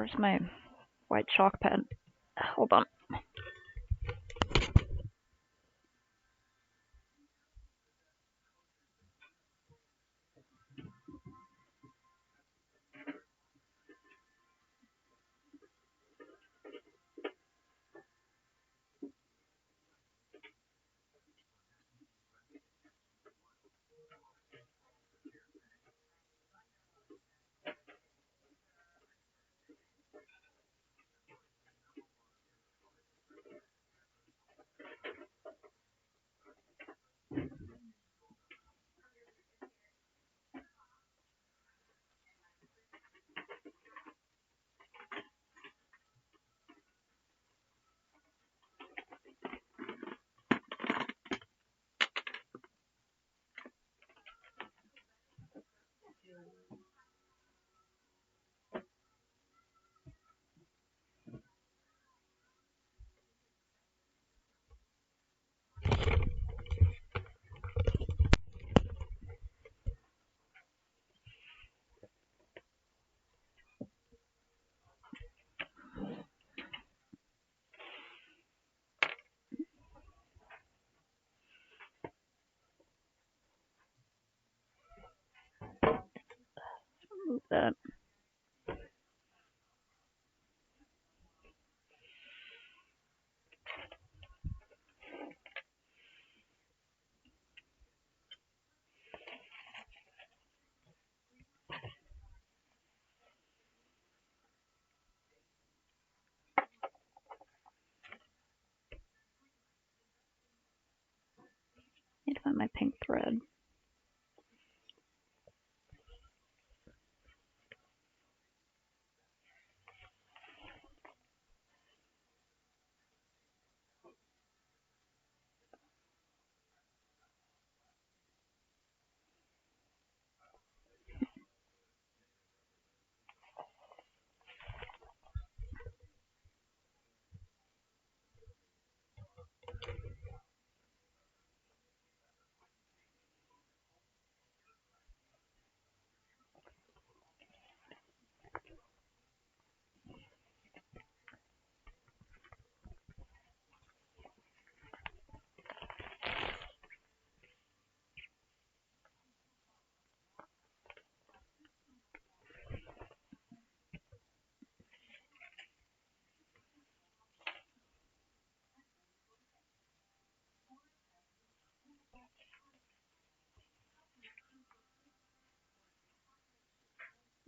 Where's my white chalk pen? Hold on. Move that. Need to find my pink thread.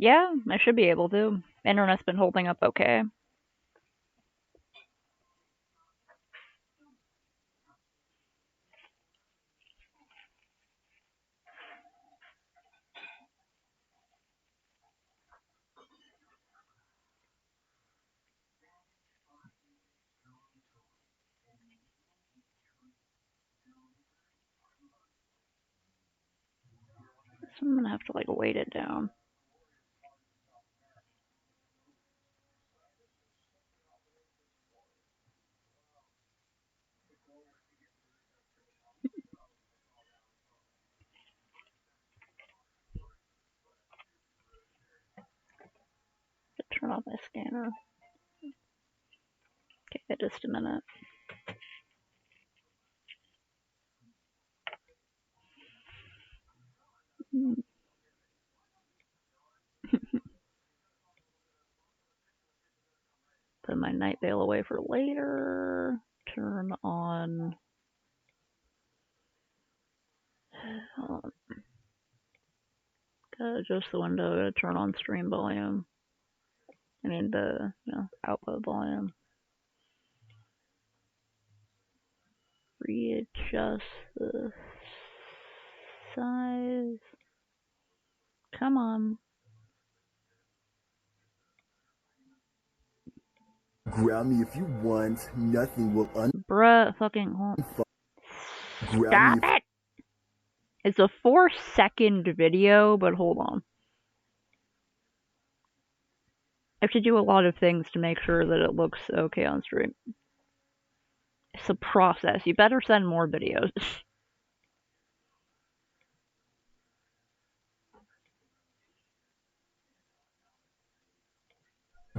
Yeah, I should be able to. Internet's been holding up okay. So I'm gonna have to like weight it down. Turn off my scanner. Okay, just a minute. Put my night veil away for later. Turn on. Gotta adjust the window to turn on stream volume. I mean the output volume. Readjust the size. Come on. Grab me if you want. Nothing will Bruh, fucking stop it! It's a 4-second video, but hold on. I have to do a lot of things to make sure that it looks okay on stream. It's a process. You better send more videos.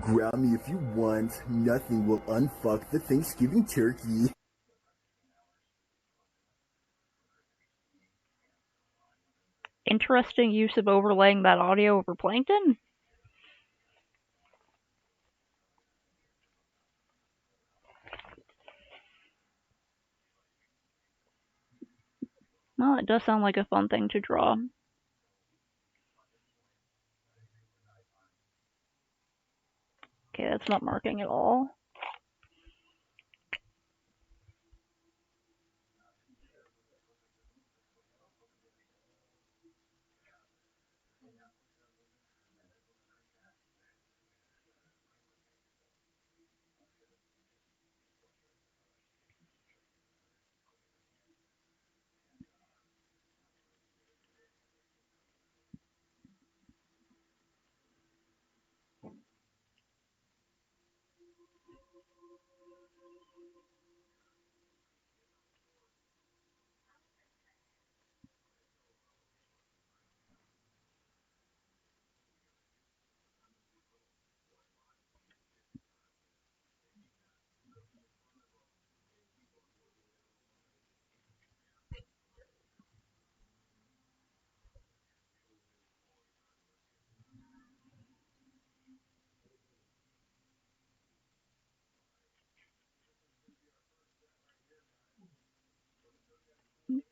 Ground me if you want. Nothing will unfuck the Thanksgiving turkey. Interesting use of overlaying that audio over Plankton? Well, it does sound like a fun thing to draw. Okay, that's not marking at all.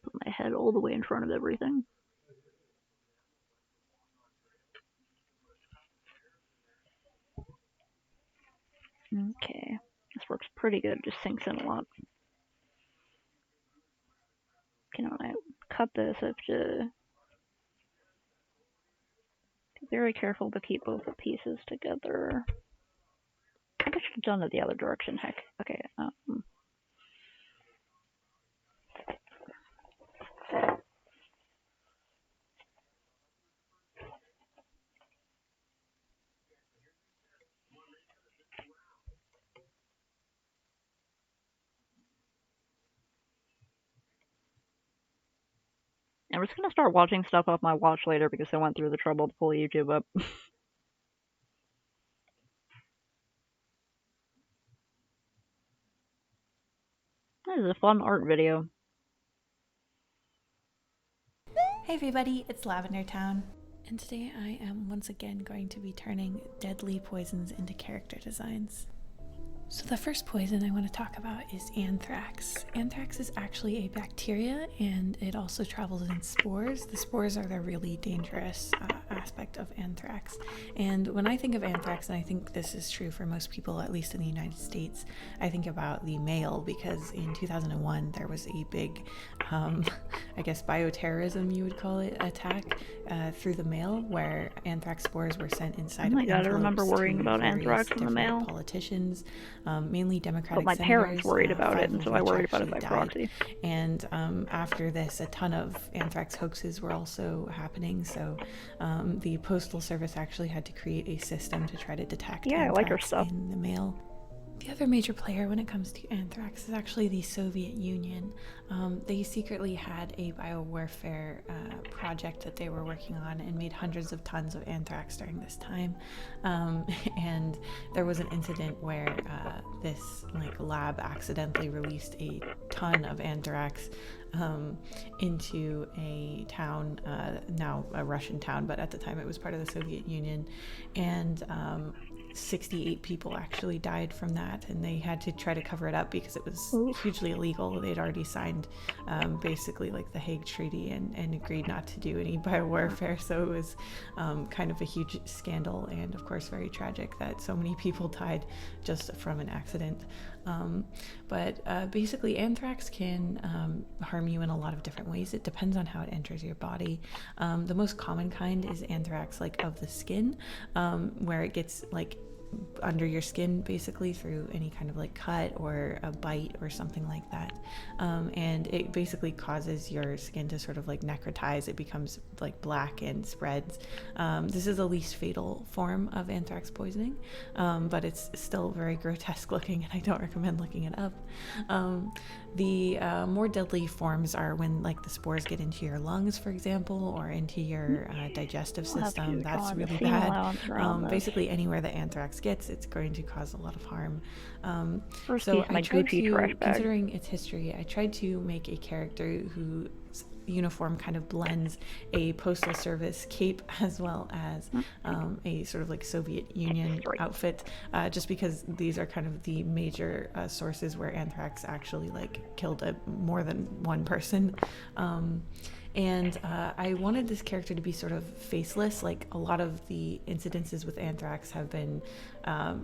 Put my head all the way in front of everything. Okay, this works pretty good, just sinks in a lot. Okay, when I cut this, I have to be very careful to keep both the pieces together. I think I should have done it the other direction, heck. Okay, I'm just gonna start watching stuff off my watch later because I went through the trouble to pull YouTube up. This is a fun art video. Hey everybody, it's Lavender Town, and today I am once again going to be turning deadly poisons into character designs. So the first poison I want to talk about is anthrax. Anthrax is actually a bacteria and it also travels in spores. The spores are the really dangerous aspect of anthrax. And when I think of anthrax, and I think this is true for most people, at least in the United States, I think about the mail because in 2001 there was a big, I guess bioterrorism you would call it, attack through the mail where anthrax spores were sent inside Oh my of god, I remember envelopes worrying to about various anthrax in the different mail. politicians, mainly Democratic But my senators, parents worried about it, and so I worried about it by died. proxy. And after this, a ton of anthrax hoaxes were also happening. So the Postal Service actually had to create a system to try to detect Yeah, I like her anthrax stuff. in the mail. The other major player when it comes to anthrax is actually the Soviet Union. They secretly had a biowarfare project that they were working on and made hundreds of tons of anthrax during this time. And there was an incident where this lab accidentally released a ton of anthrax into a town, now a Russian town, but at the time it was part of the Soviet Union. And 68 people actually died from that, and they had to try to cover it up because it was hugely illegal. They'd already signed basically the Hague Treaty and agreed not to do any biowarfare, so it was kind of a huge scandal, and of course very tragic that so many people died just from an accident. But basically anthrax can harm you in a lot of different ways. It depends on how it enters your body. The most common kind is anthrax of the skin, where it gets under your skin basically through any kind of cut or a bite or something like that, and it basically causes your skin to sort of necrotize. It becomes black and spreads. This is the least fatal form of anthrax poisoning, but it's still very grotesque looking, and I don't recommend looking it up. The more deadly forms are when like the spores get into your lungs, for example, or into your digestive We'll have system. to That's draw the really seam bad. allowance around this. Basically, anywhere that anthrax gets, it's going to cause a lot of harm. First So piece of I my tried Gucci to, trash bag. considering its history, I tried to make a character whose uniform kind of blends a postal service cape as well as a sort of like Soviet Union outfit, just because these are kind of the major sources where anthrax actually like killed more than one person. And I wanted this character to be sort of faceless. Like a lot of the incidences with anthrax have been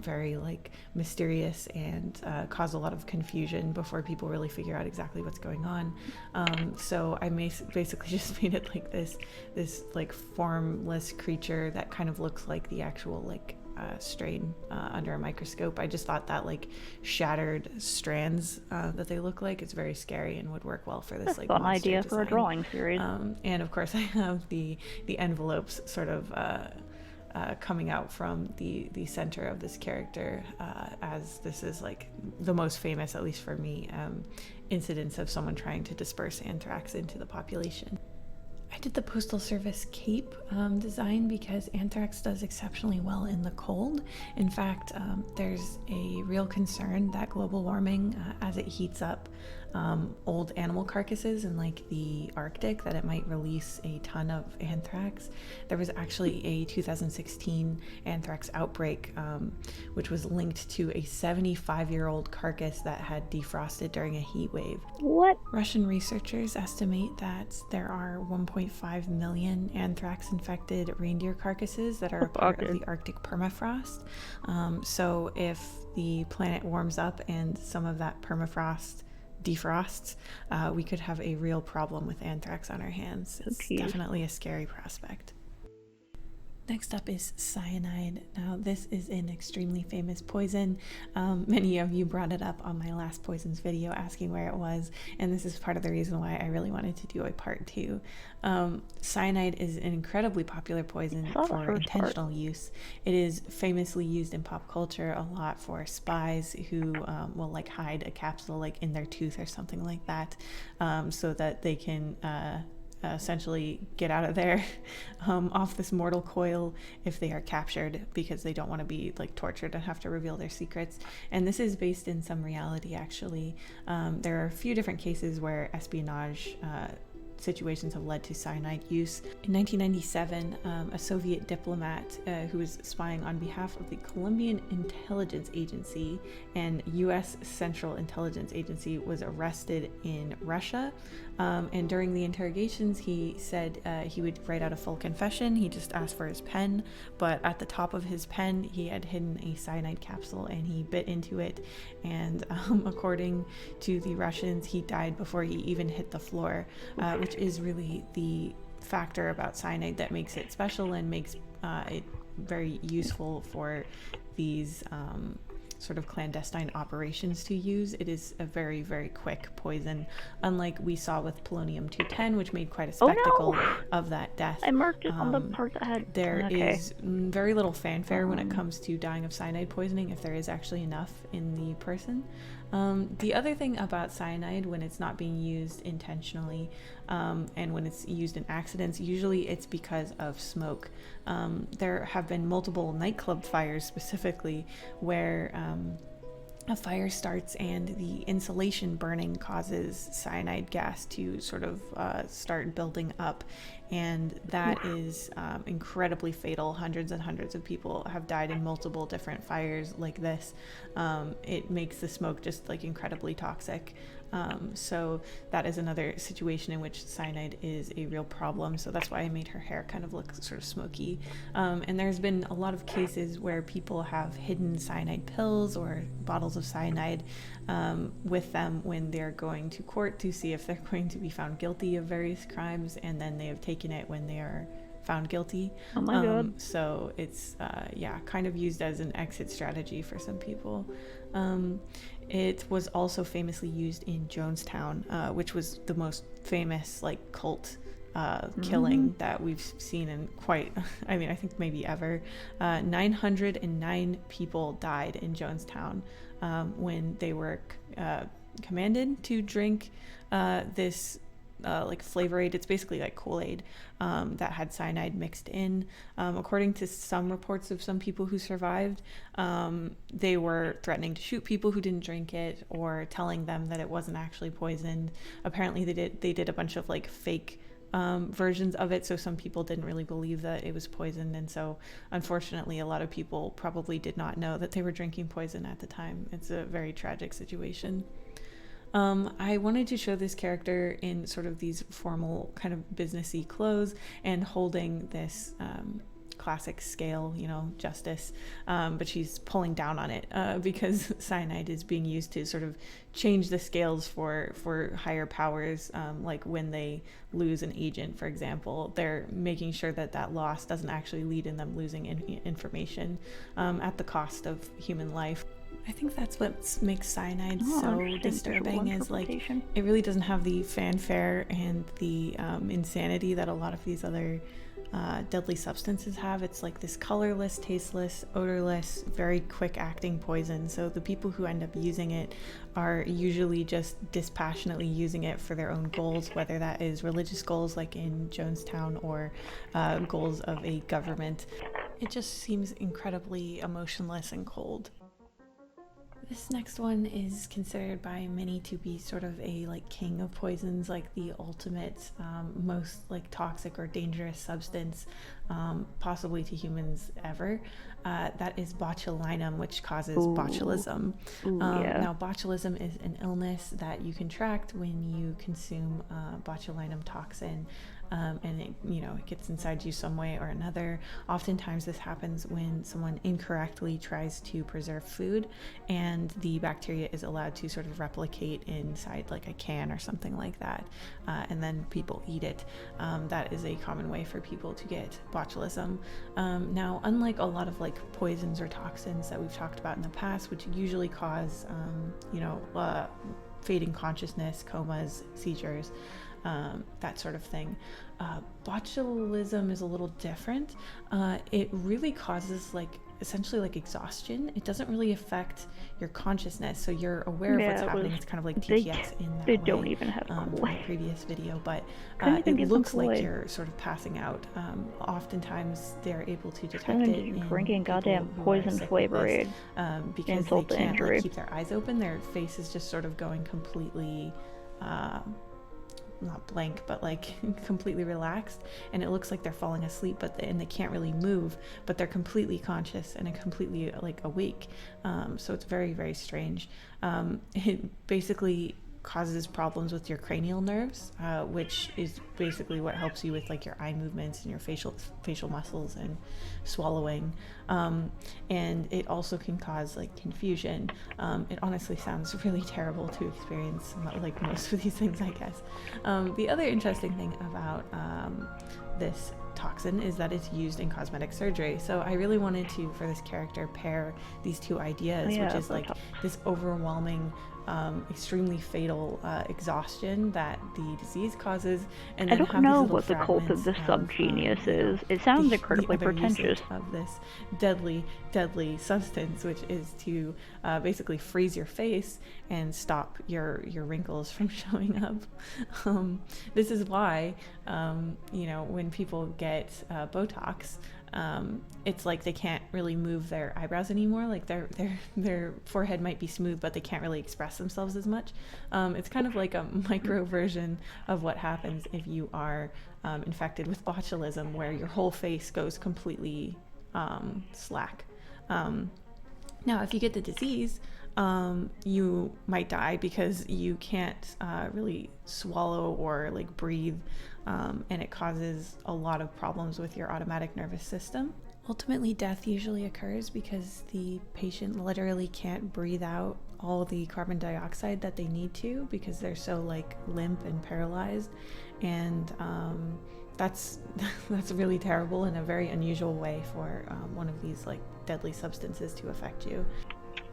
very like mysterious and cause a lot of confusion before people really figure out exactly what's going on. So I basically just made it like this like formless creature that kind of looks like the actual like strain under a microscope. I just thought that like shattered strands that they look like is very scary and would work well for this like Fun monster idea design. for a drawing series. And of course I have the envelopes sort of coming out from the center of this character, as this is like the most famous, at least for me, incidents of someone trying to disperse anthrax into the population. I did the Postal Service cape design because anthrax does exceptionally well in the cold. In fact, there's a real concern that global warming, as it heats up old animal carcasses in like the Arctic, that it might release a ton of anthrax. There was actually a 2016 anthrax outbreak, which was linked to a 75-year-old carcass that had defrosted during a heat wave. What? Russian researchers estimate that there are 1.5 million anthrax-infected reindeer carcasses that are a part of the Arctic permafrost. So if the planet warms up and some of that permafrost defrosts, we could have a real problem with anthrax on our hands. It's definitely a scary prospect. Next up is cyanide. Now, this is an extremely famous poison. Many of you brought it up on my last poisons video asking where it was, and this is part of the reason why I really wanted to do a part 2. Cyanide is an incredibly popular poison for intentional use. It is famously used in pop culture a lot for spies who will like hide a capsule like in their tooth or something like that, so that they can essentially get out of there off this mortal coil if they are captured, because they don't want to be like tortured and have to reveal their secrets. And this is based in some reality, actually. There are a few different cases where espionage situations have led to cyanide use. In 1997, a Soviet diplomat who was spying on behalf of the Colombian Intelligence Agency and U.S. Central Intelligence Agency was arrested in Russia. And during the interrogations, he said he would write out a full confession. He just asked for his pen, but at the top of his pen, he had hidden a cyanide capsule and he bit into it. And according to the Russians, he died before he even hit the floor, which is really the factor about cyanide that makes it special and makes it very useful for these sort of clandestine operations to use. It is a very, very quick poison, unlike we saw with polonium-210, which made quite a spectacle of that death. I marked it on the part that had... There is very little fanfare when it comes to dying of cyanide poisoning, if there is actually enough in the person. The other thing about cyanide, when it's not being used intentionally, and when it's used in accidents, usually it's because of smoke. There have been multiple nightclub fires specifically where a fire starts and the insulation burning causes cyanide gas to sort of start building up, and that is incredibly fatal. Hundreds and hundreds of people have died in multiple different fires like this. It makes the smoke just like incredibly toxic. So that is another situation in which cyanide is a real problem. So that's why I made her hair kind of look sort of smoky. And there's been a lot of cases where people have hidden cyanide pills or bottles of cyanide with them when they're going to court to see if they're going to be found guilty of various crimes, and then they have taken it when they are found guilty. Oh my God. So it's kind of used as an exit strategy for some people. It was also famously used in Jonestown, which was the most famous like cult killing that we've seen in I think maybe ever. 909 people died in Jonestown when they were commanded to drink this like Flavor Aid. It's basically like Kool-Aid that had cyanide mixed in. According to some reports of some people who survived, they were threatening to shoot people who didn't drink it, or telling them that it wasn't actually poisoned. Apparently they did a bunch of like fake versions of it, so some people didn't really believe that it was poisoned, and so unfortunately a lot of people probably did not know that they were drinking poison at the time. It's a very tragic situation. I wanted to show this character in sort of these formal kind of businessy clothes and holding this classic scale, you know, justice, but she's pulling down on it because cyanide is being used to sort of change the scales for higher powers, like when they lose an agent, for example. They're making sure that that loss doesn't actually lead in them losing information at the cost of human life. I think that's what makes cyanide so disturbing, is like it really doesn't have the fanfare and the insanity that a lot of these other deadly substances have. It's like this colorless, tasteless, odorless, very quick acting poison. So the people who end up using it are usually just dispassionately using it for their own goals, whether that is religious goals like in Jonestown, or goals of a government. It just seems incredibly emotionless and cold. This next one is considered by many to be sort of a like king of poisons, like the ultimate most like toxic or dangerous substance possibly to humans ever. That is botulinum, which causes botulism. Now botulism is an illness that you contract when you consume botulinum toxin. And it, you know, it gets inside you some way or another. Oftentimes this happens when someone incorrectly tries to preserve food, and the bacteria is allowed to sort of replicate inside like a can or something like that, and then people eat it. That is a common way for people to get botulism. Now, unlike a lot of like poisons or toxins that we've talked about in the past, which usually cause, fading consciousness, comas, seizures, that sort of thing. Botulism is a little different. It really causes like essentially like exhaustion. It doesn't really affect your consciousness, so you're aware of what's happening. It's kind of like TTX in that they way. Don't even have from the previous video, but it looks like you're sort of passing out. Oftentimes they're able to detect it in drinking goddamn poison Flavor Aid because they can't like, keep their eyes open. Their face is just sort of going completely not blank, but like completely relaxed, and it looks like they're falling asleep, and they can't really move, but they're completely conscious and completely like awake. So it's very, very strange. It basically causes problems with your cranial nerves, which is basically what helps you with like your eye movements and your facial muscles and swallowing. And it also can cause like confusion. It honestly sounds really terrible to experience, like most of these things, I guess. The other interesting thing about this toxin is that it's used in cosmetic surgery. So I really wanted to, for this character, pair these two ideas, which is like this overwhelming, extremely fatal exhaustion that the disease causes, and then I don't know what the cult of the subgenius is. It sounds incredibly pretentious. Of this deadly substance, which is to basically freeze your face and stop your wrinkles from showing up. This is why when people get Botox, it's like they can't really move their eyebrows anymore. Like their forehead might be smooth, but they can't really express themselves as much. It's kind of like a micro version of what happens if you are infected with botulism, where your whole face goes completely slack. Now, if you get the disease, you might die because you can't really swallow or like breathe, and it causes a lot of problems with your automatic nervous system. Ultimately, death usually occurs because the patient literally can't breathe out all the carbon dioxide that they need to, because they're so like limp and paralyzed, and that's really terrible and a very unusual way for one of these like deadly substances to affect you.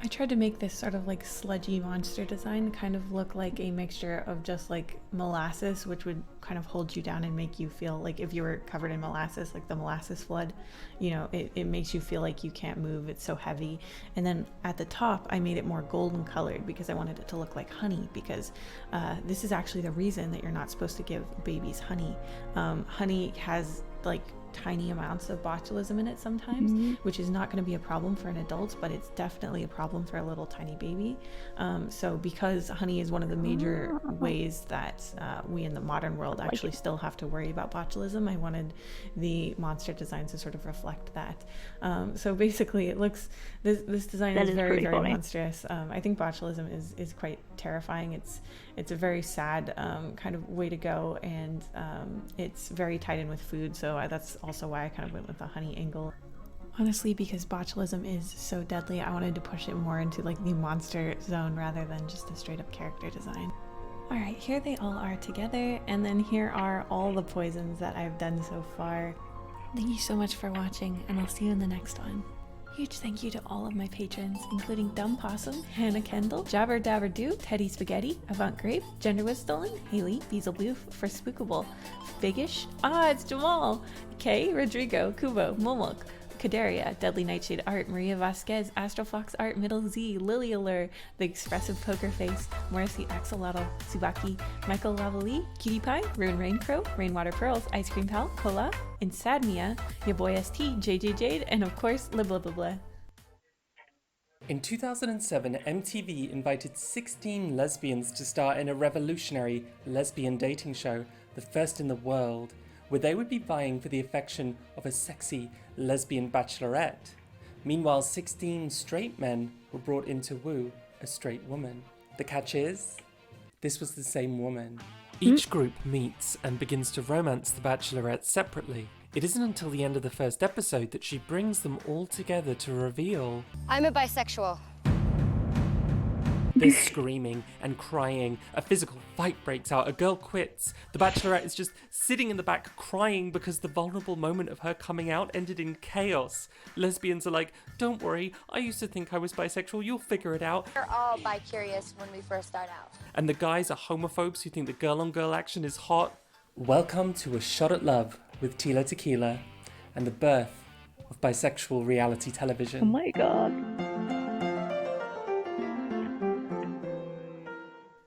I tried to make this sort of like sludgy monster design kind of look like a mixture of just like molasses, which would kind of hold you down and make you feel like if you were covered in molasses, like the molasses flood, you know, it makes you feel like you can't move, it's so heavy. And then at the top, I made it more golden colored because I wanted it to look like honey, because this is actually the reason that you're not supposed to give babies honey. Honey has like tiny amounts of botulism in it sometimes, which is not going to be a problem for an adult, but it's definitely a problem for a little tiny baby. So because honey is one of the major ways that we in the modern world actually still have to worry about botulism, I wanted the monster designs to sort of reflect that. So basically it looks, this design is very, very funny. monstrous. I think botulism is quite terrifying. It's a very sad kind of way to go, and it's very tied in with food, so that's also why I kind of went with the honey angle. Honestly, because botulism is so deadly, I wanted to push it more into like the monster zone rather than just a straight up character design. Alright, here they all are together, and then here are all the poisons that I've done so far. Thank you so much for watching, and I'll see you in the next one. Huge thank you to all of my patrons, including Dumb Possum, Hannah Kendall, Jabber Dabber Doo, Teddy Spaghetti, Avant Grape, Gender Was Stolen, Haley, Beelzeboof, for Spookable, Figish, it's Jamal, Kay, Rodrigo, Kubo, Momok, Kadaria, Deadly Nightshade Art, Maria Vasquez, Astrofox Art, Middle Z, Lily Allure, The Expressive Poker Face, Morrissey Axolotl, Subaki, Michael Lavalley, Cutie Pie, Rune Raincrow, Rainwater Pearls, Ice Cream Pal, Kola, Insadmia, Your Boy ST, JJ Jade, and of course, Libla. In 2007, MTV invited 16 lesbians to star in a revolutionary lesbian dating show, the first in the world, where they would be vying for the affection of a sexy lesbian bachelorette. Meanwhile, 16 straight men were brought in to woo a straight woman. The catch is, this was the same woman. Each group meets and begins to romance the bachelorette separately. It isn't until the end of the first episode that she brings them all together to reveal. I'm a bisexual. There's screaming and crying, a physical fight breaks out, a girl quits. The bachelorette is just sitting in the back crying because the vulnerable moment of her coming out ended in chaos. Lesbians are like, don't worry, I used to think I was bisexual, you'll figure it out. We're all bi-curious when we first start out. And the guys are homophobes who think the girl-on-girl action is hot. Welcome to A Shot at Love with Tila Tequila and the birth of bisexual reality television. Oh my god.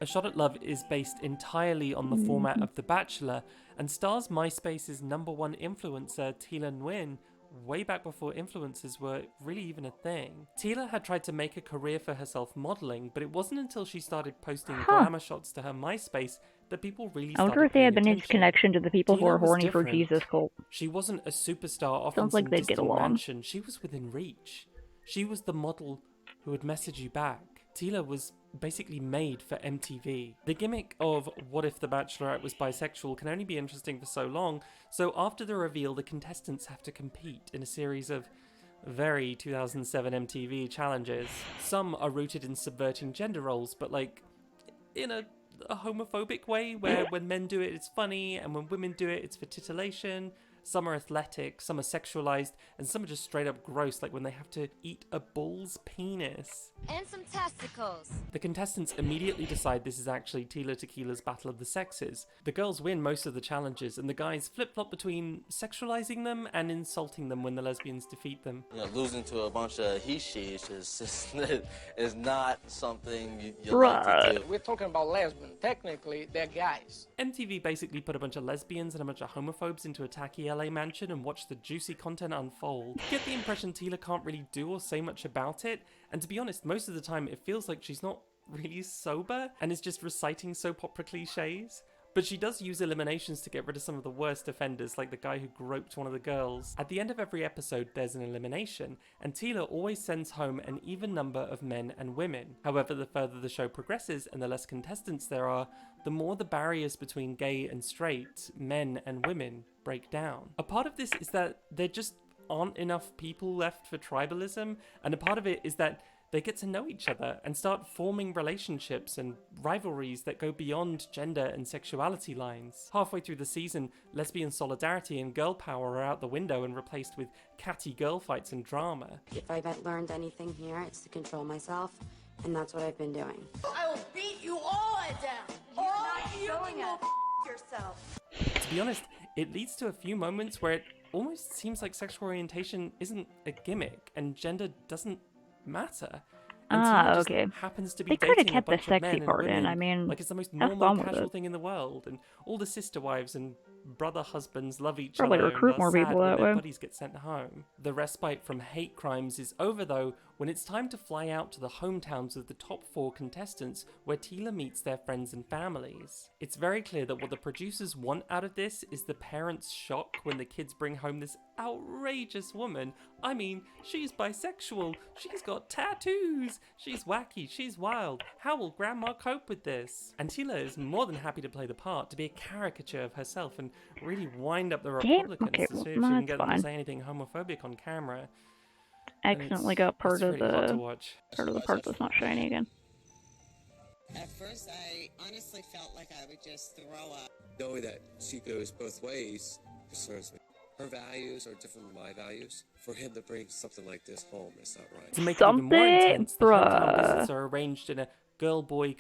A Shot at Love is based entirely on the format of The Bachelor and stars MySpace's #1 influencer, Tila Nguyen, way back before influencers were really even a thing. Tila had tried to make a career for herself modeling, but it wasn't until she started posting glamour shots to her MySpace that people really I started wonder if they had paying any attention. connection to the people who Tila are was horny for different. Jesus cult. She wasn't a superstar off Sounds in like some they'd get distant along. mansion. She was within reach. She was the model who would message you back. Tila was basically made for MTV. The gimmick of what if the Bachelorette was bisexual can only be interesting for so long, so after the reveal, the contestants have to compete in a series of very 2007 MTV challenges. Some are rooted in subverting gender roles, but like in a homophobic way, where when men do it, it's funny, and when women do it, it's for titillation. Some are athletic, some are sexualized, and some are just straight up gross, like when they have to eat a bull's penis. And some testicles. The contestants immediately decide this is actually Tila Tequila's Battle of the Sexes. The girls win most of the challenges, and the guys flip-flop between sexualizing them and insulting them when the lesbians defeat them. You know, losing to a bunch of he-she's is not something you Right. like to do. We're talking about lesbians. Technically, they're guys. MTV basically put a bunch of lesbians and a bunch of homophobes into a tacky LA mansion and watched the juicy content unfold. You get the impression Tila can't really do or say much about it, and to be honest, most of the time it feels like she's not really sober and is just reciting soap opera cliches. But she does use eliminations to get rid of some of the worst offenders, like the guy who groped one of the girls. At the end of every episode, there's an elimination, and Tila always sends home an even number of men and women. However, the further the show progresses and the less contestants there are, the more the barriers between gay and straight, men and women, break down. A part of this is that there just aren't enough people left for tribalism, and a part of it is that They get to know each other and start forming relationships and rivalries that go beyond gender and sexuality lines. Halfway through the season, lesbian solidarity and girl power are out the window and replaced with catty girl fights and drama. If I've learned anything here, it's to control myself, and that's what I've been doing. I will beat you all down. You're not showing us yourself. To be honest, it leads to a few moments where it almost seems like sexual orientation isn't a gimmick and gender doesn't matter. And Tina just okay. happens to be They could have dating a kept the bunch of men sexy and part in. women, I mean, like it's the most have normal, fun with casual it. thing in the world, and all the sister wives and brother husbands love each Probably other recruit and more are sad people when that their way. buddies get sent home. The respite from hate crimes is over though when it's time to fly out to the hometowns of the top 4 contestants where Tila meets their friends and families. It's very clear that what the producers want out of this is the parents' shock when the kids bring home this outrageous woman. I mean, she's bisexual, she's got tattoos, she's wacky, she's wild. How will grandma cope with this? And Tila is more than happy to play the part, to be a caricature of herself and really wind up the Republicans okay, to see if she well, can that's get them to fine. say anything homophobic on camera. And Accidentally it's- got part it's of really hot to the watch. part that's not shiny again. At first, I honestly felt like I would just throw up. Knowing that she goes both ways concerns me. Her values are different from my values. For him to bring something like this home is not right. To make it even more Something, intense, the hometown bruh. visits are arranged in a girl boy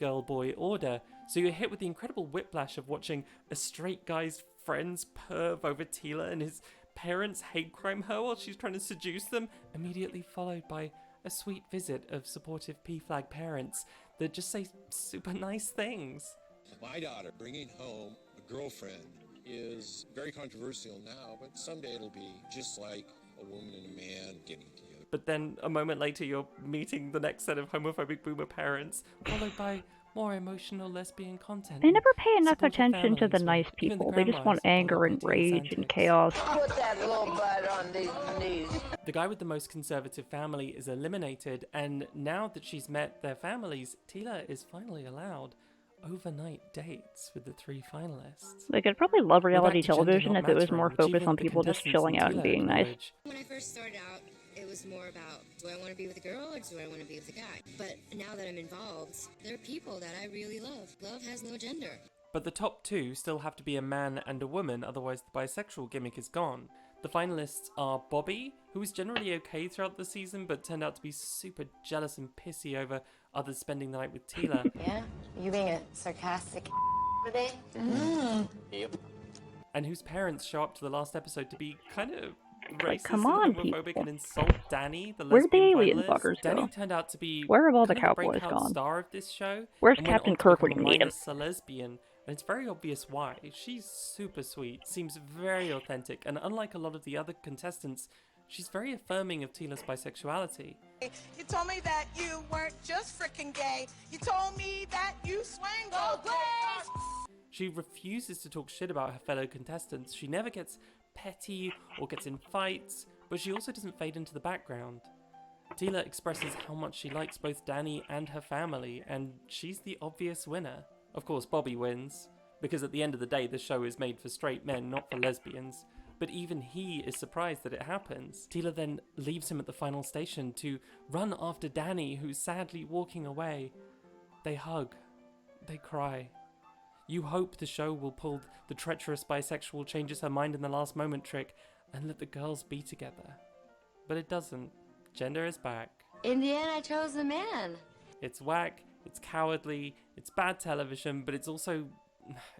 order, so you're hit with the incredible whiplash of watching a straight guy's friends perv over Tila and his parents hate crime her while she's trying to seduce them, immediately followed by a sweet visit of supportive P-flag parents that just say super nice things. My daughter bringing home a girlfriend is very controversial now, but someday it'll be just like a woman and a man getting together. But then a moment later you're meeting the next set of homophobic boomer parents, followed by more emotional lesbian content. They never pay enough supportive attention to the families, nice where even the people. They just want grandmas anger are and happy to rage use and antics. chaos. Put that little butt on these knees. The guy with the most conservative family is eliminated, and now that she's met their families, Tila is finally allowed overnight dates with the 3 finalists. Like, I'd probably love reality We're back to gender television not if it was mattering, more which focused even on the people just contestants chilling and out and Tila being nice. acknowledge. When I first started out, it was more about, do I want to be with a girl or do I want to be with a guy? But now that I'm involved, there are people that I really love. Love has no gender. But the top 2 still have to be a man and a woman, otherwise the bisexual gimmick is gone. The finalists are Bobby, who was generally okay throughout the season, but turned out to be super jealous and pissy over others spending the night with Tila. Yeah? You being a sarcastic today? Yep. And whose parents show up to the last episode to be kind of racist Like, come and on, homophobic people. and insult Danny, the Where'd the lesbian alien finalist. fuckers Danny go? turned out to be Where have all the kind of cowboys breakout gone? star of this show. Where's and went Captain on to Kirk become when you a need him? mindless lesbian, and it's very obvious why. She's super sweet, seems very authentic, and unlike a lot of the other contestants, she's very affirming of Tila's bisexuality. You told me that you weren't just freaking gay. You told me that you swang both ways. She refuses to talk shit about her fellow contestants. She never gets petty or gets in fights, but she also doesn't fade into the background. Tila expresses how much she likes both Danny and her family, and she's the obvious winner. Of course, Bobby wins, because at the end of the day, the show is made for straight men, not for lesbians. But even he is surprised that it happens. Tila then leaves him at the final station to run after Danny, who's sadly walking away. They hug. They cry. You hope the show will pull the treacherous bisexual changes her mind in the last moment trick and let the girls be together. But it doesn't. Gender is back. In the end, I chose a man. It's whack, it's cowardly, it's bad television, but it's also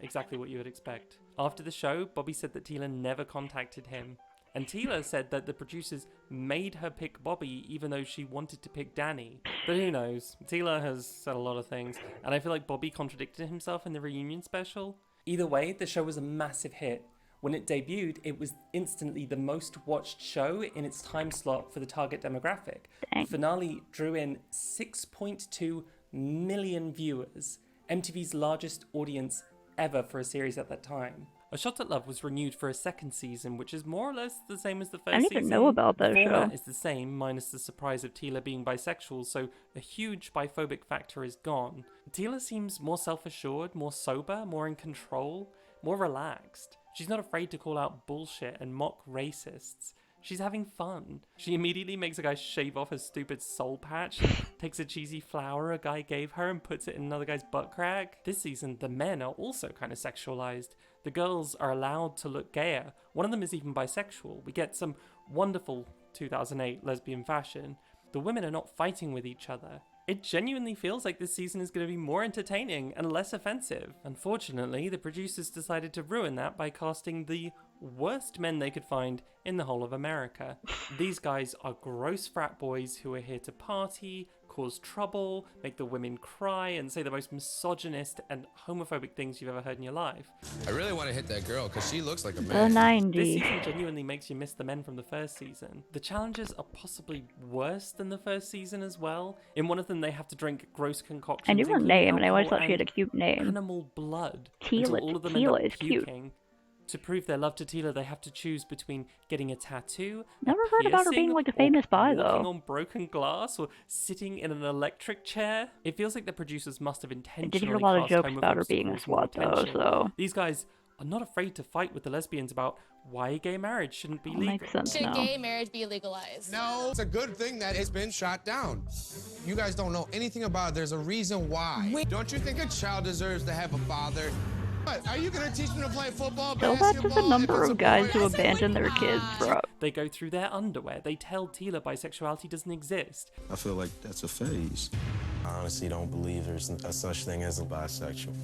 exactly what you would expect. After the show, Bobby said that Tila never contacted him. And Tila said that the producers made her pick Bobby even though she wanted to pick Danny. But who knows? Tila has said a lot of things, and I feel like Bobby contradicted himself in the reunion special. Either way, the show was a massive hit. When it debuted, it was instantly the most watched show in its time slot for the target demographic. Dang. The finale drew in 6.2 million viewers, MTV's largest audience ever for a series at that time. A Shot at Love was renewed for a second season, which is more or less the same as the first I season. didn't even know about that The format show. is the same, minus the surprise of Tila being bisexual, so a huge biphobic factor is gone. Tila seems more self-assured, more sober, more in control, more relaxed. She's not afraid to call out bullshit and mock racists. She's having fun. She immediately makes a guy shave off his stupid soul patch, takes a cheesy flower a guy gave her and puts it in another guy's butt crack. This season, the men are also kind of sexualized. The girls are allowed to look gayer. One of them is even bisexual. We get some wonderful 2008 lesbian fashion. The women are not fighting with each other. It genuinely feels like this season is going to be more entertaining and less offensive. Unfortunately, the producers decided to ruin that by casting the worst men they could find in the whole of America. These guys are gross frat boys who are here to party, cause trouble, make the women cry, and say the most misogynist and homophobic things you've ever heard in your life. I really want to hit that girl because she looks like a The man. 90s. This season genuinely makes you miss the men from the first season. The challenges are possibly worse than the first season as well. In one of them, they have to drink gross concoctions. I knew her including name, and I always alcohol thought she had a cute name. Animal blood. Tila. Until all of them Tila end is up cute. puking. To prove their love to Tila, they have to choose between getting a tattoo, Never heard about her being piercing, like a or famous bi, walking though. on broken glass, or sitting in an electric chair. It feels like the producers must have I intentionally did hear a lot of cast jokes about her homophobes to being a cause more slut, though, attention. so These guys are not afraid to fight with the lesbians about why gay marriage shouldn't be legal. makes sense Should now. gay marriage be legalized? No, it's a good thing that it's been shot down. You guys don't know anything about it. There's a reason why. Don't you think a child deserves to have a father? What? Are you going to teach them to play football, Still, that's just a basketball? number if it's of a guys boy? who abandon their kids, bro. They go through their underwear. They tell Tila bisexuality doesn't exist. I feel like that's a phase. I honestly don't believe there's a such thing as a bisexual.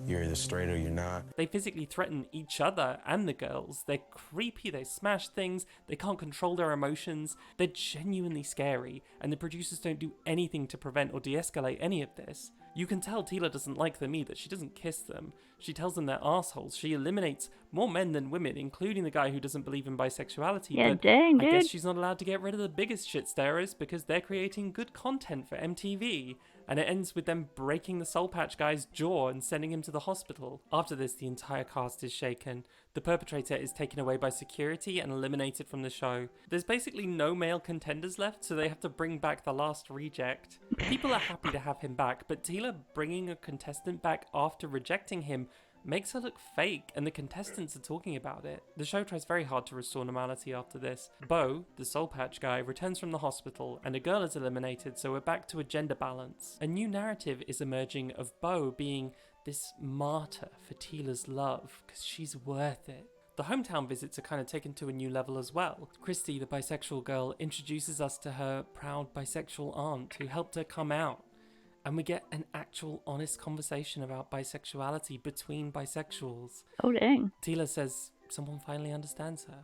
You're either straight or you're not. They physically threaten each other and the girls. They're creepy, they smash things, they can't control their emotions. They're genuinely scary, and the producers don't do anything to prevent or de-escalate any of this. You can tell Tila doesn't like them either. She doesn't kiss them. She tells them they're assholes. She eliminates more men than women, including the guy who doesn't believe in bisexuality. Yeah, but dang, I guess dude. she's not allowed to get rid of the biggest shit stirrers because they're creating good content for MTV. And it ends with them breaking the Soul Patch guy's jaw and sending him to the hospital. After this, the entire cast is shaken. The perpetrator is taken away by security and eliminated from the show. There's basically no male contenders left, so they have to bring back the last reject. People are happy to have him back, but Tila bringing a contestant back after rejecting him makes her look fake, and the contestants are talking about it. The show tries very hard to restore normality after this. Bo, the Soul Patch guy, returns from the hospital, and a girl is eliminated, so we're back to a gender balance. A new narrative is emerging of Bo being this martyr for Tila's love, because she's worth it. The hometown visits are kind of taken to a new level as well. Christy, the bisexual girl, introduces us to her proud bisexual aunt who helped her come out. And we get an actual honest conversation about bisexuality between bisexuals. Oh, dang. Tila says someone finally understands her.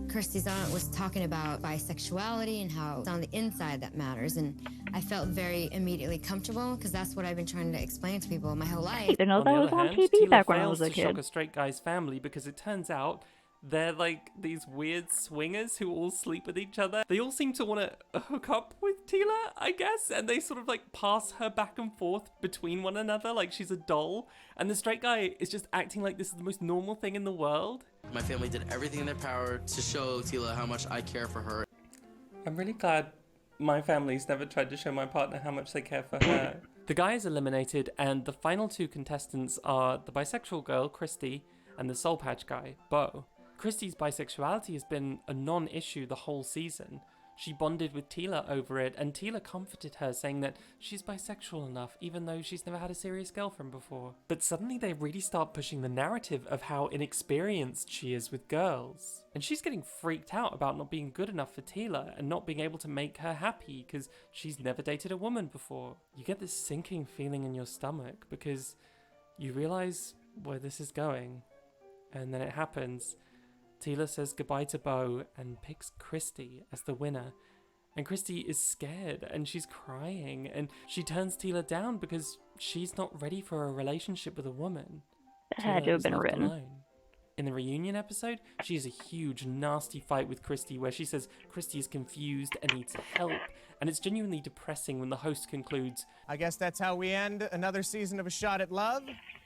Kirsty's aunt was talking about bisexuality and how it's on the inside that matters, and I felt very immediately comfortable because that's what I've been trying to explain to people my whole life. I didn't know On that the was other on hand, TV Tila back when I fails was a to shock kid. a straight guy's family because it turns out they're like these weird swingers who all sleep with each other. They all seem to want to hook up with Tila, I guess, and they sort of like pass her back and forth between one another like she's a doll. And the straight guy is just acting like this is the most normal thing in the world. My family did everything in their power to show Tila how much I care for her. I'm really glad my family's never tried to show my partner how much they care for her. The guy is eliminated, and the final two contestants are the bisexual girl, Christy, and the Soul Patch guy, Bo. Christy's bisexuality has been a non-issue the whole season. She bonded with Tila over it, and Tila comforted her, saying that she's bisexual enough, even though she's never had a serious girlfriend before. But suddenly they really start pushing the narrative of how inexperienced she is with girls. And she's getting freaked out about not being good enough for Tila, and not being able to make her happy, because she's never dated a woman before. You get this sinking feeling in your stomach, because you realize where this is going. And then it happens. Tila says goodbye to Bo and picks Christy as the winner. And Christy is scared and she's crying, and she turns Tila down because she's not ready for a relationship with a woman. That had to have been written. Alone. In the reunion episode, she has a huge, nasty fight with Christy where she says Christy is confused and needs help. And it's genuinely depressing when the host concludes, I guess that's how we end another season of A Shot at Love.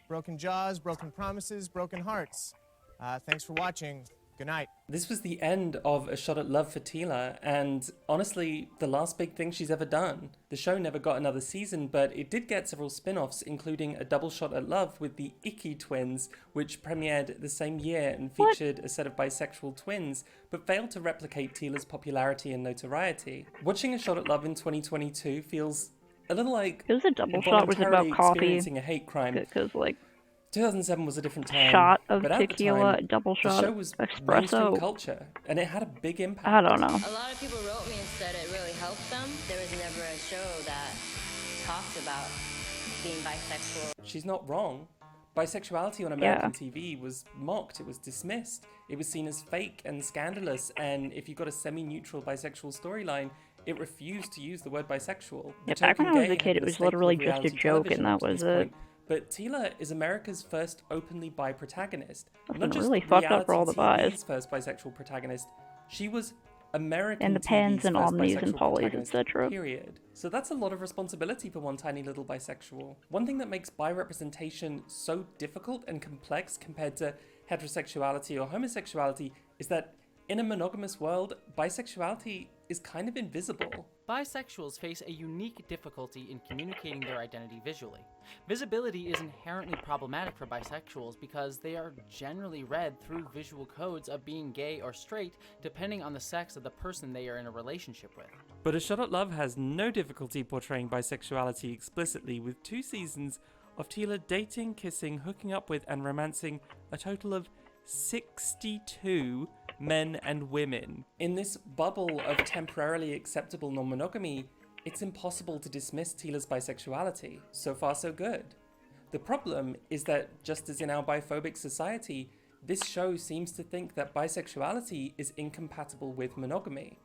Broken jaws, broken promises, broken hearts. Thanks for watching. Good night. This was the end of A Shot at Love for Tila, and honestly, the last big thing she's ever done. The show never got another season, but it did get several spin-offs, including a double shot at love with the Icky twins, which premiered the same year and featured a set of bisexual twins, but failed to replicate Tila's popularity and notoriety. Watching A Shot at Love in 2022 feels a little like It was a double shot, was it about coffee? Experiencing a hate crime. Because, like, 2007 was a different time. shot of but at the tequila, time, double shot the show of was mainstream espresso. culture, and it had a big impact. I don't know. A lot of people wrote me and said it really helped them. There was never a show that talked about being bisexual. She's not wrong. Bisexuality on American TV was mocked, it was dismissed, it was seen as fake and scandalous, and if you got a semi-neutral bisexual storyline, it refused to use the word bisexual. Yeah, back when I was a kid, it was literally just a joke, and that was it. But Tila is America's first openly bi protagonist. That's Not been just really fucked up for all the reality bis. TV's first bisexual protagonist. She was American And the pens TV's and first omnis and bisexual polys, protagonist, etc. period. So that's a lot of responsibility for one tiny little bisexual. One thing that makes bi representation so difficult and complex compared to heterosexuality or homosexuality is that in a monogamous world, bisexuality is kind of invisible. Bisexuals face a unique difficulty in communicating their identity visually. Visibility is inherently problematic for bisexuals because they are generally read through visual codes of being gay or straight, depending on the sex of the person they are in a relationship with. But A Shot at Love has no difficulty portraying bisexuality explicitly, with 2 seasons of Tila dating, kissing, hooking up with, and romancing a total of 62 men and women. In this bubble of temporarily acceptable non-monogamy, it's impossible to dismiss Tila's bisexuality. So far, so good. The problem is that, just as in our biphobic society, this show seems to think that bisexuality is incompatible with monogamy.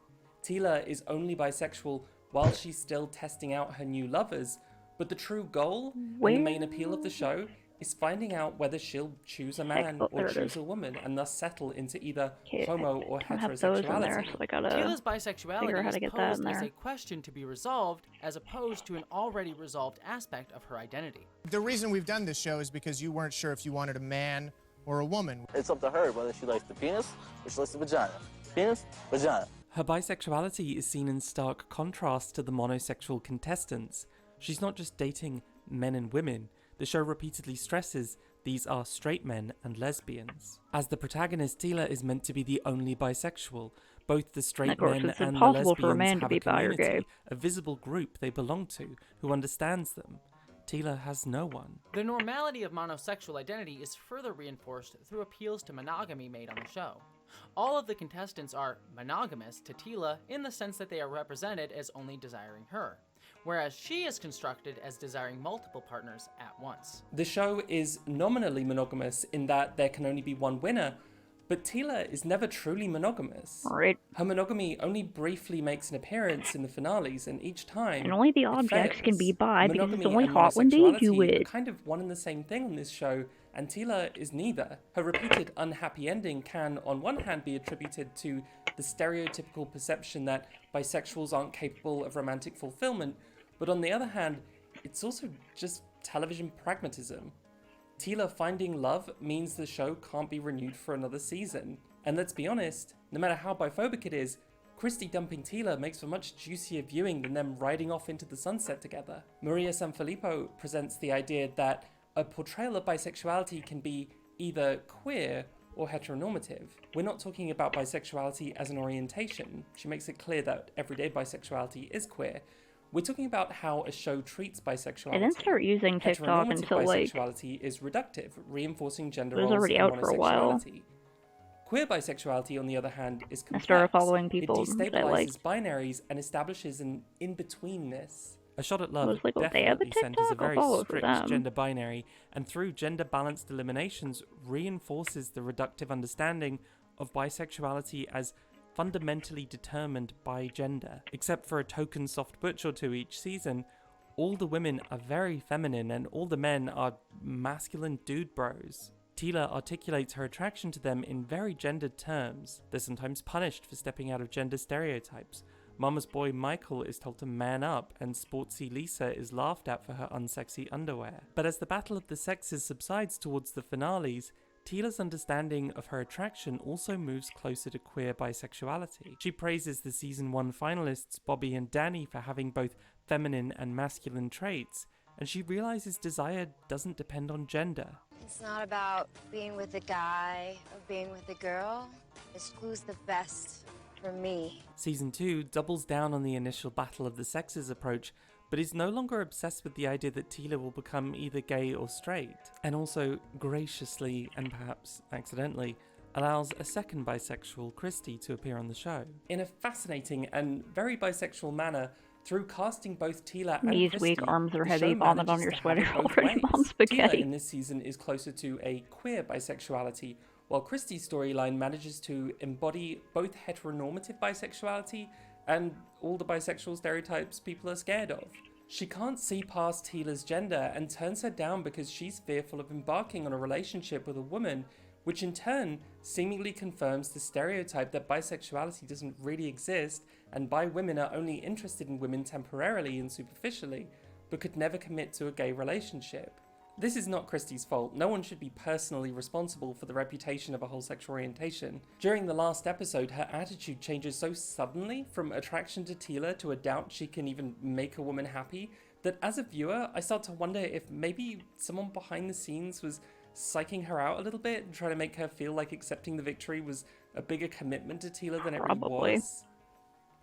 Tila is only bisexual while she's still testing out her new lovers, but the true goal and the main appeal of the show is finding out whether she'll choose a man or choose a woman, and thus settle into either homo or heterosexuality. Tila's bisexuality is that posed in as there. a question to be resolved, as opposed to an already resolved aspect of her identity. The reason we've done this show is because you weren't sure if you wanted a man or a woman. It's up to her whether she likes the penis or she likes the vagina. Penis, vagina. Her bisexuality is seen in stark contrast to the monosexual contestants. She's not just dating men and women. The show repeatedly stresses these are straight men and lesbians. As the protagonist, Tila is meant to be the only bisexual. Both the straight men and the lesbians have a community, a visible group they belong to, who understands them. Tila has no one. The normality of monosexual identity is further reinforced through appeals to monogamy made on the show. All of the contestants are monogamous to Tila in the sense that they are represented as only desiring her, whereas she is constructed as desiring multiple partners at once. The show is nominally monogamous in that there can only be one winner, but Tila is never truly monogamous. Right. Her monogamy only briefly makes an appearance in the finales, and each time And only the it objects fails. can be bi because it's Monogamy only and hot when they do monosexuality it. are kind of one and the same thing on this show, and Tila is neither. Her repeated unhappy ending can, on one hand, be attributed to the stereotypical perception that bisexuals aren't capable of romantic fulfillment, but on the other hand, it's also just television pragmatism. Tila finding love means the show can't be renewed for another season. And let's be honest, no matter how biphobic it is, Christy dumping Tila makes for much juicier viewing than them riding off into the sunset together. Maria Sanfilippo presents the idea that a portrayal of bisexuality can be either queer or heteronormative. We're not talking about bisexuality as an orientation. She makes it clear that everyday bisexuality is queer. We're talking about how a show treats bisexuality. I didn't start using TikTok Heteronormative until like bisexuality is reductive, reinforcing gender it was roles already and out for a while. monosexuality. Queer bisexuality, on the other hand, is I complex. started following people It that I destabilizes liked. binaries and establishes an in-betweenness. A Shot at Love was like, oh, they have a definitely centers a TikTok? I'll very follow for strict them. gender binary, and through gender-balanced eliminations, reinforces the reductive understanding of bisexuality as fundamentally determined by gender. Except for a token soft butch or two each season, all the women are very feminine and all the men are masculine dude bros. Tila articulates her attraction to them in very gendered terms. They're sometimes punished for stepping out of gender stereotypes. Mama's boy Michael is told to man up, and sportsy Lisa is laughed at for her unsexy underwear. But as the battle of the sexes subsides towards the finales, Tila's understanding of her attraction also moves closer to queer bisexuality. She praises the season 1 finalists Bobby and Danny for having both feminine and masculine traits, and she realizes desire doesn't depend on gender. It's not about being with a guy or being with a girl. It's who's the best for me. Season 2 doubles down on the initial battle of the sexes approach, but is no longer obsessed with the idea that Tila will become either gay or straight, and also graciously, and perhaps accidentally, allows a second bisexual, Christy, to appear on the show. In a fascinating and very bisexual manner, through casting both Tila and Knees Christy, weak, arms are the heavy, show vomit on manages your to have sweater, it both already ways. mom spaghetti. Tila in this season is closer to a queer bisexuality, while Christy's storyline manages to embody both heteronormative bisexuality and all the bisexual stereotypes people are scared of. She can't see past Tila's gender and turns her down because she's fearful of embarking on a relationship with a woman, which in turn seemingly confirms the stereotype that bisexuality doesn't really exist and bi women are only interested in women temporarily and superficially, but could never commit to a gay relationship. This is not Christy's fault. No one should be personally responsible for the reputation of a whole sexual orientation. During the last episode, her attitude changes so suddenly from attraction to Tila to a doubt she can even make a woman happy that as a viewer, I start to wonder if maybe someone behind the scenes was psyching her out a little bit and trying to make her feel like accepting the victory was a bigger commitment to Tila than it really was.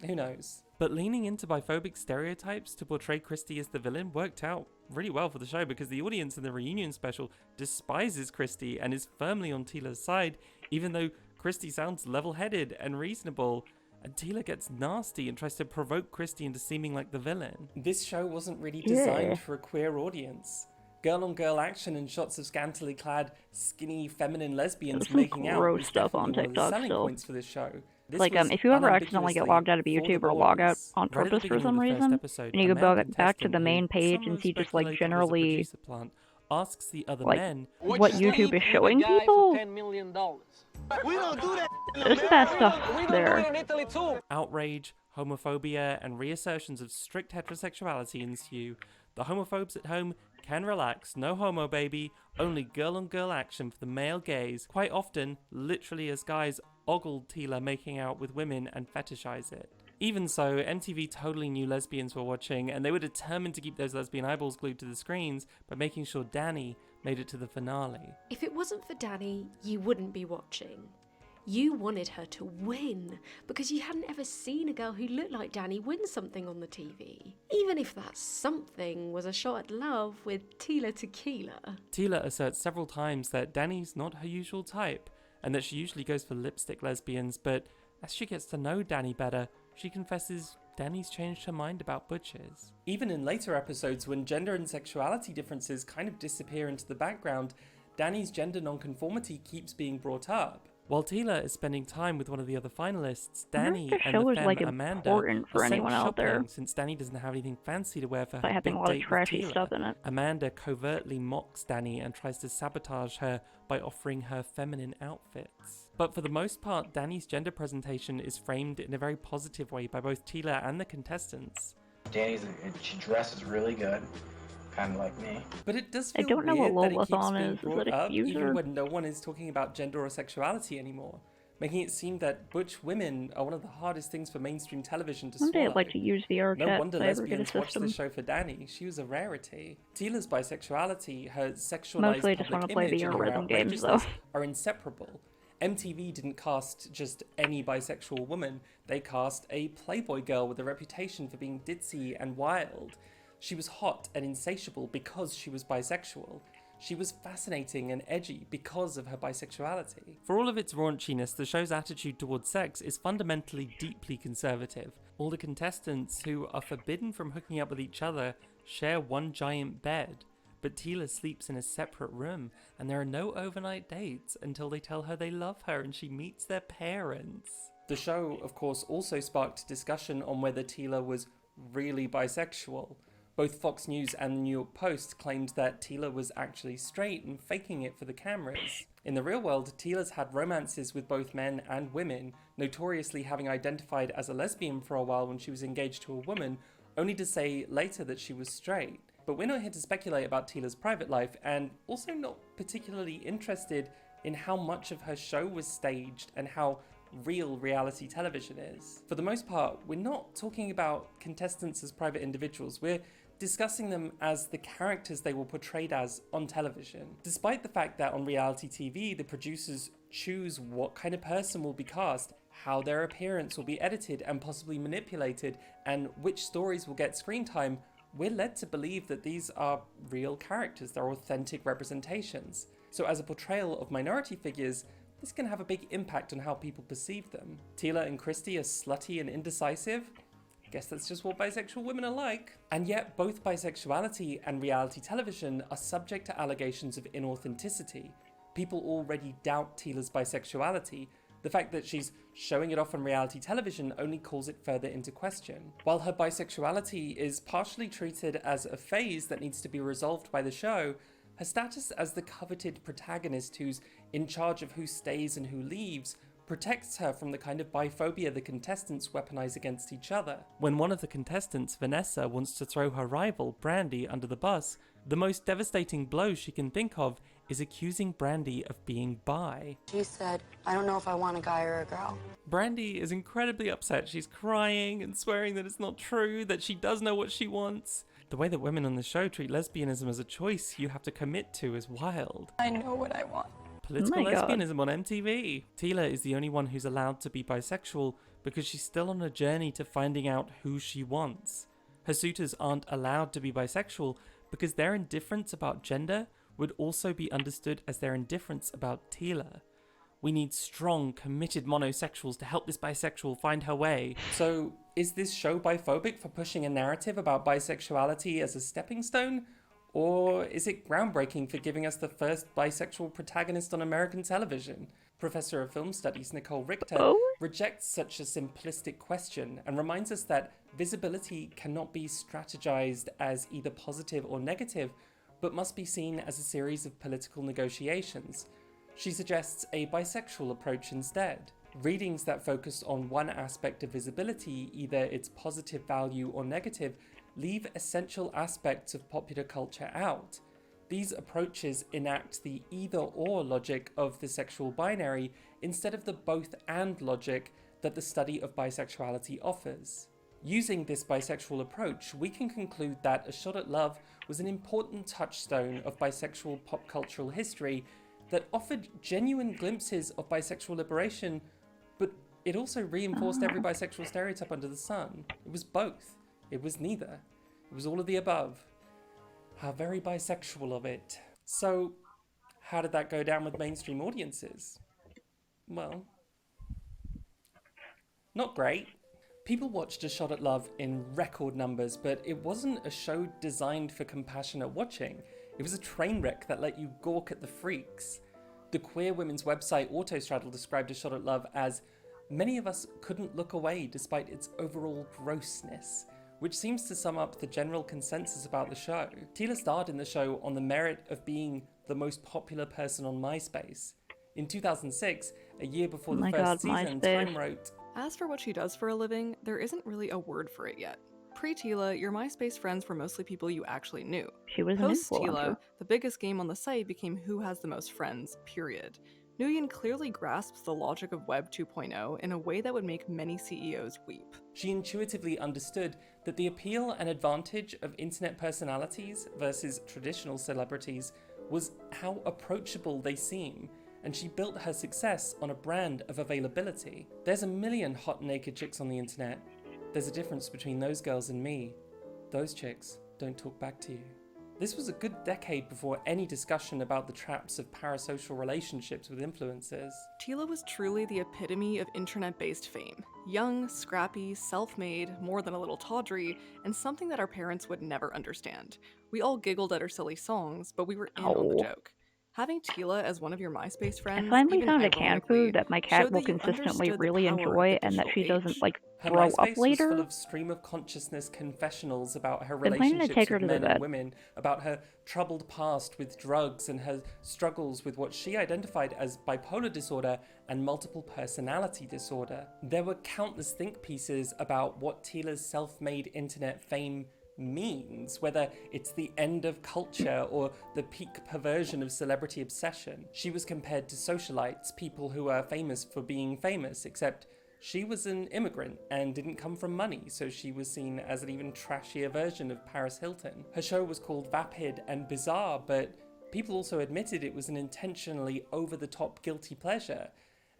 Who knows? But leaning into biphobic stereotypes to portray Christy as the villain worked out really well for the show, because the audience in the reunion special despises Christy and is firmly on Tila's side, even though Christy sounds level-headed and reasonable, and Tila gets nasty and tries to provoke Christy into seeming like the villain. This show wasn't really designed for a queer audience. Girl-on-girl action and shots of scantily clad, skinny, feminine lesbians making out was stuff on definitely one of the TikTok selling still. points for this show. This Like, was if you ever accidentally get logged out of unambiguously YouTube for or the log out boys. on Right at the purpose for beginning some of the first reason, episode, and you a go male back to the contestant main who page some and see just like speculated was a generally producer plant asks the other like men what YouTube is showing people. We don't do that. There's bad stuff there. outrage, homophobia, and reassertions of strict heterosexuality ensue. The homophobes at home can relax. No homo, baby. Only girl-on-girl action for the male gaze. Quite often, literally as guys ogle Tila making out with women and fetishize it. Even so, MTV totally knew lesbians were watching, and they were determined to keep those lesbian eyeballs glued to the screens by making sure Danny made it to the finale. If it wasn't for Danny, you wouldn't be watching. You wanted her to win because you hadn't ever seen a girl who looked like Danny win something on the TV. Even if that something was a shot at love with Tila Tequila. Tila asserts several times that Danny's not her usual type, and that she usually goes for lipstick lesbians, but as she gets to know Danny better, she confesses Danny's changed her mind about butches. Even in later episodes, when gender and sexuality differences kind of disappear into the background, Danny's gender nonconformity keeps being brought up. While Tila is spending time with one of the other finalists, Danny this and show the is, femme like, Amanda important for are sent anyone out there. shopping since Danny doesn't have anything fancy to wear for By her having big a lot of date with trashy Tila. stuff in it. Amanda covertly mocks Danny and tries to sabotage her by offering her feminine outfits. But for the most part, Danny's gender presentation is framed in a very positive way by both Tila and the contestants. She dresses really good, kind of like me. But it does I feel don't know what weird that it keeps Lolathon being is. Is brought it a up even user? when no one is talking about gender or sexuality anymore, making it seem that butch women are one of the hardest things for mainstream television to One day swallow. I'd like to use VR No chat wonder if I ever get a lesbians watched the system. show for Danny. She was a rarity. Tila's bisexuality, her sexualized Mostly I just public wanna play image, VR and her rhythm games, outrageousness though. are inseparable. MTV didn't cast just any bisexual woman. They cast a Playboy girl with a reputation for being ditzy and wild. She was hot and insatiable because she was bisexual. She was fascinating and edgy because of her bisexuality. For all of its raunchiness, the show's attitude towards sex is fundamentally deeply conservative. All the contestants who are forbidden from hooking up with each other share one giant bed. But Tila sleeps in a separate room, and there are no overnight dates until they tell her they love her and she meets their parents. The show, of course, also sparked discussion on whether Tila was really bisexual. Both Fox News and the New York Post claimed that Tila was actually straight and faking it for the cameras. In the real world, Tila's had romances with both men and women, notoriously having identified as a lesbian for a while when she was engaged to a woman, only to say later that she was straight. But we're not here to speculate about Tila's private life, and also not particularly interested in how much of her show was staged and how real reality television is. For the most part, we're not talking about contestants as private individuals, we're discussing them as the characters they were portrayed as on television. Despite the fact that on reality TV, the producers choose what kind of person will be cast, how their appearance will be edited and possibly manipulated, and which stories will get screen time, we're led to believe that these are real characters, they're authentic representations. So as a portrayal of minority figures, this can have a big impact on how people perceive them. Tila and Christy are slutty and indecisive? I guess that's just what bisexual women are like. And yet both bisexuality and reality television are subject to allegations of inauthenticity. People already doubt Tila's bisexuality. The fact that she's showing it off on reality television only calls it further into question. While her bisexuality is partially treated as a phase that needs to be resolved by the show, her status as the coveted protagonist who's in charge of who stays and who leaves protects her from the kind of biphobia the contestants weaponize against each other. When one of the contestants, Vanessa, wants to throw her rival, Brandy, under the bus, the most devastating blow she can think of is accusing Brandy of being bi. She said, I don't know if I want a guy or a girl. Brandy is incredibly upset. She's crying and swearing that it's not true, that she does know what she wants. The way that women on the show treat lesbianism as a choice you have to commit to is wild. I know what I want. Political lesbianism on MTV. Tila is the only one who's allowed to be bisexual because she's still on a journey to finding out who she wants. Her suitors aren't allowed to be bisexual because their indifference about gender would also be understood as their indifference about Tila. We need strong, committed monosexuals to help this bisexual find her way. So, is this show biphobic for pushing a narrative about bisexuality as a stepping stone? Or is it groundbreaking for giving us the first bisexual protagonist on American television? Professor of Film Studies Nicole Richter rejects such a simplistic question and reminds us that visibility cannot be strategized as either positive or negative, but must be seen as a series of political negotiations. She suggests a bisexual approach instead. Readings that focus on one aspect of visibility, either its positive value or negative, leave essential aspects of popular culture out. These approaches enact the either-or logic of the sexual binary instead of the both-and logic that the study of bisexuality offers. Using this bisexual approach, we can conclude that A Shot at Love was an important touchstone of bisexual pop cultural history that offered genuine glimpses of bisexual liberation, but it also reinforced every bisexual stereotype under the sun. It was both. It was neither. It was all of the above. How very bisexual of it. So, how did that go down with mainstream audiences? Well, not great. People watched A Shot at Love in record numbers, but it wasn't a show designed for compassionate watching. It was a train wreck that let you gawk at the freaks. The queer women's website Autostraddle described A Shot at Love as, many of us couldn't look away despite its overall grossness, which seems to sum up the general consensus about the show. Tila starred in the show on the merit of being the most popular person on MySpace. In 2006, a year before the first season, Time wrote, As for what she does for a living, there isn't really a word for it yet. Pre-Tila, your MySpace friends were mostly people you actually knew. She was an influencer. Post-Tila, the biggest game on the site became who has the most friends, period. Nguyen clearly grasps the logic of Web 2.0 in a way that would make many CEOs weep. She intuitively understood that the appeal and advantage of internet personalities versus traditional celebrities was how approachable they seem, and she built her success on a brand of availability. There's a million hot naked chicks on the internet. There's a difference between those girls and me. Those chicks don't talk back to you. This was a good decade before any discussion about the traps of parasocial relationships with influencers. Tila was truly the epitome of internet-based fame. Young, scrappy, self-made, more than a little tawdry, and something that our parents would never understand. We all giggled at her silly songs, but we were in on the joke. Having Tila as one of your MySpace friends, I finally even found a canned food that my cat showed will that you consistently understood the really power of enjoy the and that she digital doesn't, age. like, Her throw MySpace up later. was full of stream of consciousness confessionals about her Been planning to relationships take her with to the men vet. and women, about her troubled past with drugs and her struggles with what she identified as bipolar disorder and multiple personality disorder. There were countless think pieces about what Tila's self-made internet fame means, whether it's the end of culture or the peak perversion of celebrity obsession. She was compared to socialites, people who are famous for being famous, except she was an immigrant and didn't come from money, so she was seen as an even trashier version of Paris Hilton. Her show was called vapid and bizarre, but people also admitted it was an intentionally over-the-top guilty pleasure,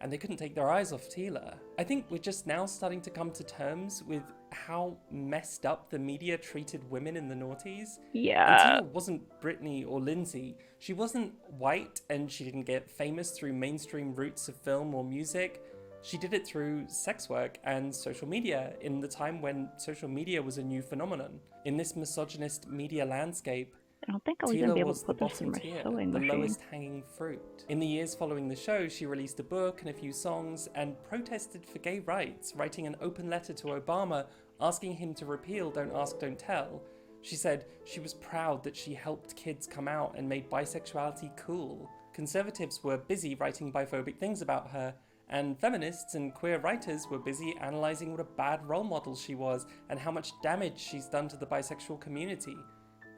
and they couldn't take their eyes off Tila. I think we're just now starting to come to terms with how messed up the media treated women in the noughties. Yeah. And Tila wasn't Britney or Lindsay. She wasn't white, and she didn't get famous through mainstream routes of film or music. She did it through sex work and social media in the time when social media was a new phenomenon. In this misogynist media landscape, I don't think I'll even be Tila able was to the put this in bottom my tier, sewing the machine. lowest hanging fruit. In the years following the show, she released a book and a few songs and protested for gay rights, writing an open letter to Obama asking him to repeal Don't Ask, Don't Tell. She said she was proud that she helped kids come out and made bisexuality cool. Conservatives were busy writing biphobic things about her, and feminists and queer writers were busy analysing what a bad role model she was and how much damage she's done to the bisexual community.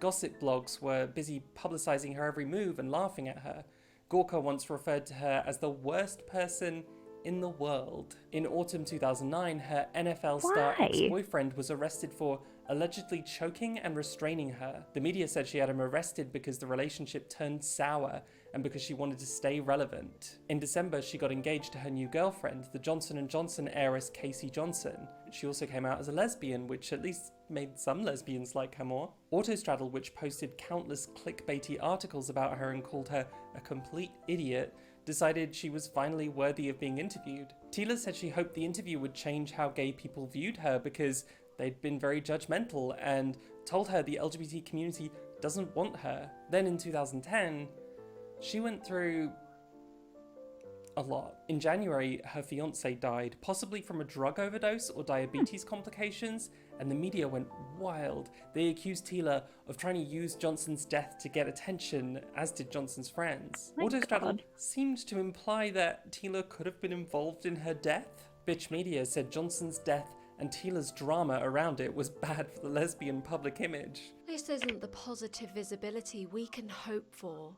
Gossip blogs were busy publicising her every move and laughing at her. Gorka once referred to her as the worst person in the world. In autumn 2009, her NFL star Why? ex-boyfriend was arrested for allegedly choking and restraining her. The media said she had him arrested because the relationship turned sour and because she wanted to stay relevant. In December, she got engaged to her new girlfriend, the Johnson & Johnson heiress Casey Johnson. She also came out as a lesbian, which at least made some lesbians like her more. Autostraddle, which posted countless clickbaity articles about her and called her a complete idiot, decided she was finally worthy of being interviewed. Tila said she hoped the interview would change how gay people viewed her because they'd been very judgmental, and told her the LGBT community doesn't want her. Then in 2010, she went through a lot. In January, her fiancé died, possibly from a drug overdose or diabetes complications, and the media went wild. They accused Tila of trying to use Johnson's death to get attention, as did Johnson's friends. Autostraddle seemed to imply that Tila could have been involved in her death. Bitch Media said Johnson's death and Tila's drama around it was bad for the lesbian public image. This isn't the positive visibility we can hope for.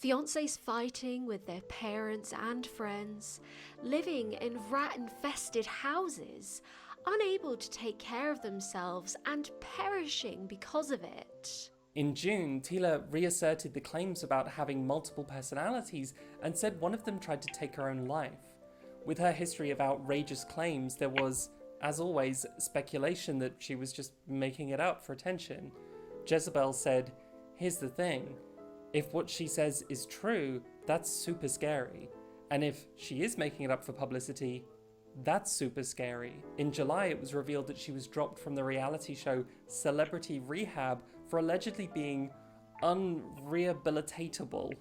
Fiancés fighting with their parents and friends, living in rat-infested houses, unable to take care of themselves and perishing because of it. In June, Tila reasserted the claims about having multiple personalities and said one of them tried to take her own life. With her history of outrageous claims, there was, as always, speculation that she was just making it up for attention. Jezebel said, "Here's the thing. If what she says is true, that's super scary. And if she is making it up for publicity, that's super scary." In July, it was revealed that she was dropped from the reality show Celebrity Rehab for allegedly being unrehabilitatable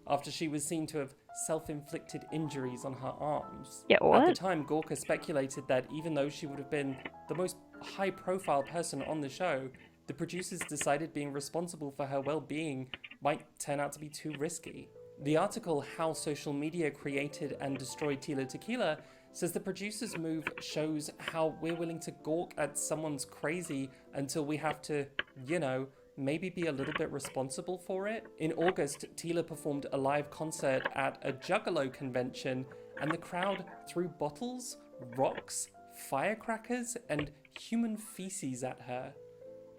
after she was seen to have self-inflicted injuries on her arms. Yeah, what? At the time, Gorka speculated that even though she would have been the most high-profile person on the show, the producers decided being responsible for her well-being might turn out to be too risky. The article How Social Media Created and Destroyed Tila Tequila says the producers' move shows how we're willing to gawk at someone's crazy until we have to, maybe be a little bit responsible for it. In August, Tila performed a live concert at a Juggalo convention, and the crowd threw bottles, rocks, firecrackers, and human feces at her.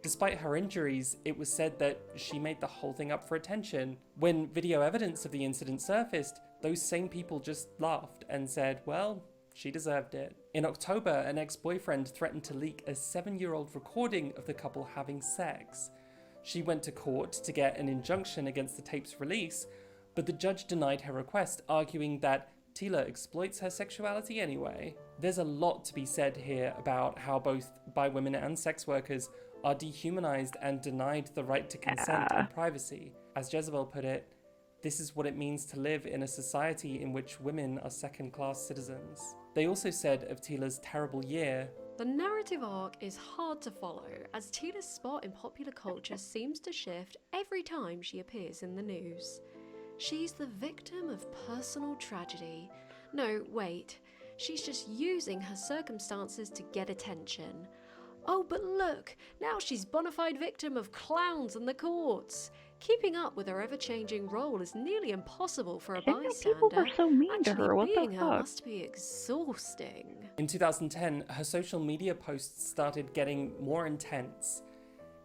Despite her injuries, it was said that she made the whole thing up for attention. When video evidence of the incident surfaced, those same people just laughed and said, well, she deserved it. In October, an ex-boyfriend threatened to leak a 7-year-old recording of the couple having sex. She went to court to get an injunction against the tape's release, but the judge denied her request, arguing that Tila exploits her sexuality anyway. There's a lot to be said here about how both bi women and sex workers are dehumanized and denied the right to consent and privacy. As Jezebel put it, this is what it means to live in a society in which women are second-class citizens. They also said of Tila's terrible year, The narrative arc is hard to follow, as Tila's spot in popular culture seems to shift every time she appears in the news. She's the victim of personal tragedy. No, wait, she's just using her circumstances to get attention. Oh, but look, now she's bona fide victim of clowns and the courts. Keeping up with her ever-changing role is nearly impossible for a bystander. People were so mean to her. What the being her fuck? must be exhausting. In 2010, her social media posts started getting more intense.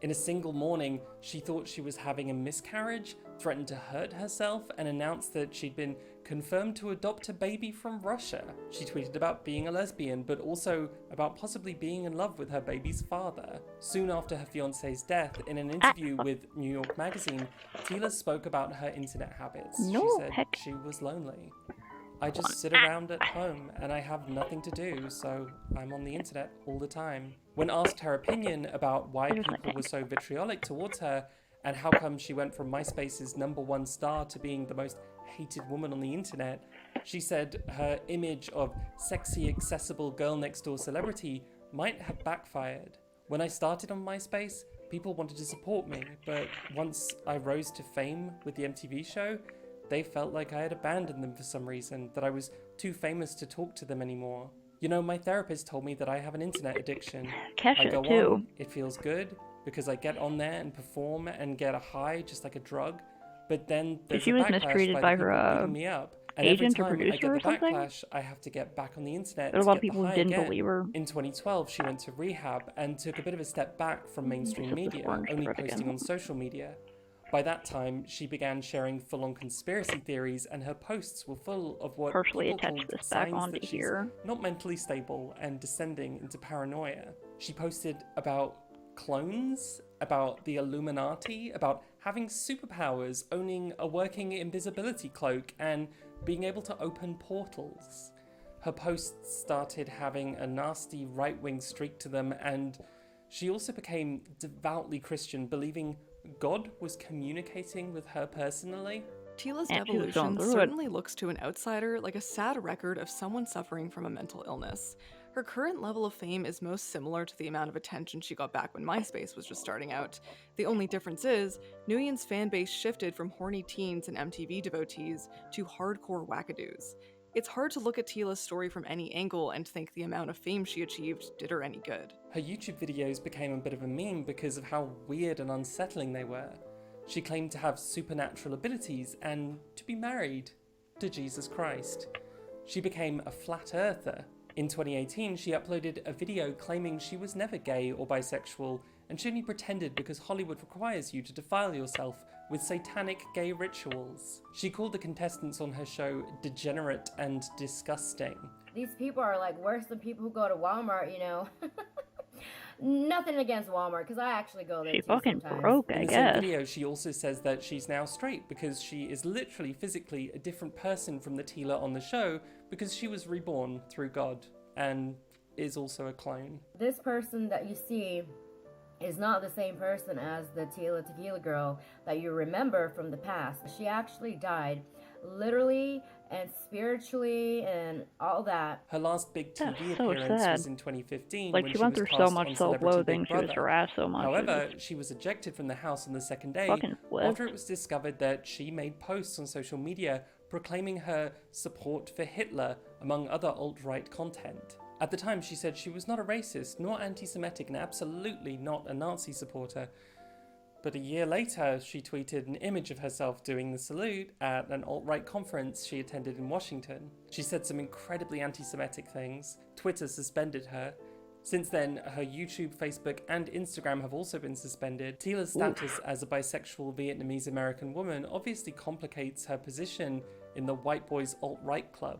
In a single morning, she thought she was having a miscarriage, threatened to hurt herself, and announced that she'd been confirmed to adopt a baby from Russia. She tweeted about being a lesbian, but also about possibly being in love with her baby's father. Soon after her fiancé's death, in an interview with New York Magazine, Tila spoke about her internet habits. She said she was lonely. I just sit around at home and I have nothing to do, so I'm on the internet all the time. When asked her opinion about why people were so vitriolic towards her and how come she went from MySpace's #1 star to being the most hated woman on the internet, she said her image of sexy, accessible girl next door celebrity might have backfired. When I started on MySpace, people wanted to support me, but once I rose to fame with the MTV show, they felt like I had abandoned them for some reason, that I was too famous to talk to them anymore. You know, my therapist told me that I have an internet addiction. I go on, it feels good, because I get on there and perform and get a high, just like a drug, but then there's She a was backlash mistreated by the her people beating me up. And agent or every time I producer get or the something? backlash, I have to get back on the internet There were a to lot of get the people who high didn't again. believe her. In 2012, she went to rehab and took a bit of a step back from mainstream media, only posting on social media. By that time, she began sharing full-on conspiracy theories, and her posts were full of what Partially people attach called this back signs onto that she's here. not mentally stable and descending into paranoia. She posted about clones, about the Illuminati, about having superpowers, owning a working invisibility cloak, and being able to open portals. Her posts started having a nasty right-wing streak to them, and she also became devoutly Christian, believing God was communicating with her personally. Tila's And she was going devolution through it. certainly looks to an outsider like a sad record of someone suffering from a mental illness. Her current level of fame is most similar to the amount of attention she got back when MySpace was just starting out. The only difference is, Nguyen's fanbase shifted from horny teens and MTV devotees to hardcore wackadoos. It's hard to look at Tila's story from any angle and think the amount of fame she achieved did her any good. Her YouTube videos became a bit of a meme because of how weird and unsettling they were. She claimed to have supernatural abilities and to be married to Jesus Christ. She became a flat earther. In 2018, she uploaded a video claiming she was never gay or bisexual, and she only pretended because Hollywood requires you to defile yourself with satanic gay rituals. She called the contestants on her show degenerate and disgusting. These people are like worse than people who go to Walmart, you know. Nothing against Walmart, because I actually go there She too fucking sometimes. broke, I In the guess. same video, she also says that she's now straight because she is literally physically a different person from the Tila on the show because she was reborn through God and is also a clone. This person that you see is not the same person as the Tila Tequila girl that you remember from the past. She actually died literally and spiritually and all that. Her last big TV That's so appearance sad. was in 2015 Like, when she she went was through so cast much on Celebrity self-loathing, Big she was Brother. harassed so much. However, she was ejected from the house on the second day Fucking flipped. after it was discovered that she made posts on social media proclaiming her support for Hitler, among other alt-right content. At the time, she said she was not a racist, nor anti-Semitic, and absolutely not a Nazi supporter. But a year later, she tweeted an image of herself doing the salute at an alt-right conference she attended in Washington. She said some incredibly anti-Semitic things. Twitter suspended her. Since then, her YouTube, Facebook, and Instagram have also been suspended. Tila's status as a bisexual Vietnamese American woman obviously complicates her position in the white boys alt-right club.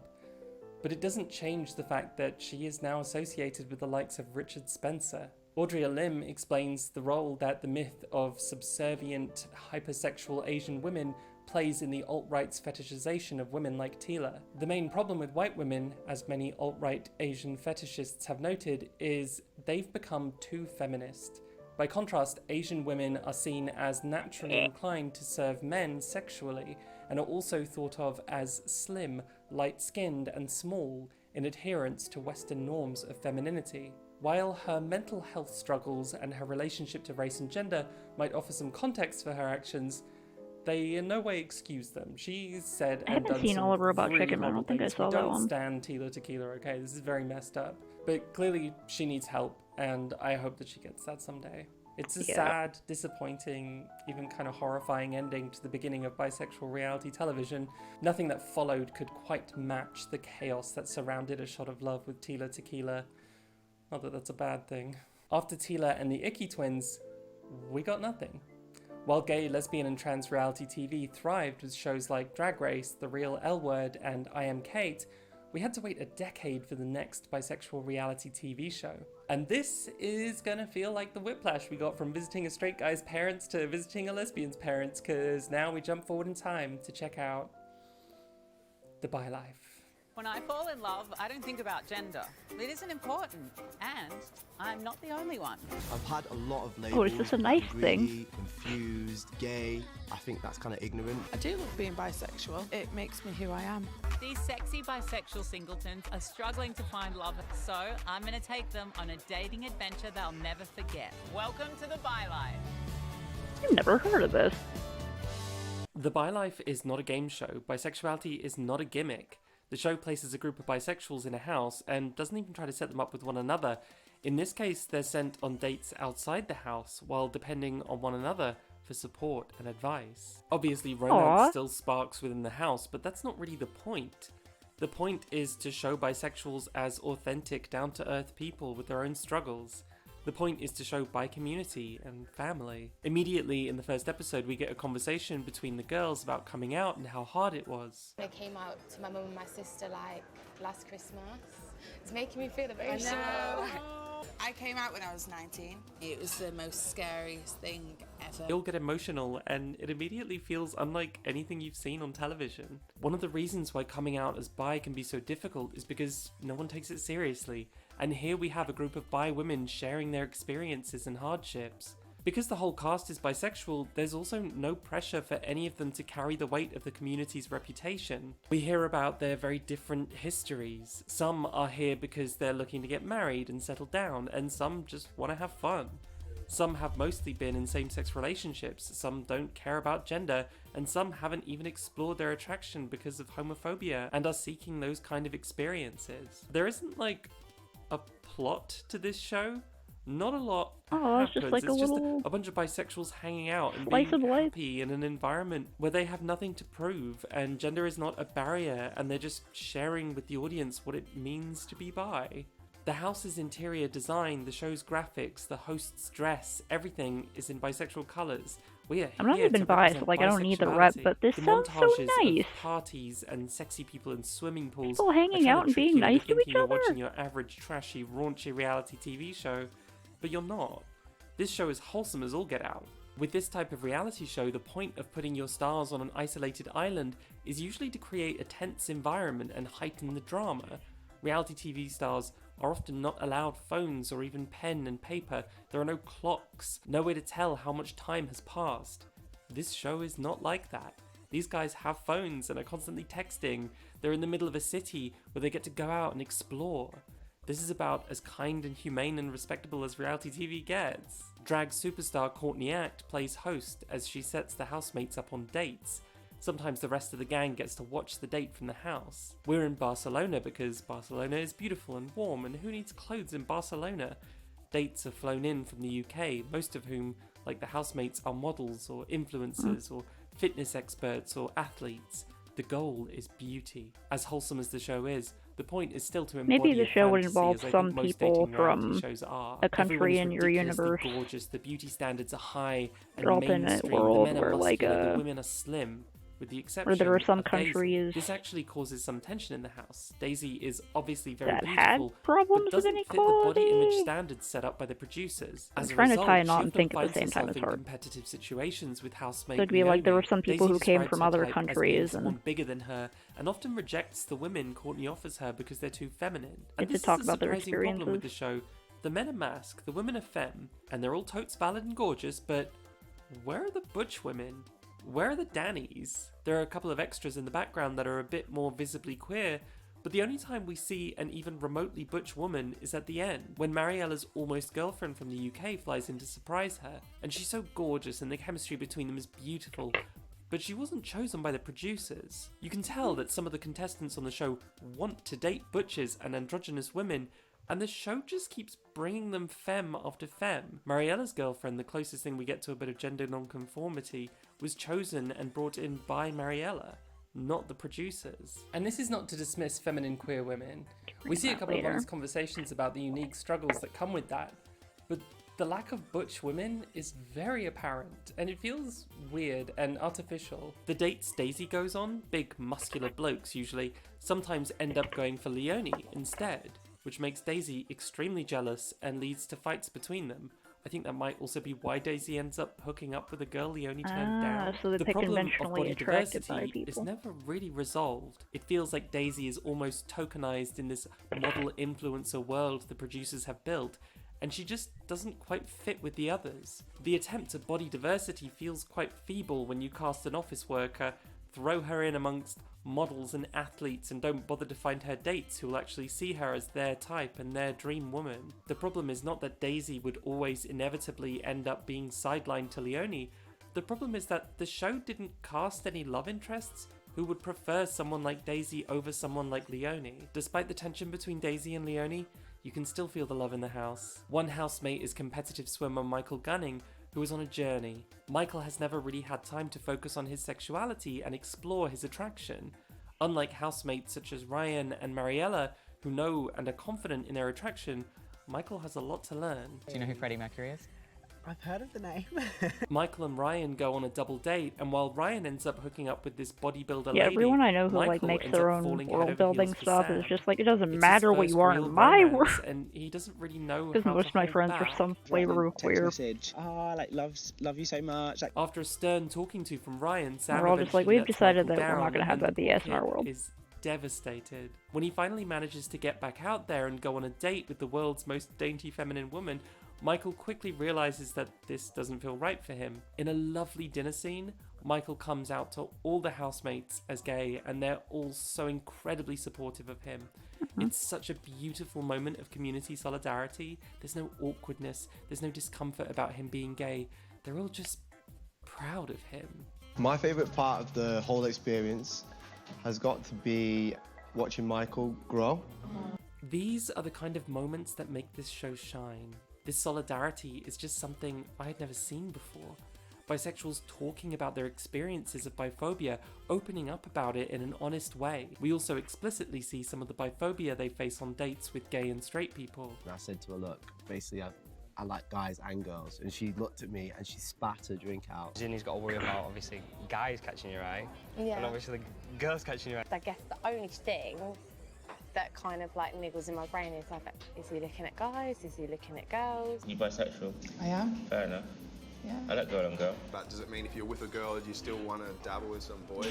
But it doesn't change the fact that she is now associated with the likes of Richard Spencer. Audrey Lim explains the role that the myth of subservient, hypersexual Asian women plays in the alt-right's fetishization of women like Tila. The main problem with white women, as many alt-right Asian fetishists have noted, is they've become too feminist. By contrast, Asian women are seen as naturally inclined to serve men sexually, and are also thought of as slim, light-skinned, and small in adherence to Western norms of femininity. While her mental health struggles and her relationship to race and gender might offer some context for her actions, they in no way excuse them. She's said I and haven't done seen some All Over About really Chicken. I horrible don't think I things. saw We that don't one. stand Tila Tequila, okay? This is very messed up. But clearly she needs help, and I hope that she gets that someday. It's a sad, disappointing, even kind of horrifying ending to the beginning of bisexual reality television. Nothing that followed could quite match the chaos that surrounded A Shot of Love with Tila Tequila. Not that that's a bad thing. After Tila and the Icky Twins, we got nothing. While gay, lesbian, and trans reality TV thrived with shows like Drag Race, The Real L Word, and I Am Kate, we had to wait a decade for the next bisexual reality TV show. And this is gonna feel like the whiplash we got from visiting a straight guy's parents to visiting a lesbian's parents, because now we jump forward in time to check out The Bi Life. When I fall in love, I don't think about gender. It isn't important, and I'm not the only one. I've had a lot of labels. Oh, is this a nice thing? Greedy, confused, gay. I think that's kind of ignorant. I do love being bisexual. It makes me who I am. These sexy bisexual singletons are struggling to find love, so I'm going to take them on a dating adventure they'll never forget. Welcome to the Bi Life. I've never heard of this. The Bi Life is not a game show. Bisexuality is not a gimmick. The show places a group of bisexuals in a house and doesn't even try to set them up with one another. In this case, they're sent on dates outside the house while depending on one another for support and advice. Obviously, romance still sparks within the house, but that's not really the point. The point is to show bisexuals as authentic, down-to-earth people with their own struggles. The point is to show bi community and family. Immediately in the first episode, we get a conversation between the girls about coming out and how hard it was. I came out to my mum and my sister like last Christmas. It's making me feel emotional. I came out when I was 19. It was the most scariest thing ever. You'll get emotional, and it immediately feels unlike anything you've seen on television. One of the reasons why coming out as bi can be so difficult is because no one takes it seriously. And here we have a group of bi women sharing their experiences and hardships. Because the whole cast is bisexual, there's also no pressure for any of them to carry the weight of the community's reputation. We hear about their very different histories. Some are here because they're looking to get married and settle down, and some just want to have fun. Some have mostly been in same-sex relationships, some don't care about gender, and some haven't even explored their attraction because of homophobia and are seeking those kind of experiences. There isn't like a plot to this show. Not a lot happens. It's just like it's a just little a bunch of bisexuals hanging out and slice being of life. happy in an environment where they have nothing to prove and gender is not a barrier, and they're just sharing with the audience what it means to be bi. The house's interior design, the show's graphics, the host's dress, everything is in bisexual colours. We are I'm not here even to bi, so represent like I don't need the rep, bisexuality. but this The sounds so montages nice. of parties and sexy people in swimming pools. People hanging are trying out to and trick being you into nice to thinking each you're other. watching your average trashy, raunchy reality TV show, but you're not. This show is wholesome as all get out. With this type of reality show, the point of putting your stars on an isolated island is usually to create a tense environment and heighten the drama. Reality TV stars are often not allowed phones or even pen and paper. There are no clocks, no way to tell how much time has passed. This show is not like that. These guys have phones and are constantly texting. They're in the middle of a city where they get to go out and explore. This is about as kind and humane and respectable as reality TV gets. Drag superstar Courtney Act plays host as she sets the housemates up on dates. Sometimes the rest of the gang gets to watch the date from the house. We're in Barcelona because Barcelona is beautiful and warm, and who needs clothes in Barcelona? Dates are flown in from the UK, most of whom, like the housemates, are models or influencers or fitness experts or athletes. The goal is beauty. As wholesome as the show is, the point is still to embody Maybe the a show would fantasy, involve as I some think most people dating reality from shows are. a country Everyone's in your ridiculously universe. gorgeous, the beauty standards are high and They're all in a mainstream. world The men are where, like, muscular, the women are slim. With the exception where there are some of Daisy. countries This actually causes some tension in the house. Daisy is obviously very that had beautiful, problems but with doesn't fit the body image inequality. standards set up by the producers. I'm As a trying to result, tie a she knot and often think at the finds same time herself as in hard. competitive situations with housemate So it'd be like there were Naomi. some people Daisy who came describes from her other type as being countries someone and bigger than her, and often rejects the women Courtney offers her because they're too feminine. get And to this talk is a about their surprising problem with the experiences. show. The men are masc, the women are femme, and they're all totes valid and gorgeous, but where are the butch women? Where are the Dannies? There are a couple of extras in the background that are a bit more visibly queer, but the only time we see an even remotely butch woman is at the end, when Mariella's almost girlfriend from the UK flies in to surprise her, and she's so gorgeous and the chemistry between them is beautiful, but she wasn't chosen by the producers. You can tell that some of the contestants on the show want to date butches and androgynous women, and the show just keeps bringing them femme after femme. Mariella's girlfriend, the closest thing we get to a bit of gender nonconformity, was chosen and brought in by Mariella, not the producers. And this is not to dismiss feminine queer women. We see a couple of honest conversations about the unique struggles that come with that, but the lack of butch women is very apparent, and it feels weird and artificial. The dates Daisy goes on, big muscular blokes usually, sometimes end up going for Leonie instead, which makes Daisy extremely jealous and leads to fights between them. I think that might also be why Daisy ends up hooking up with a girl Leonie turned down. So the pick problem of conventionally body attracted by diversity is people. never really resolved. It feels like Daisy is almost tokenized in this model influencer world the producers have built, and she just doesn't quite fit with the others. The attempt at body diversity feels quite feeble when you cast an office worker, throw her in amongst models and athletes, and don't bother to find her dates who will actually see her as their type and their dream woman. The problem is not that Daisy would always inevitably end up being sidelined to Leonie. The problem is that the show didn't cast any love interests who would prefer someone like Daisy over someone like Leonie. Despite the tension between Daisy and Leonie, you can still feel the love in the house. One housemate is competitive swimmer Michael Gunning, who is on a journey. Michael has never really had time to focus on his sexuality and explore his attraction. Unlike housemates such as Ryan and Mariella, who know and are confident in their attraction, Michael has a lot to learn. Do you know who Freddie Mercury is? I've heard of the name. Michael and Ryan go on a double date, and while Ryan ends up hooking up with this bodybuilder lady, Everyone I know who Michael makes ends their up own falling head world over building heels for stuff Sam. is just like, it doesn't It's matter his what first you are real in my romance, world. and he doesn't really know Because how most to of my hold friends back. are some flavor of Text queer. message. Oh, like love you so much. Like, After a stern talking to from Ryan, Sam We're all just like, eventually we've lets decided Michael that we're not down, gonna have and that BS in our Kit world. is devastated. When he finally manages to get back out there and go on a date with the world's most dainty feminine woman, Michael quickly realizes that this doesn't feel right for him. In a lovely dinner scene, Michael comes out to all the housemates as gay, and they're all so incredibly supportive of him. It's such a beautiful moment of community solidarity. There's no awkwardness, there's no discomfort about him being gay. They're all just proud of him. My favourite part of the whole experience has got to be watching Michael grow. These are the kind of moments that make this show shine. This solidarity is just something I had never seen before. Bisexuals talking about their experiences of biphobia, opening up about it in an honest way. We also explicitly see some of the biphobia they face on dates with gay and straight people. And I said to her, look, basically I like guys and girls. And she looked at me and she spat her drink out. Ginny's got to worry about, obviously, guys catching your eye. Yeah. And obviously girls catching your eye. I guess the only thing that kind of like niggles in my brain is like, is he looking at guys? Is he looking at girls? You bisexual? I am. Fair enough. Yeah. I like girl on girl. But does it mean if you're with a girl, do you still want to dabble with some boys?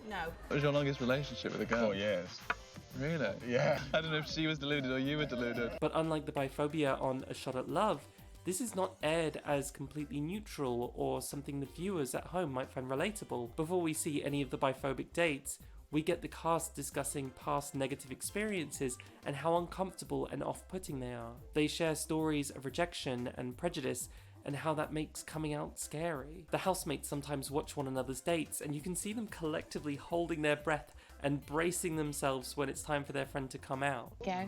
No. What was your longest relationship with a girl? 4 years. Really? Yeah. I don't know if she was deluded or you were deluded. But unlike the biphobia on A Shot at Love, this is not aired as completely neutral or something the viewers at home might find relatable. Before we see any of the biphobic dates, we get the cast discussing past negative experiences and how uncomfortable and off-putting they are. They share stories of rejection and prejudice and how that makes coming out scary. The housemates sometimes watch one another's dates, and you can see them collectively holding their breath and bracing themselves when it's time for their friend to come out. Okay.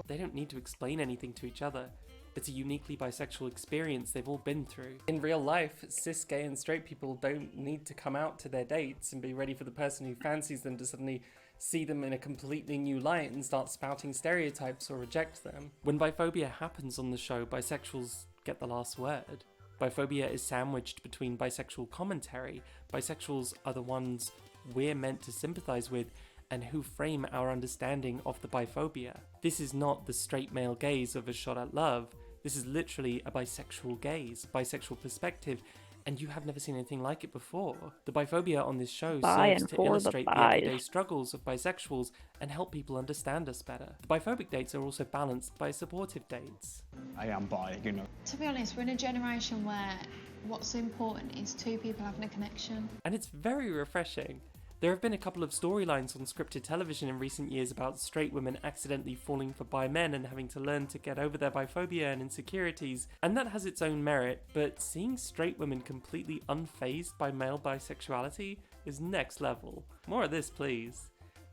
They don't need to explain anything to each other. It's a uniquely bisexual experience they've all been through. In real life, cis, gay and straight people don't need to come out to their dates and be ready for the person who fancies them to suddenly see them in a completely new light and start spouting stereotypes or reject them. When biphobia happens on the show, bisexuals get the last word. Biphobia is sandwiched between bisexual commentary. Bisexuals are the ones we're meant to sympathize with and who frame our understanding of the biphobia. This is not the straight male gaze of A Shot at Love. This is literally a bisexual gaze, bisexual perspective, and you have never seen anything like it before. The biphobia on this show serves to illustrate the everyday struggles of bisexuals and help people understand us better. The biphobic dates are also balanced by supportive dates. I am bi, you know. To be honest, we're in a generation where what's important is two people having a connection. And it's very refreshing. There have been a couple of storylines on scripted television in recent years about straight women accidentally falling for bi men and having to learn to get over their biphobia and insecurities, and that has its own merit, but seeing straight women completely unfazed by male bisexuality is next level. More of this, please.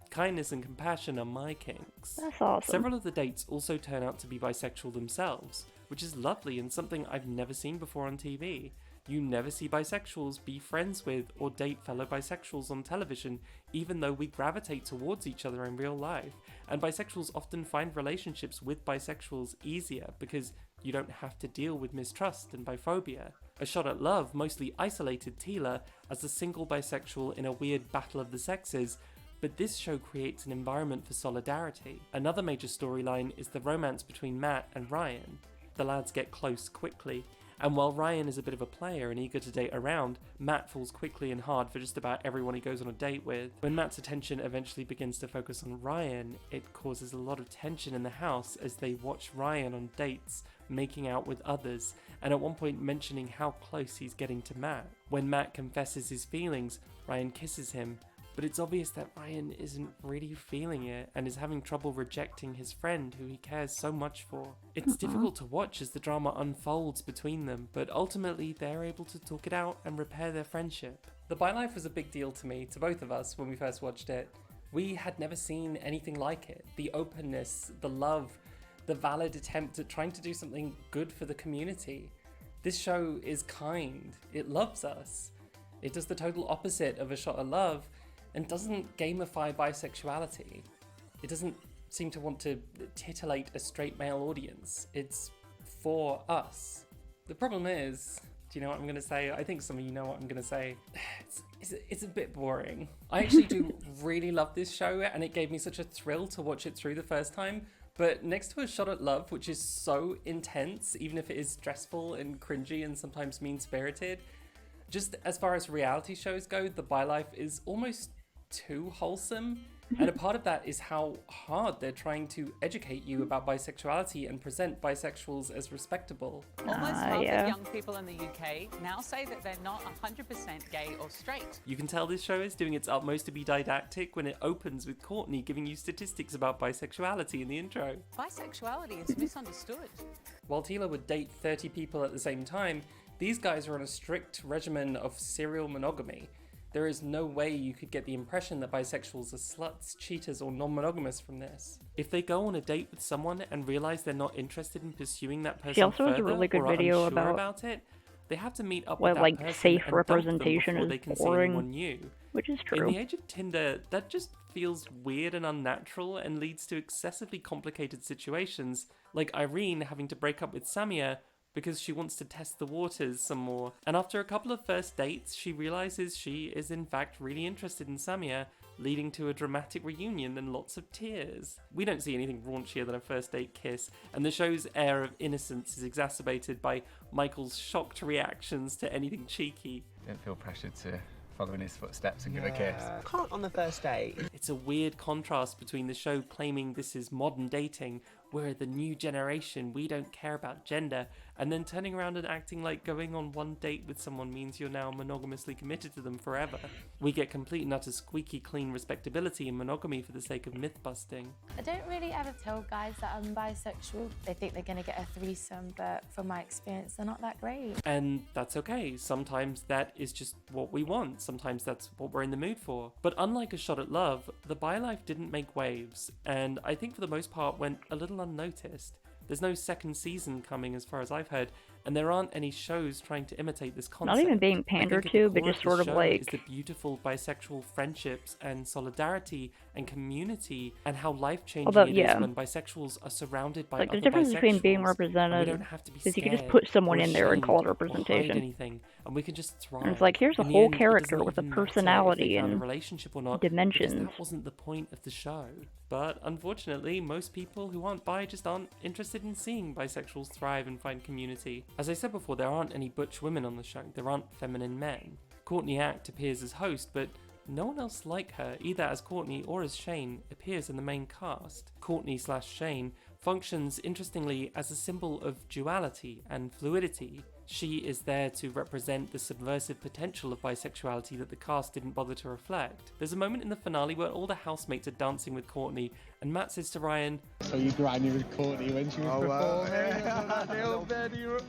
Kindness and compassion are my kinks. That's awesome. Several of the dates also turn out to be bisexual themselves, which is lovely and something I've never seen before on TV. You never see bisexuals be friends with or date fellow bisexuals on television, even though we gravitate towards each other in real life. And bisexuals often find relationships with bisexuals easier because you don't have to deal with mistrust and biphobia. A Shot at Love mostly isolated Tila as a single bisexual in a weird battle of the sexes, but this show creates an environment for solidarity. Another major storyline is the romance between Matt and Ryan. The lads get close quickly, and while Ryan is a bit of a player and eager to date around, Matt falls quickly and hard for just about everyone he goes on a date with. When Matt's attention eventually begins to focus on Ryan, it causes a lot of tension in the house as they watch Ryan on dates, making out with others, and at one point mentioning how close he's getting to Matt. When Matt confesses his feelings, Ryan kisses him, but it's obvious that Ryan isn't really feeling it and is having trouble rejecting his friend who he cares so much for. It's difficult to watch as the drama unfolds between them, but ultimately they're able to talk it out and repair their friendship. The Bi Life was a big deal to me, to both of us, when we first watched it. We had never seen anything like it. The openness, the love, the valid attempt at trying to do something good for the community. This show is kind. It loves us. It does the total opposite of A Shot at Love, and doesn't gamify bisexuality. It doesn't seem to want to titillate a straight male audience. It's for us. The problem is, do you know what I'm going to say? I think some of you know what I'm going to say. It's a bit boring. I actually do really love this show, and it gave me such a thrill to watch it through the first time. But next to A Shot at Love, which is so intense, even if it is stressful and cringy and sometimes mean-spirited, just as far as reality shows go, The Bi Life is almost too wholesome, and a part of that is how hard they're trying to educate you about bisexuality and present bisexuals as respectable. Almost half of young people in the UK now say that they're not 100% gay or straight. You can tell this show is doing its utmost to be didactic when it opens with Courtney giving you statistics about bisexuality in the intro. Bisexuality is misunderstood. While Tila would date 30 people at the same time, these guys are on a strict regimen of serial monogamy. There is no way you could get the impression that bisexuals are sluts, cheaters, or non-monogamous from this. If they go on a date with someone and realize they're not interested in pursuing that person She also further, has a really good or are video unsure about about it, they have to meet up what, with that like, person safe and dump them representation before is they can see boring, anyone new. which is In true. the age of Tinder, that just feels weird and unnatural and leads to excessively complicated situations, like Irene having to break up with Samia because she wants to test the waters some more. And after a couple of first dates, she realizes she is in fact really interested in Samia, leading to a dramatic reunion and lots of tears. We don't see anything raunchier than a first date kiss, and the show's air of innocence is exacerbated by Michael's shocked reactions to anything cheeky. Don't feel pressured to follow in his footsteps and give a kiss. Can't on the first date. It's a weird contrast between the show claiming this is modern dating, we're the new generation, we don't care about gender, and then turning around and acting like going on one date with someone means you're now monogamously committed to them forever. We get complete and utter squeaky clean respectability and monogamy for the sake of myth busting. I don't really ever tell guys that I'm bisexual. They think they're going to get a threesome, but from my experience, they're not that great. And that's okay. Sometimes that is just what we want. Sometimes that's what we're in the mood for. But unlike A Shot at Love, The Bi Life didn't make waves, and I think for the most part went a little unnoticed. There's no second season coming as far as I've heard, and there aren't any shows trying to imitate this concept. Not even being pandered to, but just sort of like... is the beautiful bisexual friendships and solidarity and community, and how life-changing it is when bisexuals are surrounded by like other the difference between being bisexuals, and represented we don't have to be is you can just scared put someone or in there and call it ashamed or hide representation. anything, and we can just thrive. And it's like, here's a In the whole end, it character doesn't with a even matter if they personality found a and relationship or not, dimensions. because that wasn't the point of the show. But unfortunately, most people who aren't bi just aren't interested in seeing bisexuals thrive and find community. As I said before, there aren't any butch women on the show. There aren't feminine men. Courtney Act appears as host, but no one else like her, either as Courtney or as Shane, appears in the main cast. Courtney/Shane functions interestingly as a symbol of duality and fluidity. She is there to represent the subversive potential of bisexuality that the cast didn't bother to reflect. There's a moment in the finale where all the housemates are dancing with Courtney, and Matt says to Ryan, So you grinding with Courtney when she was performing?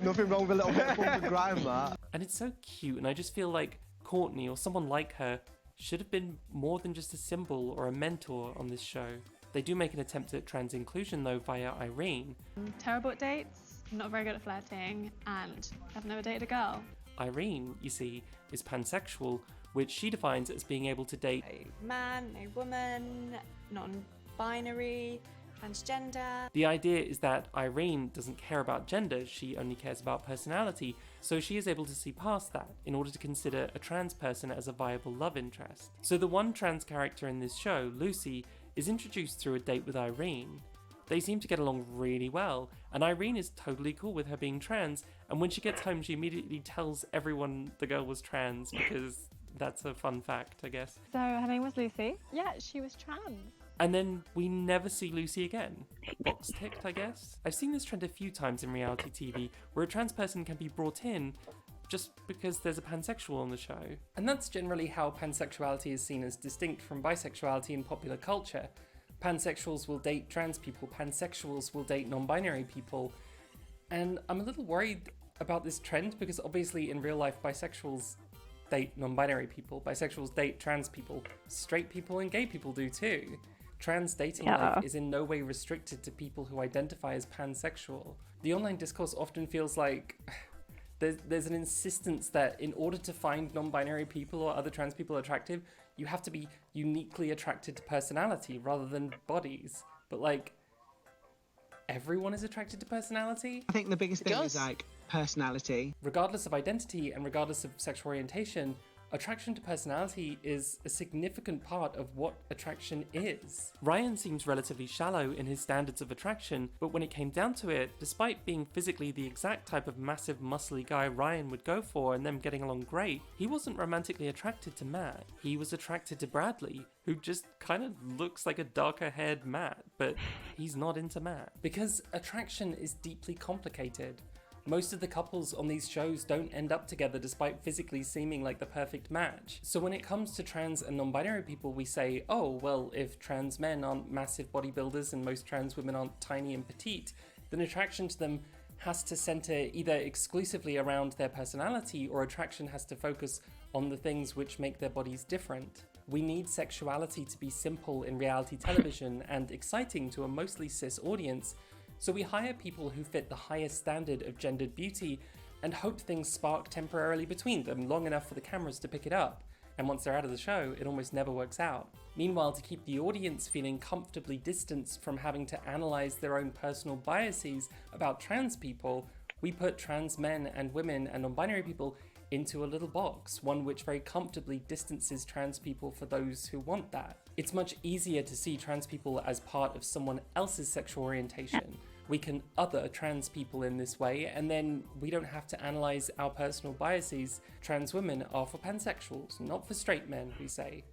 Nothing wrong with a little bit of bump and grind, Matt. and it's so cute, and I just feel like Courtney, or someone like her, should have been more than just a symbol or a mentor on this show. They do make an attempt at trans inclusion though via Irene. Terrible at dates, not very good at flirting, and I've never dated a girl. Irene, you see, is pansexual, which she defines as being able to date A man, a woman, non-binary, transgender. The idea is that Irene doesn't care about gender, she only cares about personality, so she is able to see past that in order to consider a trans person as a viable love interest. So the one trans character in this show, Lucy, is introduced through a date with Irene. They seem to get along really well, and Irene is totally cool with her being trans, and when she gets home she immediately tells everyone the girl was trans, because that's a fun fact, I guess. So her name was Lucy? Yeah, she was trans. And then we never see Lucy again. Box ticked, I guess? I've seen this trend a few times in reality TV, where a trans person can be brought in just because there's a pansexual on the show. And that's generally how pansexuality is seen as distinct from bisexuality in popular culture. Pansexuals will date trans people, pansexuals will date non-binary people. And I'm a little worried about this trend because obviously in real life bisexuals date non-binary people, bisexuals date trans people, straight people and gay people do too. Trans dating life is in no way restricted to people who identify as pansexual. The online discourse often feels like there's an insistence that in order to find non-binary people or other trans people attractive, you have to be uniquely attracted to personality rather than bodies. But like, everyone is attracted to personality? I think the biggest thing is like personality. Regardless of identity and regardless of sexual orientation, attraction to personality is a significant part of what attraction is. Ryan seems relatively shallow in his standards of attraction, but when it came down to it, despite being physically the exact type of massive muscly guy Ryan would go for and them getting along great, he wasn't romantically attracted to Matt. He was attracted to Bradley, who just kind of looks like a darker haired Matt, but he's not into Matt. Because attraction is deeply complicated. Most of the couples on these shows don't end up together despite physically seeming like the perfect match. So when it comes to trans and non-binary people, we say, oh, well, if trans men aren't massive bodybuilders and most trans women aren't tiny and petite, then attraction to them has to center either exclusively around their personality or attraction has to focus on the things which make their bodies different. We need sexuality to be simple in reality television and exciting to a mostly cis audience, so we hire people who fit the highest standard of gendered beauty and hope things spark temporarily between them long enough for the cameras to pick it up. And once they're out of the show, it almost never works out. Meanwhile, to keep the audience feeling comfortably distanced from having to analyze their own personal biases about trans people, we put trans men and women and non-binary people into a little box, one which very comfortably distances trans people for those who want that. It's much easier to see trans people as part of someone else's sexual orientation. We can other trans people in this way, and then we don't have to analyze our personal biases. Trans women are for pansexuals, not for straight men, we say.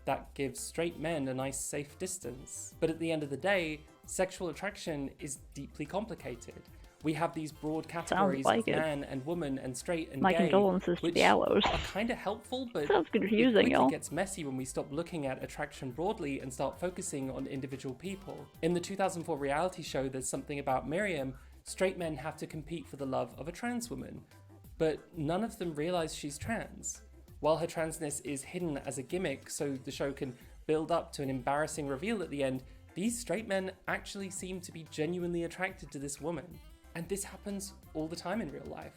That gives straight men a nice safe distance. But at the end of the day, sexual attraction is deeply complicated. We have these broad categories of man and woman and straight and My gay, condolences to which the Aloes. are kind of helpful, but Sounds confusing, it quickly y'all. gets messy when we stop looking at attraction broadly and start focusing on individual people. In the 2004 reality show There's Something About Miriam, straight men have to compete for the love of a trans woman, but none of them realize she's trans. While her transness is hidden as a gimmick so the show can build up to an embarrassing reveal at the end, these straight men actually seem to be genuinely attracted to this woman. And this happens all the time in real life.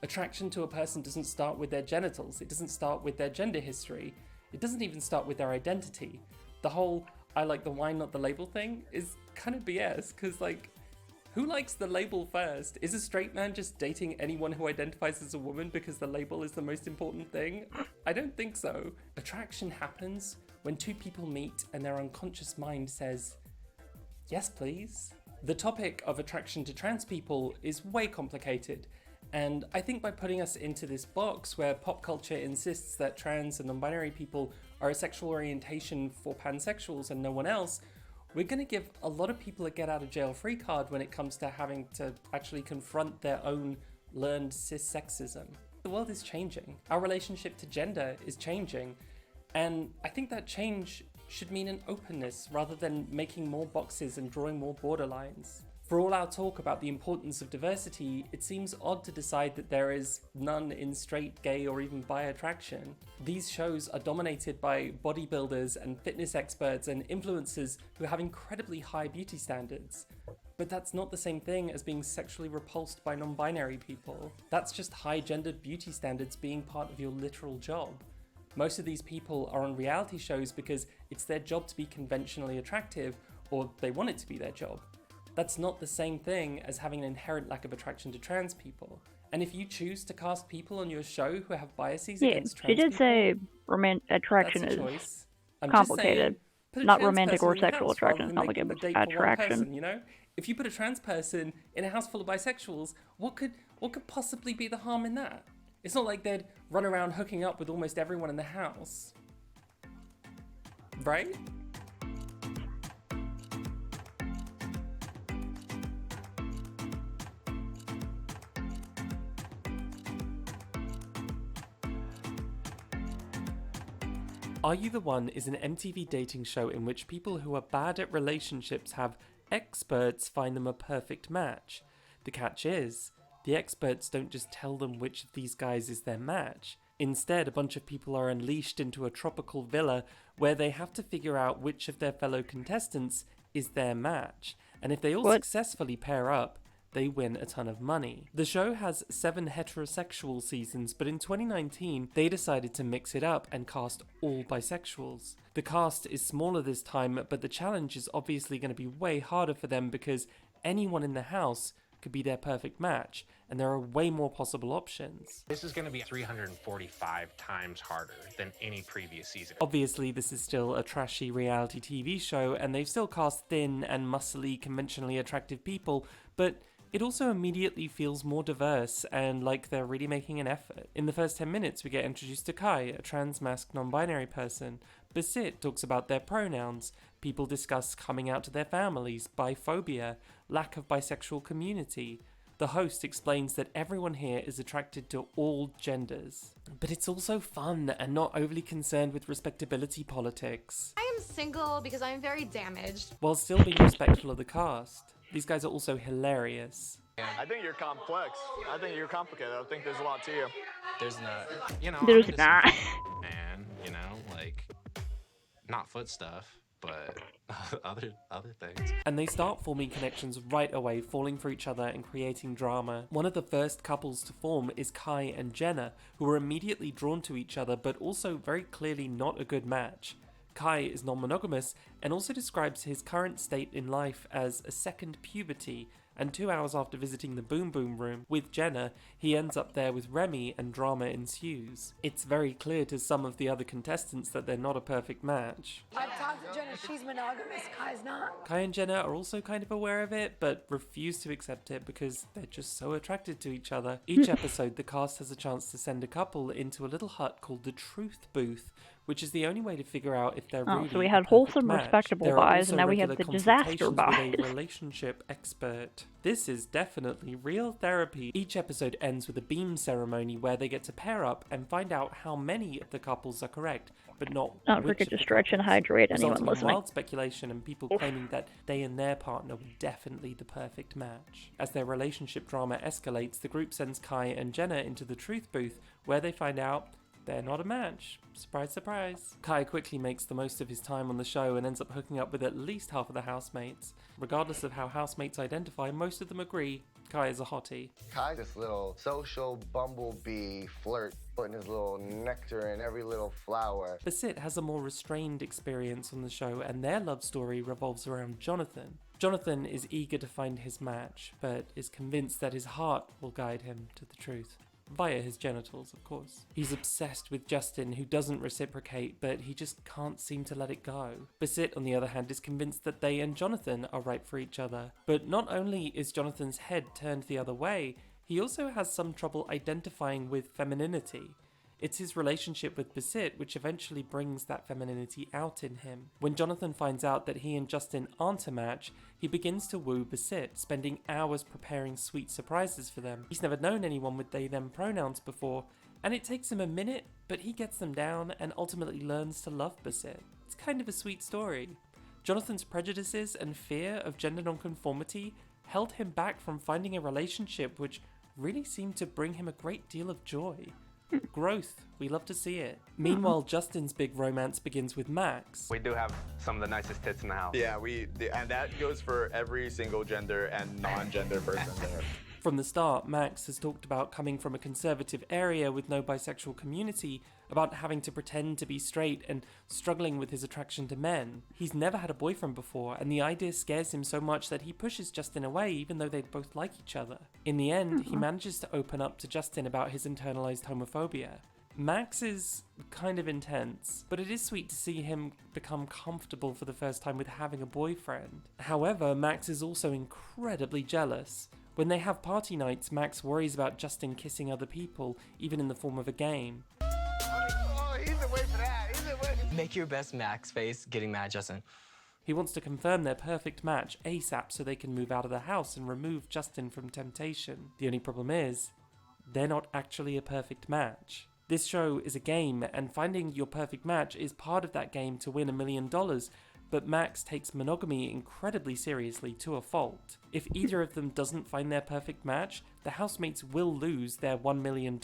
Attraction to a person doesn't start with their genitals, it doesn't start with their gender history, it doesn't even start with their identity. The whole I like the wine not the label thing is kind of BS, because like, who likes the label first? Is a straight man just dating anyone who identifies as a woman because the label is the most important thing? I don't think so. Attraction happens when two people meet and their unconscious mind says, yes please. The topic of attraction to trans people is way complicated, and I think by putting us into this box where pop culture insists that trans and non-binary people are a sexual orientation for pansexuals and no one else, we're going to give a lot of people a get out of jail free card when it comes to having to actually confront their own learned cis-sexism. The world is changing. Our relationship to gender is changing. And I think that change should mean an openness rather than making more boxes and drawing more borderlines. For all our talk about the importance of diversity, it seems odd to decide that there is none in straight, gay, or even bi attraction. These shows are dominated by bodybuilders and fitness experts and influencers who have incredibly high beauty standards. But that's not the same thing as being sexually repulsed by non-binary people. That's just high-gendered beauty standards being part of your literal job. Most of these people are on reality shows because it's their job to be conventionally attractive, or they want it to be their job. That's not the same thing as having an inherent lack of attraction to trans people. And if you choose to cast people on your show who have biases against trans people... she did say attraction is complicated. Not romantic or sexual attraction. It's not like attraction. You know? If you put a trans person in a house full of bisexuals, what could possibly be the harm in that? It's not like they'd run around hooking up with almost everyone in the house. Right? Are You the One is an MTV dating show in which people who are bad at relationships have experts find them a perfect match. The catch is, the experts don't just tell them which of these guys is their match. Instead, a bunch of people are unleashed into a tropical villa where they have to figure out which of their fellow contestants is their match. And if they all successfully pair up, they win a ton of money. The show has 7 heterosexual seasons, but in 2019, they decided to mix it up and cast all bisexuals. The cast is smaller this time, but the challenge is obviously going to be way harder for them because anyone in the house could be their perfect match, and there are way more possible options. This is going to be 345 times harder than any previous season. Obviously, this is still a trashy reality TV show, and they've still cast thin and muscly, conventionally attractive people, but it also immediately feels more diverse and like they're really making an effort. In the first 10 minutes, we get introduced to Kai, a trans-masked non-binary person. Basit talks about their pronouns. People discuss coming out to their families, biphobia, lack of bisexual community. The host explains that everyone here is attracted to all genders. But it's also fun and not overly concerned with respectability politics. I am single because I am very damaged. While still being respectful of the cast. These guys are also hilarious. I think you're complex. I think you're complicated. I think there's a lot to you. There's not, you know. There's not. Man, you know, like, not foot stuff, but other things. And they start forming connections right away, falling for each other and creating drama. One of the first couples to form is Kai and Jenna, who are immediately drawn to each other, but also very clearly not a good match. Kai is non-monogamous and also describes his current state in life as a second puberty, and 2 hours after visiting the Boom Boom Room with Jenna, he ends up there with Remy and drama ensues. It's very clear to some of the other contestants that they're not a perfect match. I've talked to Jenna, she's monogamous, Kai's not. Kai and Jenna are also kind of aware of it, but refuse to accept it because they're just so attracted to each other. Each episode, the cast has a chance to send a couple into a little hut called the Truth Booth, which is the only way to figure out if they're really so we had wholesome, match. respectable buys, and now we have the disaster buys. With a relationship expert. This is definitely real therapy. Each episode ends with a beam ceremony where they get to pair up and find out how many of the couples are correct, but not Don't forget to stretch and hydrate anyone listening. Wild speculation and people claiming that they and their partner were definitely the perfect match. As their relationship drama escalates, the group sends Kai and Jenna into the Truth Booth, where they find out they're not a match. Surprise, surprise. Kai quickly makes the most of his time on the show and ends up hooking up with at least half of the housemates. Regardless of how housemates identify, most of them agree Kai is a hottie. Kai's this little social bumblebee flirt, putting his little nectar in every little flower. Basit has a more restrained experience on the show, and their love story revolves around Jonathan. Jonathan is eager to find his match, but is convinced that his heart will guide him to the truth. Via his genitals, of course. He's obsessed with Justin, who doesn't reciprocate, but he just can't seem to let it go. Basit, on the other hand, is convinced that they and Jonathan are right for each other. But not only is Jonathan's head turned the other way, he also has some trouble identifying with femininity. It's his relationship with Basit which eventually brings that femininity out in him. When Jonathan finds out that he and Justin aren't a match, he begins to woo Basit, spending hours preparing sweet surprises for them. He's never known anyone with they-them pronouns before, and it takes him a minute, but he gets them down and ultimately learns to love Basit. It's kind of a sweet story. Jonathan's prejudices and fear of gender nonconformity held him back from finding a relationship which really seemed to bring him a great deal of joy. Growth, we love to see it. Meanwhile, Justin's big romance begins with Max. We do have some of the nicest tits in the house. Yeah, and that goes for every single gender and non-gender person there. From the start, Max has talked about coming from a conservative area with no bisexual community, about having to pretend to be straight and struggling with his attraction to men. He's never had a boyfriend before, and the idea scares him so much that he pushes Justin away even though they both like each other. In the end, he manages to open up to Justin about his internalized homophobia. Max is kind of intense, but it is sweet to see him become comfortable for the first time with having a boyfriend. However, Max is also incredibly jealous. When they have party nights, Max worries about Justin kissing other people, even in the form of a game. Make your best Max face getting mad, Justin. He wants to confirm their perfect match ASAP so they can move out of the house and remove Justin from temptation. The only problem is, they're not actually a perfect match. This show is a game, and finding your perfect match is part of that game to win $1 million, but Max takes monogamy incredibly seriously to a fault. If either of them doesn't find their perfect match, the housemates will lose their $1 million.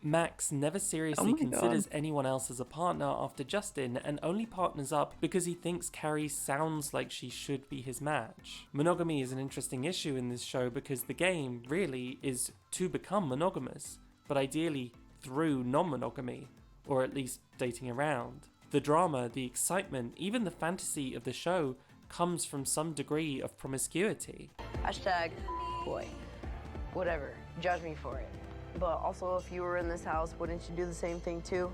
Max never seriously considers anyone else as a partner after Justin, and only partners up because he thinks Carrie sounds like she should be his match. Monogamy is an interesting issue in this show because the game, really, is to become monogamous, but ideally through non-monogamy, or at least dating around. The drama, the excitement, even the fantasy of the show comes from some degree of promiscuity. Hashtag boy. Whatever. Judge me for it. But also, if you were in this house, wouldn't you do the same thing too?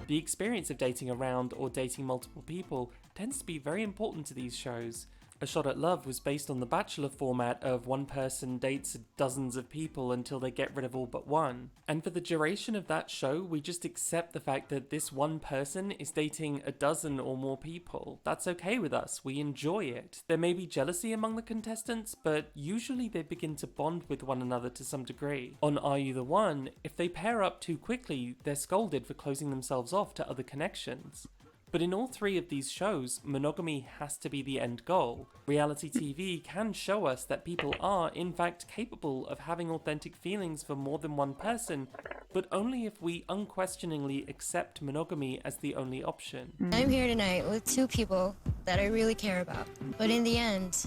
The experience of dating around or dating multiple people tends to be very important to these shows. A Shot at Love was based on the Bachelor format of one person dates dozens of people until they get rid of all but one. And for the duration of that show, we just accept the fact that this one person is dating a dozen or more people. That's okay with us, we enjoy it. There may be jealousy among the contestants, but usually they begin to bond with one another to some degree. On Are You the One, if they pair up too quickly, they're scolded for closing themselves off to other connections. But in all three of these shows, monogamy has to be the end goal. Reality TV can show us that people are, in fact, capable of having authentic feelings for more than one person, but only if we unquestioningly accept monogamy as the only option. I'm here tonight with two people that I really care about, but in the end,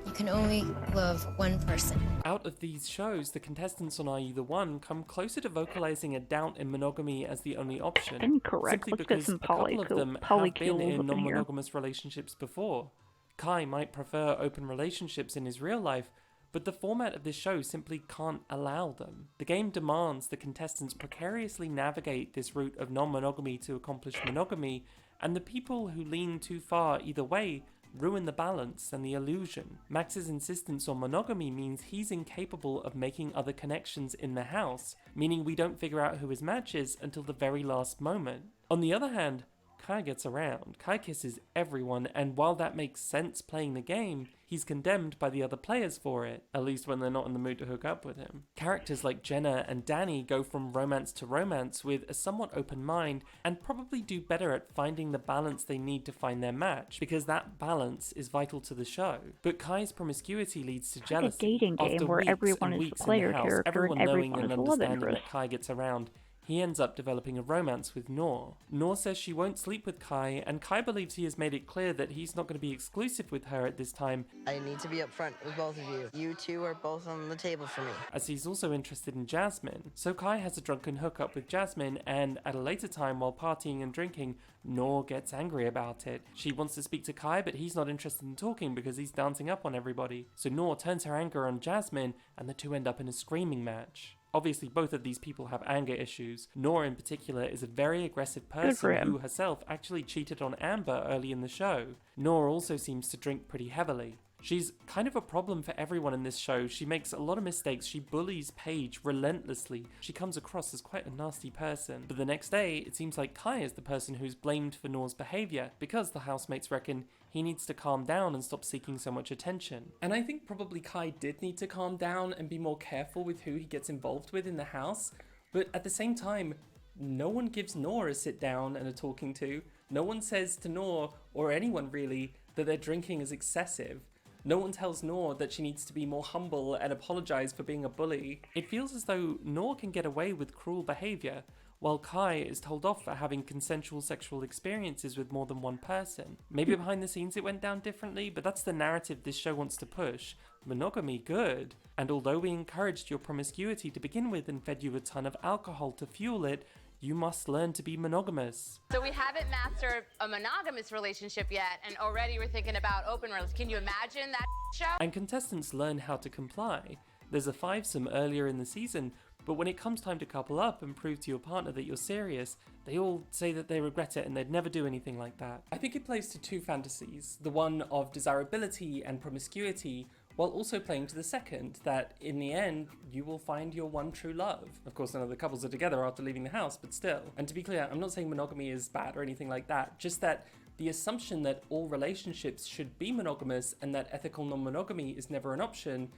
you can only love one person. Out of these shows, the contestants on Are You the One come closer to vocalizing a doubt in monogamy as the only option. Incorrect. Simply Let's get because some a couple of them have been in non-monogamous relationships before. Kai might prefer open relationships in his real life, but the format of this show simply can't allow them. The game demands the contestants precariously navigate this route of non-monogamy to accomplish monogamy, and the people who lean too far either way ruin the balance and the illusion. Max's insistence on monogamy means he's incapable of making other connections in the house, meaning we don't figure out who his match is until the very last moment. On the other hand, Kai gets around. Kai kisses everyone, and while that makes sense playing the game, he's condemned by the other players for it, at least when they're not in the mood to hook up with him. Characters like Jenna and Danny go from romance to romance with a somewhat open mind and probably do better at finding the balance they need to find their match, because that balance is vital to the show. But Kai's promiscuity leads to jealousy. A dating game where everyone is the player character everyone and knowing everyone and is a love understanding interest. that Kai gets around, he ends up developing a romance with Noor. Noor says she won't sleep with Kai, and Kai believes he has made it clear that he's not going to be exclusive with her at this time. I need to be upfront with both of you. You two are both on the table for me. As he's also interested in Jasmine. So Kai has a drunken hookup with Jasmine, and at a later time while partying and drinking, Noor gets angry about it. She wants to speak to Kai, but he's not interested in talking because he's dancing up on everybody. So Noor turns her anger on Jasmine, and the two end up in a screaming match. Obviously, both of these people have anger issues. Noor, in particular, is a very aggressive person who herself actually cheated on Amber early in the show. Noor also seems to drink pretty heavily. She's kind of a problem for everyone in this show. She makes a lot of mistakes. She bullies Paige relentlessly. She comes across as quite a nasty person. But the next day, it seems like Kai is the person who's blamed for Nor's behavior because the housemates reckon he needs to calm down and stop seeking so much attention. And I think probably Kai did need to calm down and be more careful with who he gets involved with in the house. But at the same time, no one gives Nor a sit down and a talking to. No one says to Nor, or anyone really, that their drinking is excessive. No one tells Nor that she needs to be more humble and apologize for being a bully. It feels as though Nor can get away with cruel behavior, while Kai is told off for having consensual sexual experiences with more than one person. Maybe behind the scenes it went down differently, but that's the narrative this show wants to push. Monogamy, good. And although we encouraged your promiscuity to begin with and fed you a ton of alcohol to fuel it, you must learn to be monogamous. So we haven't mastered a monogamous relationship yet, and already we're thinking about open relationships. Can you imagine that show? And contestants learn how to comply. There's a fivesome earlier in the season, but when it comes time to couple up and prove to your partner that you're serious, they all say that they regret it and they'd never do anything like that. I think it plays to two fantasies, the one of desirability and promiscuity, while also playing to the second, that in the end, you will find your one true love. Of course, none of the couples are together after leaving the house, but still. And to be clear, I'm not saying monogamy is bad or anything like that, just that the assumption that all relationships should be monogamous and that ethical non-monogamy is never an option,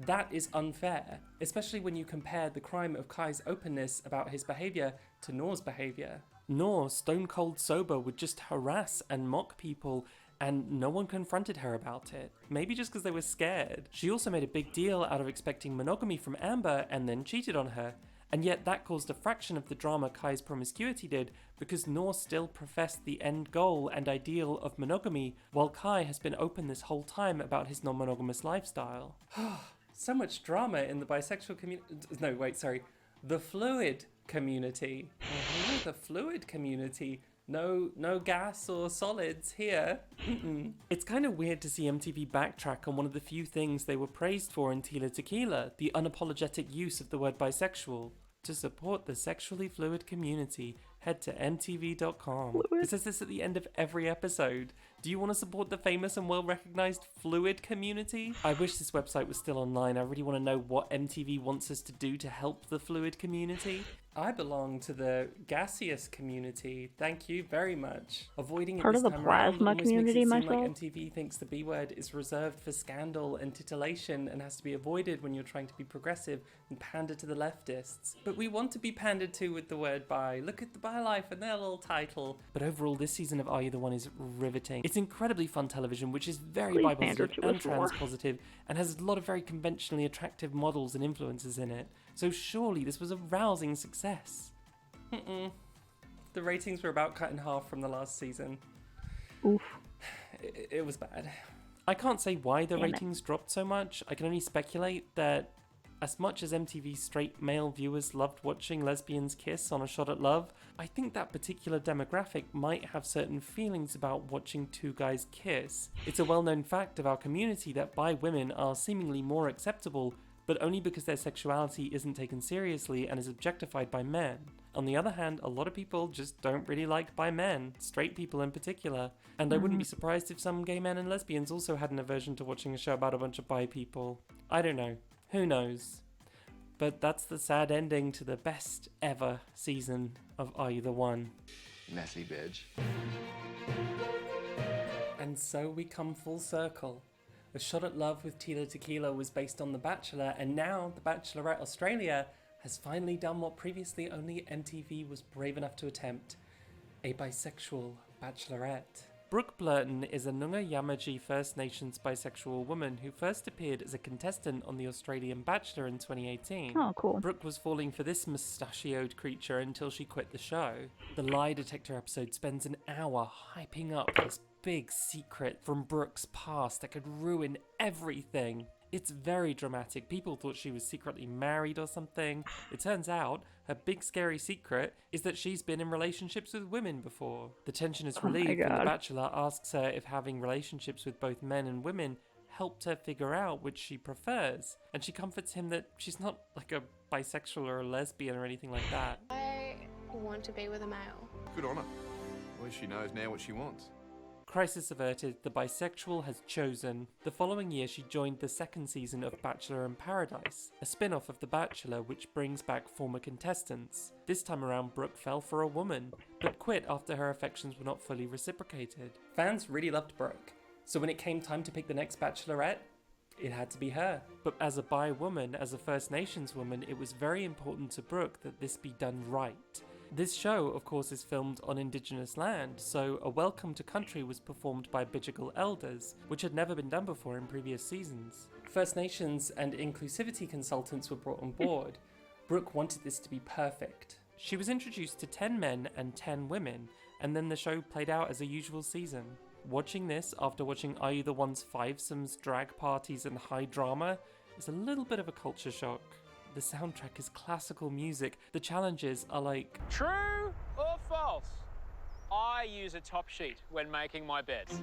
that is unfair, especially when you compare the crime of Kai's openness about his behavior to Nor's behavior. Nor, stone cold sober, would just harass and mock people, and no one confronted her about it. Maybe just because they were scared. She also made a big deal out of expecting monogamy from Amber and then cheated on her. And yet that caused a fraction of the drama Kai's promiscuity did, because Nor still professed the end goal and ideal of monogamy, while Kai has been open this whole time about his non-monogamous lifestyle. So much drama in the bisexual community. No, wait, sorry. The fluid community. The fluid community. No gas or solids here. It's kind of weird to see MTV backtrack on one of the few things they were praised for in Tila Tequila, the unapologetic use of the word bisexual. To support the sexually fluid community, head to mtv.com. It says this at the end of every episode. Do you want to support the famous and well-recognized fluid community? I wish this website was still online. I really want to know what MTV wants us to do to help the fluid community. I belong to the gaseous community. Thank you very much. Avoiding part it of this the time around plasma almost community makes it seem myself. like MTV thinks the B word is reserved for scandal and titillation and has to be avoided when you're trying to be progressive and pander to the leftists. But we want to be pandered to with the word bi. Look at the Bi Life and their little title. But overall, this season of Are You the One is riveting. It's incredibly fun television, which is very Please bi pander positive to and us more. trans positive, and has a lot of very conventionally attractive models and influences in it. So surely this was a rousing success. The ratings were about cut in half from the last season. Oof. It was bad. I can't say why the Damn it. ratings dropped so much. I can only speculate that as much as MTV straight male viewers loved watching lesbians kiss on A Shot at Love, I think that particular demographic might have certain feelings about watching two guys kiss. It's a well-known fact of our community that bi women are seemingly more acceptable, but only because their sexuality isn't taken seriously and is objectified by men. On the other hand, a lot of people just don't really like bi men, straight people in particular. And I wouldn't be surprised if some gay men and lesbians also had an aversion to watching a show about a bunch of bi people. I don't know. Who knows? But that's the sad ending to the best ever season of Are You the One? Messy bitch. And so we come full circle. A Shot at Love with Tila Tequila was based on The Bachelor, and now The Bachelorette Australia has finally done what previously only MTV was brave enough to attempt: a bisexual bachelorette. Brooke Blurton is a Noongar Yamaji First Nations bisexual woman who first appeared as a contestant on The Australian Bachelor in 2018. Oh, cool. Brooke was falling for this mustachioed creature until she quit the show. The lie detector episode spends an hour hyping up this big secret from Brooke's past that could ruin everything. It's very dramatic. People thought she was secretly married or something. It turns out her big scary secret is that she's been in relationships with women before. The tension is Oh my relieved when The God. Bachelor asks her if having relationships with both men and women helped her figure out which she prefers. And she comforts him that she's not like a bisexual or a lesbian or anything like that. I want to be with a male. Good on her. At least she knows now what she wants. Crisis averted, the bisexual has chosen. The following year she joined the second season of Bachelor in Paradise, a spin-off of The Bachelor which brings back former contestants. This time around Brooke fell for a woman, but quit after her affections were not fully reciprocated. Fans really loved Brooke, so when it came time to pick the next Bachelorette, it had to be her. But as a bi woman, as a First Nations woman, it was very important to Brooke that this be done right. This show, of course, is filmed on Indigenous land, so a welcome to country was performed by Bidjigal elders, which had never been done before in previous seasons. First Nations and inclusivity consultants were brought on board. Brooke wanted this to be perfect. She was introduced to 10 men and 10 women, and then the show played out as a usual season. Watching this after watching Are You the One's fivesomes, drag parties and high drama is a little bit of a culture shock. The soundtrack is classical music. The challenges are like... True or false? I use a top sheet when making my beds.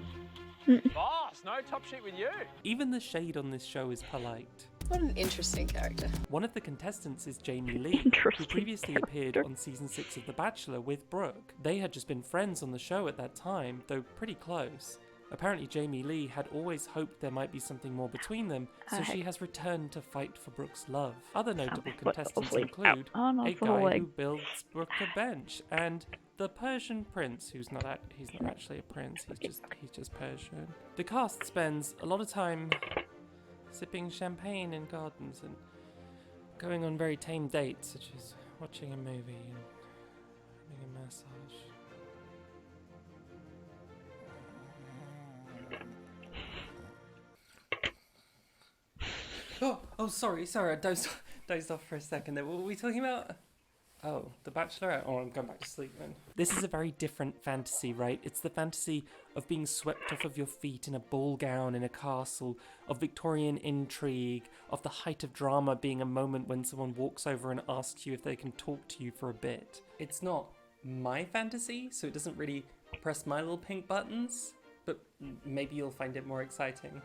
Boss, no top sheet with you. Even the shade on this show is polite. What an interesting character. One of the contestants is Jamie Lee, who previously appeared on season 6 of The Bachelor with Brooke. They had just been friends on the show at that time, though pretty close. Apparently Jamie Lee had always hoped there might be something more between them, so she has returned to fight for Brooke's love. Other notable contestants include a guy who builds Brooke a bench, and the Persian prince, he's not actually a prince, he's just Persian. The cast spends a lot of time sipping champagne in gardens and going on very tame dates, such as watching a movie and having a massage. Oh, sorry, I dozed off for a second there. What were we talking about? Oh, The Bachelorette. Oh, I'm going back to sleep then. This is a very different fantasy, right? It's the fantasy of being swept off of your feet in a ball gown in a castle, of Victorian intrigue, of the height of drama being a moment when someone walks over and asks you if they can talk to you for a bit. It's not my fantasy, so it doesn't really press my little pink buttons, but maybe you'll find it more exciting.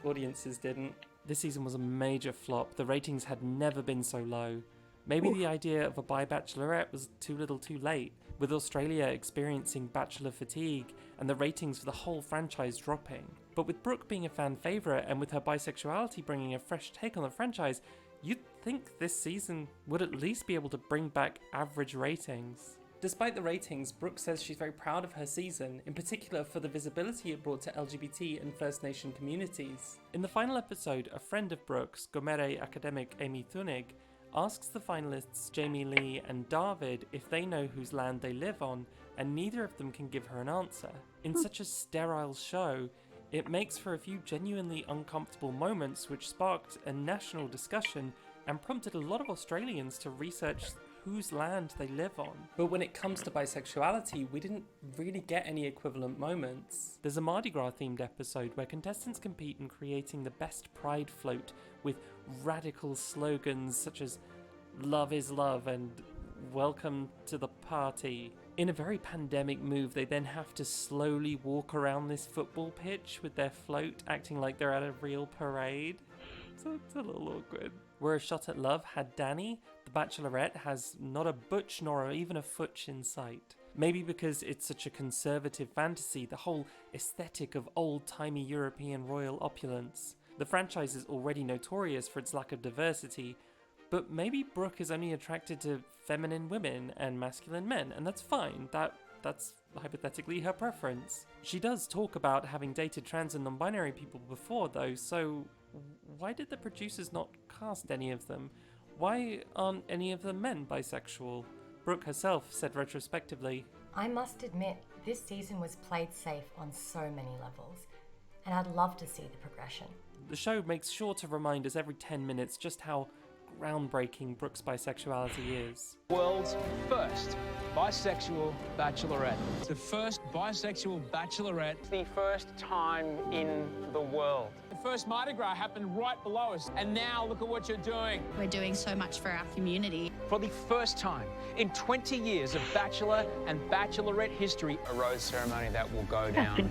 Audiences didn't. This season was a major flop. The ratings had never been so low. Maybe the idea of a bi-bachelorette was too little too late, with Australia experiencing bachelor fatigue and the ratings for the whole franchise dropping. But with Brooke being a fan favourite and with her bisexuality bringing a fresh take on the franchise, you'd think this season would at least be able to bring back average ratings. Despite the ratings, Brooke says she's very proud of her season, in particular for the visibility it brought to LGBT and First Nation communities. In the final episode, a friend of Brooke's, Gomere academic Amy Thunig, asks the finalists Jamie Lee and David if they know whose land they live on, and neither of them can give her an answer. In such a sterile show, it makes for a few genuinely uncomfortable moments which sparked a national discussion and prompted a lot of Australians to research whose land they live on. But when it comes to bisexuality, we didn't really get any equivalent moments. There's a Mardi Gras themed episode where contestants compete in creating the best pride float with radical slogans such as "Love is love" and "Welcome to the party." In a very pandemic move, they then have to slowly walk around this football pitch with their float, acting like they're at a real parade. So it's a little awkward. Where A Shot at Love had Danny, The Bachelorette has not a butch nor even a futch in sight. Maybe because it's such a conservative fantasy, the whole aesthetic of old-timey European royal opulence. The franchise is already notorious for its lack of diversity, but maybe Brooke is only attracted to feminine women and masculine men, and that's fine. That's hypothetically her preference. She does talk about having dated trans and non-binary people before though, so why did the producers not cast any of them? Why aren't any of the men bisexual? Brooke herself said retrospectively, "I must admit, this season was played safe on so many levels, and I'd love to see the progression." The show makes sure to remind us every 10 minutes just how groundbreaking Brooke's bisexuality is. World's first bisexual bachelorette. The first bisexual bachelorette. The first time in the world. The first Mardi Gras happened right below us, and now look at what you're doing. We're doing so much for our community. For the first time in 20 years of bachelor and bachelorette history, a rose ceremony that will go down in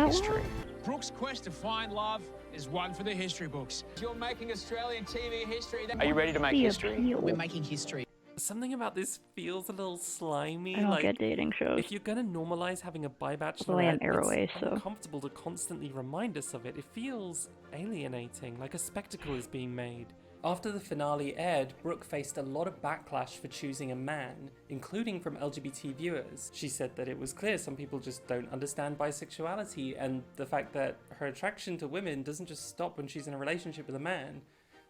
history. Brooke's quest to find love is one for the history books. You're making Australian TV history. Are you ready to make history? We're making history. something about this feels a little slimy. I don't get dating shows. If you're gonna normalize having a Although I am bi-bachelorette, Arroway, it's so uncomfortable to constantly remind us of it. It feels alienating, like a spectacle is being made. After the finale aired, Brooke faced a lot of backlash for choosing a man, including from LGBT viewers. She said that it was clear some people just don't understand bisexuality, and the fact that her attraction to women doesn't just stop when she's in a relationship with a man.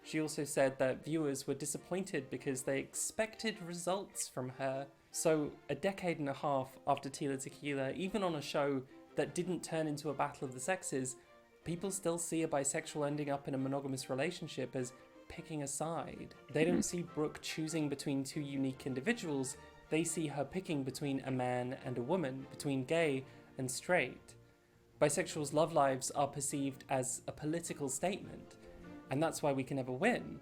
She also said that viewers were disappointed because they expected results from her. So, a decade and a half after Tila Tequila, even on a show that didn't turn into a battle of the sexes, people still see a bisexual ending up in a monogamous relationship as picking a side. They don't see Brooke choosing between two unique individuals, they see her picking between a man and a woman, between gay and straight. Bisexuals' love lives are perceived as a political statement, and that's why we can never win.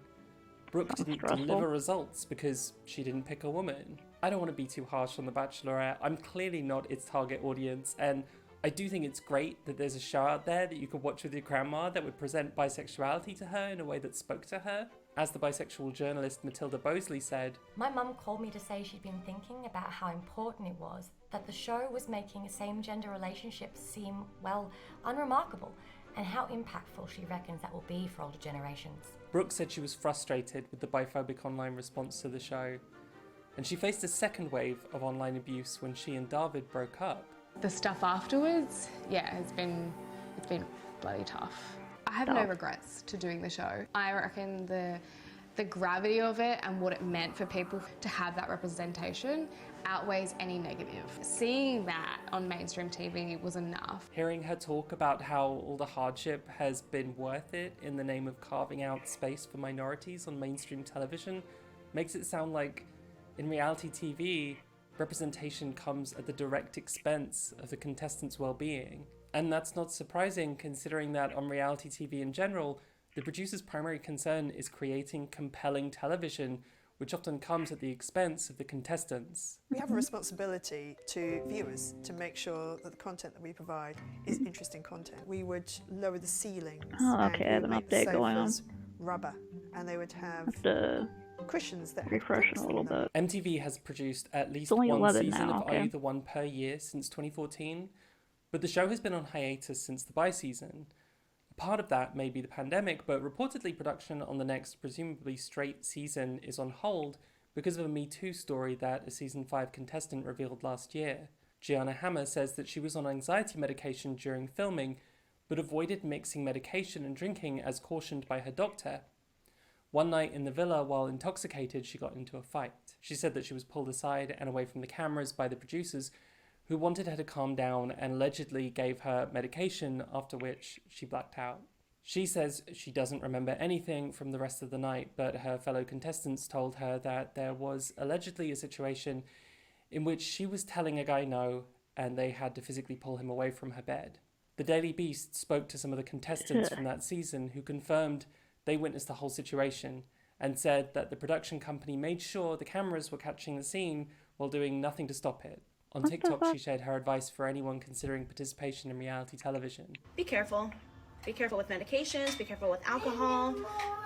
Brooke didn't deliver results because she didn't pick a woman. I don't want to be too harsh on The Bachelorette. I'm clearly not its target audience, and I do think it's great that there's a show out there that you could watch with your grandma that would present bisexuality to her in a way that spoke to her. As the bisexual journalist Matilda Bosley said, My mum called me to say she'd been thinking about how important it was that the show was making a same-gender relationship seem, well, unremarkable, and how impactful she reckons that will be for older generations. Brooke said she was frustrated with the biphobic online response to the show, and she faced a second wave of online abuse when she and David broke up. The stuff afterwards, it's been bloody tough. I have no regrets to doing the show. I reckon the gravity of it and what it meant for people to have that representation outweighs any negative. Seeing that on mainstream TV was enough. Hearing her talk about how all the hardship has been worth it in the name of carving out space for minorities on mainstream television makes it sound like, in reality TV, representation comes at the direct expense of the contestants' well-being. And that's not surprising, considering that on reality TV in general, the producer's primary concern is creating compelling television, which often comes at the expense of the contestants. We have a responsibility to viewers to make sure that the content that we provide is interesting content. We would lower the ceilings. Oh, okay, I have an update going on. Rubber, and they would have cushions that refresh a little bit. MTV has produced at least only one 11 season now, of Are You the One per year since 2014, but the show has been on hiatus since the bi-season. Part of that may be the pandemic, but reportedly production on the next, presumably straight season is on hold because of a Me Too story that a season 5 contestant revealed last year. Gianna Hammer says that she was on anxiety medication during filming, but avoided mixing medication and drinking as cautioned by her doctor. One night in the villa, while intoxicated, she got into a fight. She said that she was pulled aside and away from the cameras by the producers, who wanted her to calm down and allegedly gave her medication, after which she blacked out. She says she doesn't remember anything from the rest of the night, but her fellow contestants told her that there was allegedly a situation in which she was telling a guy no, and they had to physically pull him away from her bed. The Daily Beast spoke to some of the contestants from that season who confirmed they witnessed the whole situation and said that the production company made sure the cameras were catching the scene while doing nothing to stop it. On TikTok, she shared her advice for anyone considering participation in reality television. Be careful. Be careful with medications, be careful with alcohol,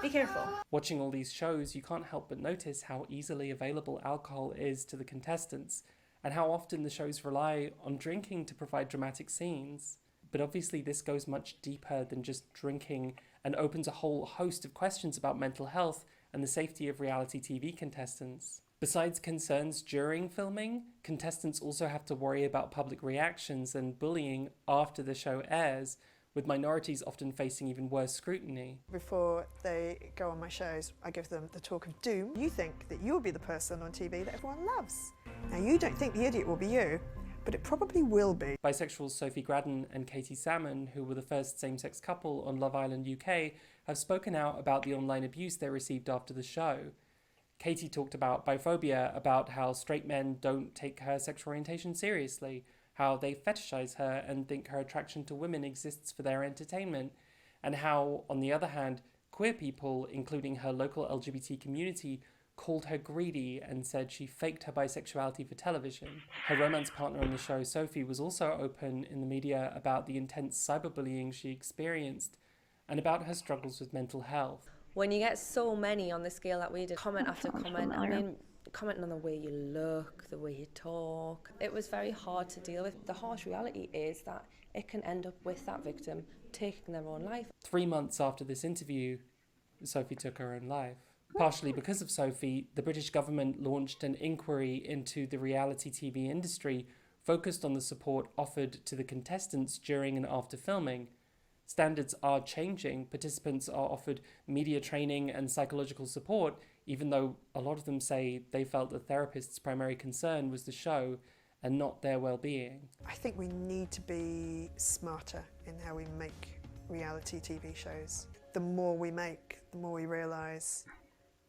be careful. Watching all these shows, you can't help but notice how easily available alcohol is to the contestants and how often the shows rely on drinking to provide dramatic scenes. But obviously this goes much deeper than just drinking and opens a whole host of questions about mental health and the safety of reality TV contestants. Besides concerns during filming, contestants also have to worry about public reactions and bullying after the show airs, with minorities often facing even worse scrutiny. Before they go on my shows, I give them the talk of doom. You think that you'll be the person on TV that everyone loves. Now, you don't think the idiot will be you, but it probably will be. Bisexuals Sophie Graden and Katie Salmon, who were the first same-sex couple on Love Island UK, have spoken out about the online abuse they received after the show. Katie talked about biphobia, about how straight men don't take her sexual orientation seriously, how they fetishize her and think her attraction to women exists for their entertainment, and how, on the other hand, queer people, including her local LGBT community, called her greedy and said she faked her bisexuality for television. Her romance partner on the show, Sophie, was also open in the media about the intense cyberbullying she experienced and about her struggles with mental health. When you get so many on the scale that we did, comment after comment, I mean, commenting on the way you look, the way you talk. It was very hard to deal with. The harsh reality is that it can end up with that victim taking their own life. 3 months after this interview, Sophie took her own life. Partially because of Sophie, the British government launched an inquiry into the reality TV industry focused on the support offered to the contestants during and after filming. Standards are changing. Participants are offered media training and psychological support, even though a lot of them say they felt the therapist's primary concern was the show and not their well-being. I think we need to be smarter in how we make reality TV shows. The more we make, the more we realise,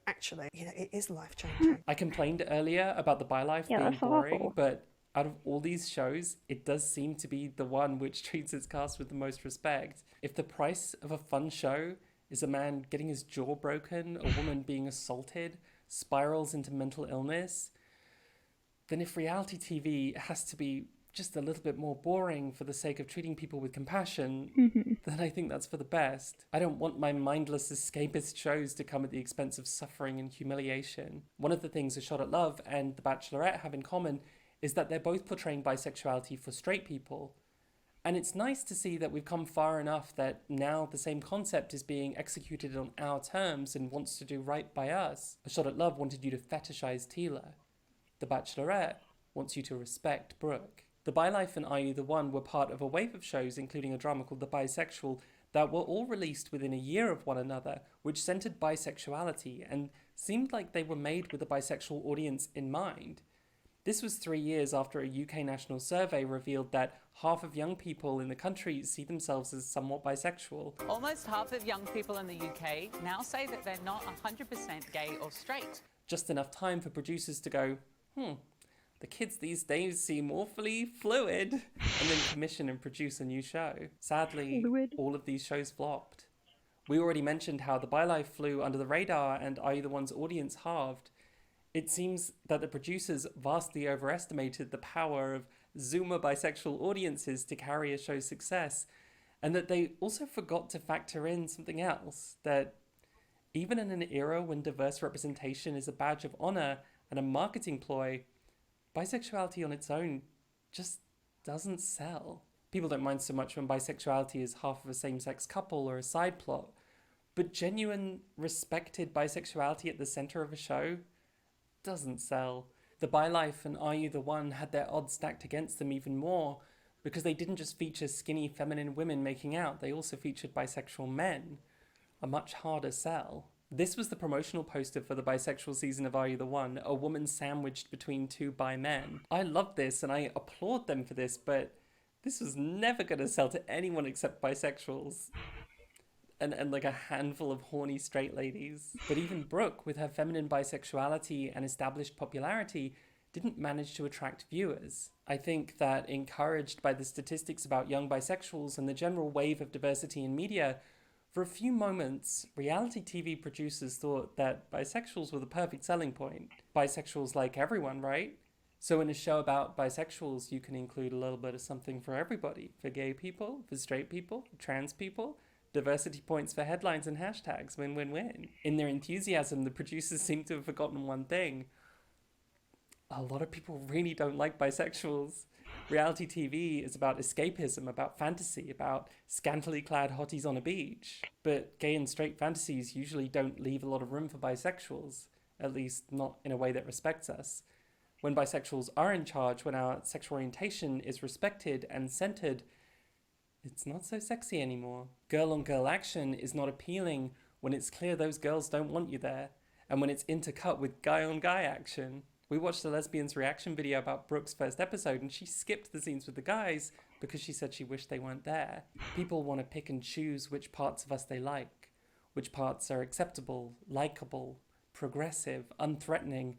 actually, it is life-changing. I complained earlier about The ByLife being boring, awful. but out of all these shows, it does seem to be the one which treats its cast with the most respect. If the price of a fun show is a man getting his jaw broken, a woman being assaulted, spirals into mental illness, then if reality TV has to be just a little bit more boring for the sake of treating people with compassion, then I think that's for the best. I don't want my mindless escapist shows to come at the expense of suffering and humiliation. One of the things A Shot at Love and The Bachelorette have in common is that they're both portraying bisexuality for straight people. And it's nice to see that we've come far enough that now the same concept is being executed on our terms and wants to do right by us. A Shot at Love wanted you to fetishize Tila. The Bachelorette wants you to respect Brooke. The ByLife and Are You the One were part of a wave of shows, including a drama called The Bisexual, that were all released within a year of one another, which centered bisexuality and seemed like they were made with a bisexual audience in mind. This was 3 years after a UK national survey revealed that half of young people in the country see themselves as somewhat bisexual. Almost half of young people in the UK now say that they're not 100% gay or straight. Just enough time for producers to go, the kids these days seem awfully fluid, and then commission and produce a new show. Sadly, all of these shows flopped. We already mentioned how The ByLife flew under the radar and Are You the One's audience halved. It seems that the producers vastly overestimated the power of Zoomer bisexual audiences to carry a show's success, and that they also forgot to factor in something else, that even in an era when diverse representation is a badge of honor and a marketing ploy, bisexuality on its own just doesn't sell. People don't mind so much when bisexuality is half of a same-sex couple or a side plot, but genuine, respected bisexuality at the center of a show doesn't sell. The ByLife and Are You the One had their odds stacked against them even more because they didn't just feature skinny feminine women making out, they also featured bisexual men. A much harder sell. This was the promotional poster for the bisexual season of Are You the One, a woman sandwiched between two bi men. I love this and I applaud them for this, but this was never going to sell to anyone except bisexuals. And like a handful of horny straight ladies. But even Brooke, with her feminine bisexuality and established popularity, didn't manage to attract viewers. I think that, encouraged by the statistics about young bisexuals and the general wave of diversity in media, for a few moments, reality TV producers thought that bisexuals were the perfect selling point. Bisexuals like everyone, right? So in a show about bisexuals, you can include a little bit of something for everybody. For gay people, for straight people, for trans people. Diversity points for headlines and hashtags, win-win-win. In their enthusiasm, the producers seem to have forgotten one thing. A lot of people really don't like bisexuals. Reality TV is about escapism, about fantasy, about scantily clad hotties on a beach. But gay and straight fantasies usually don't leave a lot of room for bisexuals, at least not in a way that respects us. When bisexuals are in charge, when our sexual orientation is respected and centered, it's not so sexy anymore. Girl-on-girl action is not appealing when it's clear those girls don't want you there, and when it's intercut with guy-on-guy action. We watched a lesbian's reaction video about Brooke's first episode, and she skipped the scenes with the guys because she said she wished they weren't there. People want to pick and choose which parts of us they like, which parts are acceptable, likable, progressive, unthreatening,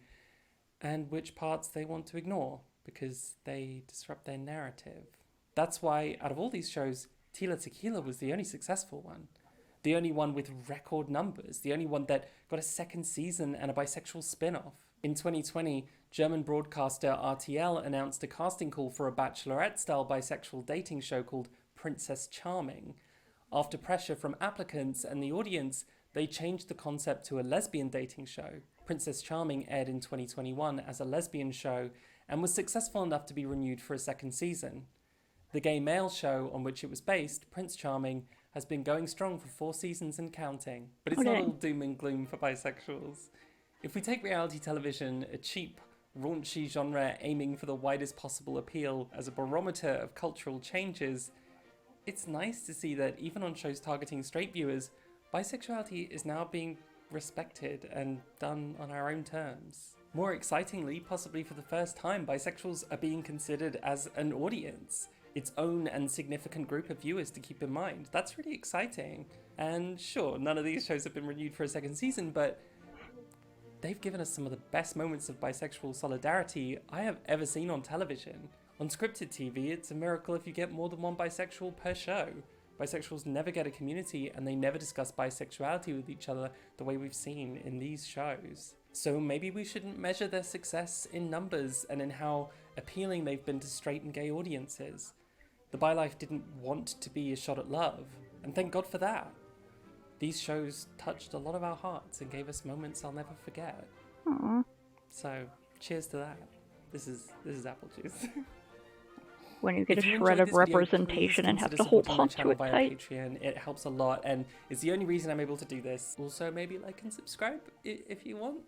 and which parts they want to ignore because they disrupt their narrative. That's why, out of all these shows, Tila Tequila was the only successful one. The only one with record numbers. The only one that got a second season and a bisexual spin-off. In 2020, German broadcaster RTL announced a casting call for a Bachelorette-style bisexual dating show called Princess Charming. After pressure from applicants and the audience, they changed the concept to a lesbian dating show. Princess Charming aired in 2021 as a lesbian show and was successful enough to be renewed for a second season. The gay male show on which it was based, Prince Charming, has been going strong for 4 seasons and counting. But it's not all doom and gloom for bisexuals. If we take reality television, a cheap, raunchy genre aiming for the widest possible appeal, as a barometer of cultural changes, it's nice to see that even on shows targeting straight viewers, bisexuality is now being respected and done on our own terms. More excitingly, possibly for the first time, bisexuals are being considered as an audience, its own and significant group of viewers to keep in mind. That's really exciting. And sure, none of these shows have been renewed for a second season, but they've given us some of the best moments of bisexual solidarity I have ever seen on television. On scripted TV, it's a miracle if you get more than one bisexual per show. Bisexuals never get a community, and they never discuss bisexuality with each other the way we've seen in these shows. So maybe we shouldn't measure their success in numbers and in how appealing they've been to straight and gay audiences. The Bi Life didn't want to be a shot at love, and thank God for that. These shows touched a lot of our hearts and gave us moments I'll never forget. Aww. So, cheers to that. This is apple juice. When you get If a you shred enjoyed of this video, representation and have consider to hold supporting my on to channel it via tight. Patreon. It helps a lot, and it's the only reason I'm able to do this. Also, maybe like and subscribe if you want,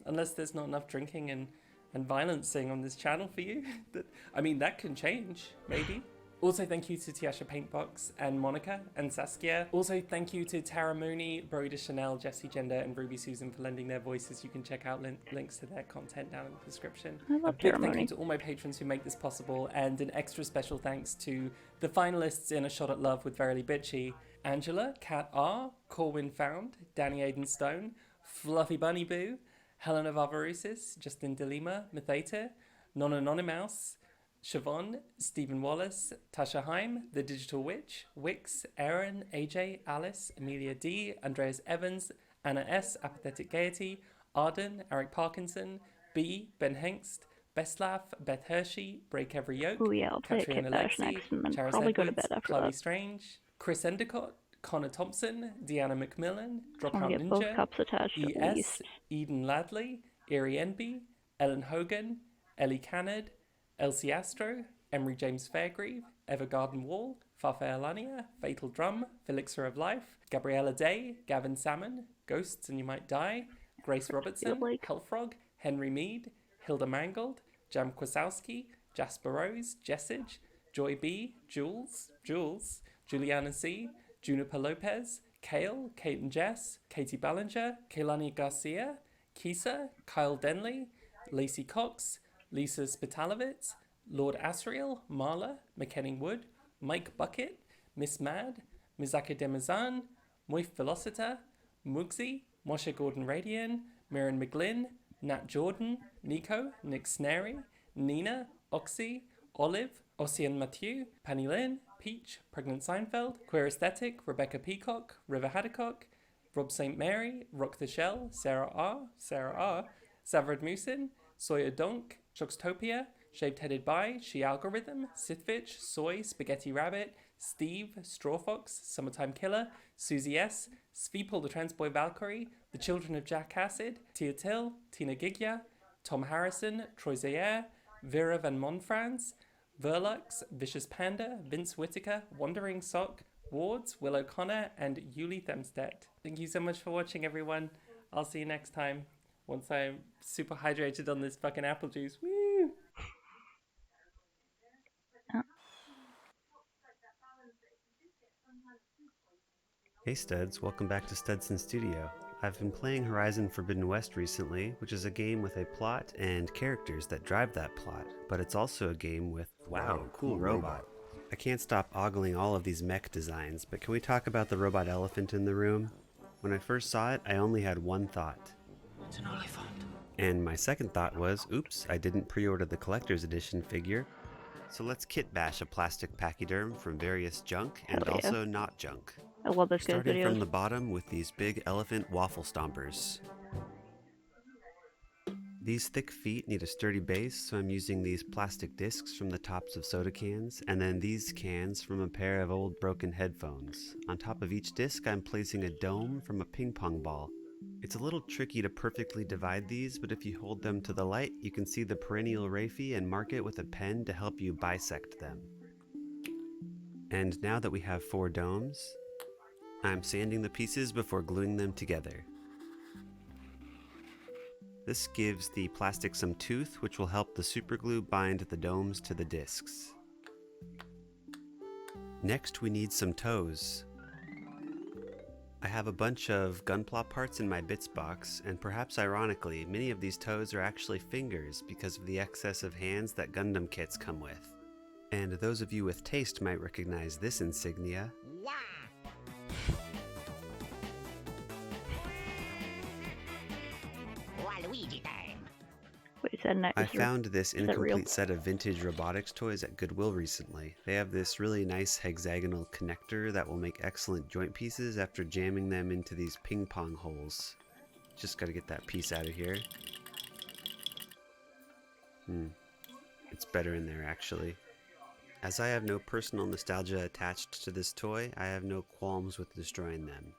unless there's not enough drinking and violencing on this channel for you. That can change, maybe. Also, thank you to Tiasha Paintbox and Monica and Saskia. Also, thank you to Tara Mooney, Brody de Chanel, Jessie Gender, and Ruby Susan for lending their voices. You can check out links to their content down in the description. I love A big Tara thank Mooney. you to all my patrons who make this possible, and an extra special thanks to the finalists in A Shot at Love with Verily Bitchy: Angela, Kat R, Corwin Found, Danny Aiden Stone, Fluffy Bunny Boo, Helena Varvarusis, Justin DeLima, Matheta, Non-Anonymous, Siobhan, Stephen Wallace, Tasha Heim, The Digital Witch, Wix, Aaron, AJ, Alice, Amelia D, Andreas Evans, Anna S, Apathetic Gaiety, Arden, Eric Parkinson, B, Ben Hengst, Bestlaff, Beth Hershey, Break Every Yoke, Ooh, yeah, I'll play it Katrina Kit Bash Lexi, next and then Charis probably go to Edwards, bed after Chloe that. Strange, Chris Endicott, Connor Thompson, Deanna McMillan, I Dropout want to get both Ninja, cups attached at ES, least. Eden Ladley, Erie Enby, Ellen Hogan, Ellie Cannard, Elsie Astro, Emery James Fairgrieve, Evergarden Wall, Fafa Alania, Fatal Drum, Felixer of Life, Gabriella Day, Gavin Salmon, Ghosts and You Might Die, Grace Robertson, Hellfrog, Henry Mead, Hilda Mangold, Jam Kwasowski, Jasper Rose, Jessage, Joy B, Jules, Juliana C, Juniper Lopez, Kale, Kate and Jess, Katie Ballinger, Kaylani Garcia, Kisa, Kyle Denley, Lacey Cox, Lisa Spitalovitz, Lord Asriel, Marla, McKenning Wood, Mike Bucket, Miss Mad, Mizaka Demazan, Moif Velocita, Mugsy, Moshe Gordon Radian, Mirren McGlynn, Nat Jordan, Nico, Nick Snary, Nina, Oxy, Olive, Ossian Mathieu, Penny Lynn, Peach, Pregnant Seinfeld, Queer Aesthetic, Rebecca Peacock, River Haddock, Rob St. Mary, Rock the Shell, Sarah R, Savrad Musin, Sawyer Donk, Shoxtopia, Shaved Headed By, She Algorithm, Sithvich, Soy, Spaghetti Rabbit, Steve, Strawfox, Summertime Killer, Susie S, Sveepol the Transboy Valkyrie, The Children of Jack Acid, Tia Till, Tina Gigya, Tom Harrison, Troy Zaire, Vera Van Monfrans, Verlux, Vicious Panda, Vince Whitaker, Wandering Sock, Wards, Will O'Connor, and Yuli Themstedt. Thank you so much for watching, everyone. I'll see you next time, once I'm super hydrated on this fucking apple juice. Woo! Hey Studs, welcome back to Studson Studio. I've been playing Horizon Forbidden West recently, which is a game with a plot and characters that drive that plot, but it's also a game with, wow, cool robot. I can't stop ogling all of these mech designs, but can we talk about the robot elephant in the room? When I first saw it, I only had one thought. It's an elephant. And my second thought was, oops, I didn't pre-order the collector's edition figure. So let's kit bash a plastic pachyderm from various junk and Hell yeah. also not junk. I love this guy's Starting videos. from the bottom with these big elephant waffle stompers. These thick feet need a sturdy base, so I'm using these plastic discs from the tops of soda cans, and then these cans from a pair of old broken headphones. On top of each disc, I'm placing a dome from a ping pong ball. It's a little tricky to perfectly divide these, but if you hold them to the light, you can see the perennial Rafie and mark it with a pen to help you bisect them. And now that we have 4 domes, I'm sanding the pieces before gluing them together. This gives the plastic some tooth, which will help the superglue bind the domes to the discs. Next, we need some toes. I have a bunch of Gunpla parts in my bits box, and perhaps ironically, many of these toes are actually fingers because of the excess of hands that Gundam kits come with. And those of you with taste might recognize this insignia. Wait, is that an I found this incomplete set of vintage robotics toys at Goodwill recently. They have this really nice hexagonal connector that will make excellent joint pieces after jamming them into these ping pong holes. Just gotta get that piece out of here. It's better in there actually. As I have no personal nostalgia attached to this toy, I have no qualms with destroying them.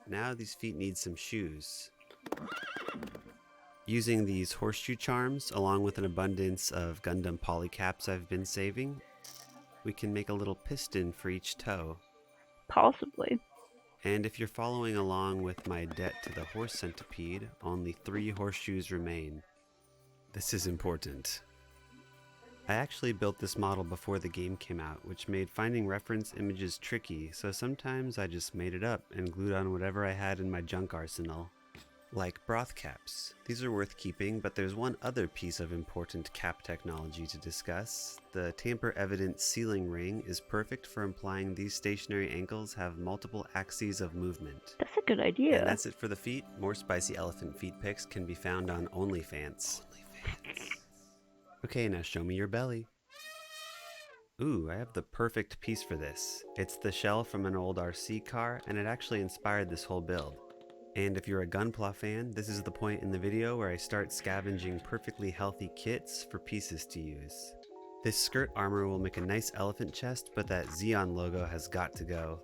Now these feet need some shoes. Using these horseshoe charms, along with an abundance of Gundam polycaps I've been saving, we can make a little piston for each toe. Possibly. And if you're following along with my debt to the horse centipede, only 3 horseshoes remain. This is important. I actually built this model before the game came out, which made finding reference images tricky, so sometimes I just made it up and glued on whatever I had in my junk arsenal. Like broth caps. These are worth keeping, but there's one other piece of important cap technology to discuss. The tamper-evident sealing ring is perfect for implying these stationary ankles have multiple axes of movement. That's a good idea. And that's it for the feet. More spicy elephant feet pics can be found on OnlyFans. Okay, now show me your belly. Ooh, I have the perfect piece for this. It's the shell from an old RC car, and it actually inspired this whole build. And if you're a Gunpla fan, this is the point in the video where I start scavenging perfectly healthy kits for pieces to use. This skirt armor will make a nice elephant chest, but that Xeon logo has got to go.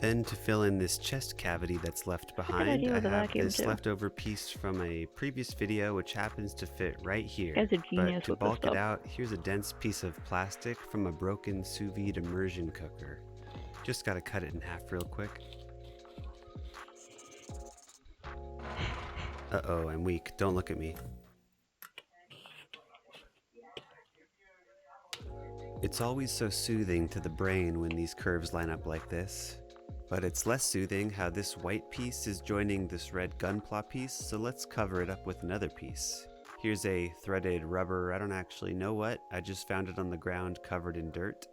Then to fill in this chest cavity that's left behind, I have this leftover piece from a previous video which happens to fit right here. But to bulk it out, here's a dense piece of plastic from a broken sous vide immersion cooker. Just gotta cut it in half real quick. Uh-oh, I'm weak. Don't look at me. It's always so soothing to the brain when these curves line up like this. But it's less soothing how this white piece is joining this red Gunpla piece, so let's cover it up with another piece. Here's a threaded rubber, I don't actually know what, I just found it on the ground covered in dirt.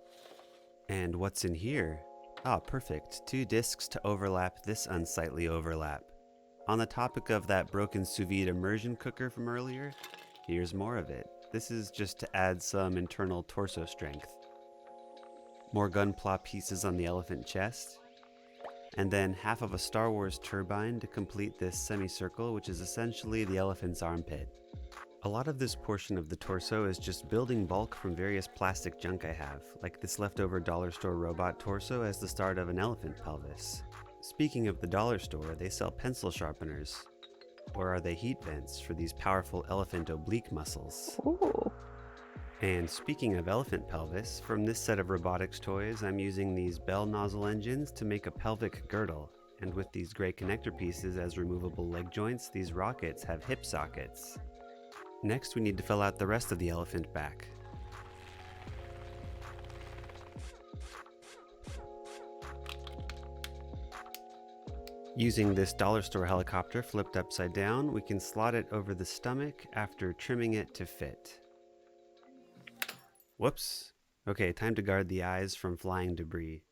And what's in here? Ah, perfect, 2 discs to overlap this unsightly overlap. On the topic of that broken sous vide immersion cooker from earlier, here's more of it. This is just to add some internal torso strength. More Gunpla pieces on the elephant chest. And then half of a Star Wars turbine to complete this semicircle, which is essentially the elephant's armpit. A lot of this portion of the torso is just building bulk from various plastic junk I have, like this leftover dollar store robot torso as the start of an elephant pelvis. Speaking of the dollar store, they sell pencil sharpeners. Or are they heat vents for these powerful elephant oblique muscles? Ooh. And speaking of elephant pelvis, from this set of robotics toys, I'm using these Bell nozzle engines to make a pelvic girdle. And with these gray connector pieces as removable leg joints, these rockets have hip sockets. Next, we need to fill out the rest of the elephant back. Using this dollar store helicopter flipped upside down, we can slot it over the stomach after trimming it to fit. Whoops. Okay, time to guard the eyes from flying debris.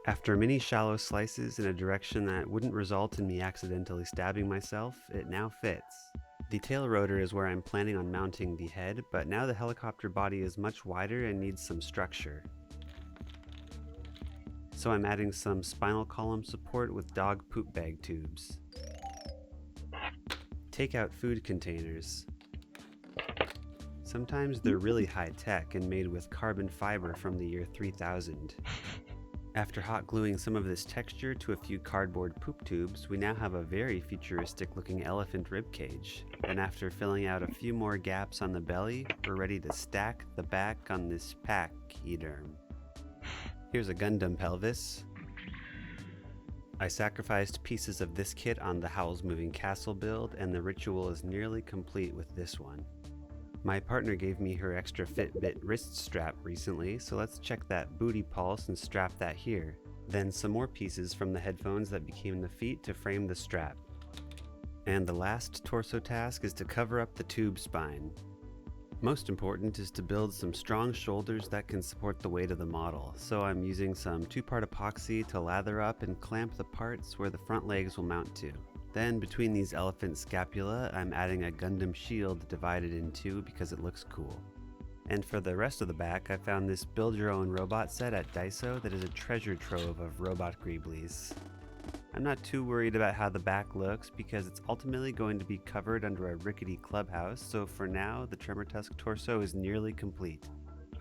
After many shallow slices in a direction that wouldn't result in me accidentally stabbing myself, it now fits. The tail rotor is where I'm planning on mounting the head, but now the helicopter body is much wider and needs some structure. So I'm adding some spinal column support with dog poop bag tubes. Takeout food containers. Sometimes they're really high-tech and made with carbon fiber from the year 3000. After hot gluing some of this texture to a few cardboard poop tubes, we now have a very futuristic-looking elephant ribcage. And after filling out a few more gaps on the belly, we're ready to stack the back on this pachyderm. Here's a Gundam pelvis. I sacrificed pieces of this kit on the Howl's Moving Castle build, and the ritual is nearly complete with this one. My partner gave me her extra Fitbit wrist strap recently, so let's check that booty pulse and strap that here. Then some more pieces from the headphones that became the feet to frame the strap. And the last torso task is to cover up the tube spine. Most important is to build some strong shoulders that can support the weight of the model, so I'm using some 2-part epoxy to lather up and clamp the parts where the front legs will mount to. Then between these elephant scapula, I'm adding a Gundam shield divided in two because it looks cool. And for the rest of the back, I found this build-your-own robot set at Daiso that is a treasure trove of robot greeblies. I'm not too worried about how the back looks because it's ultimately going to be covered under a rickety clubhouse, so for now, the Tremor Tusk torso is nearly complete.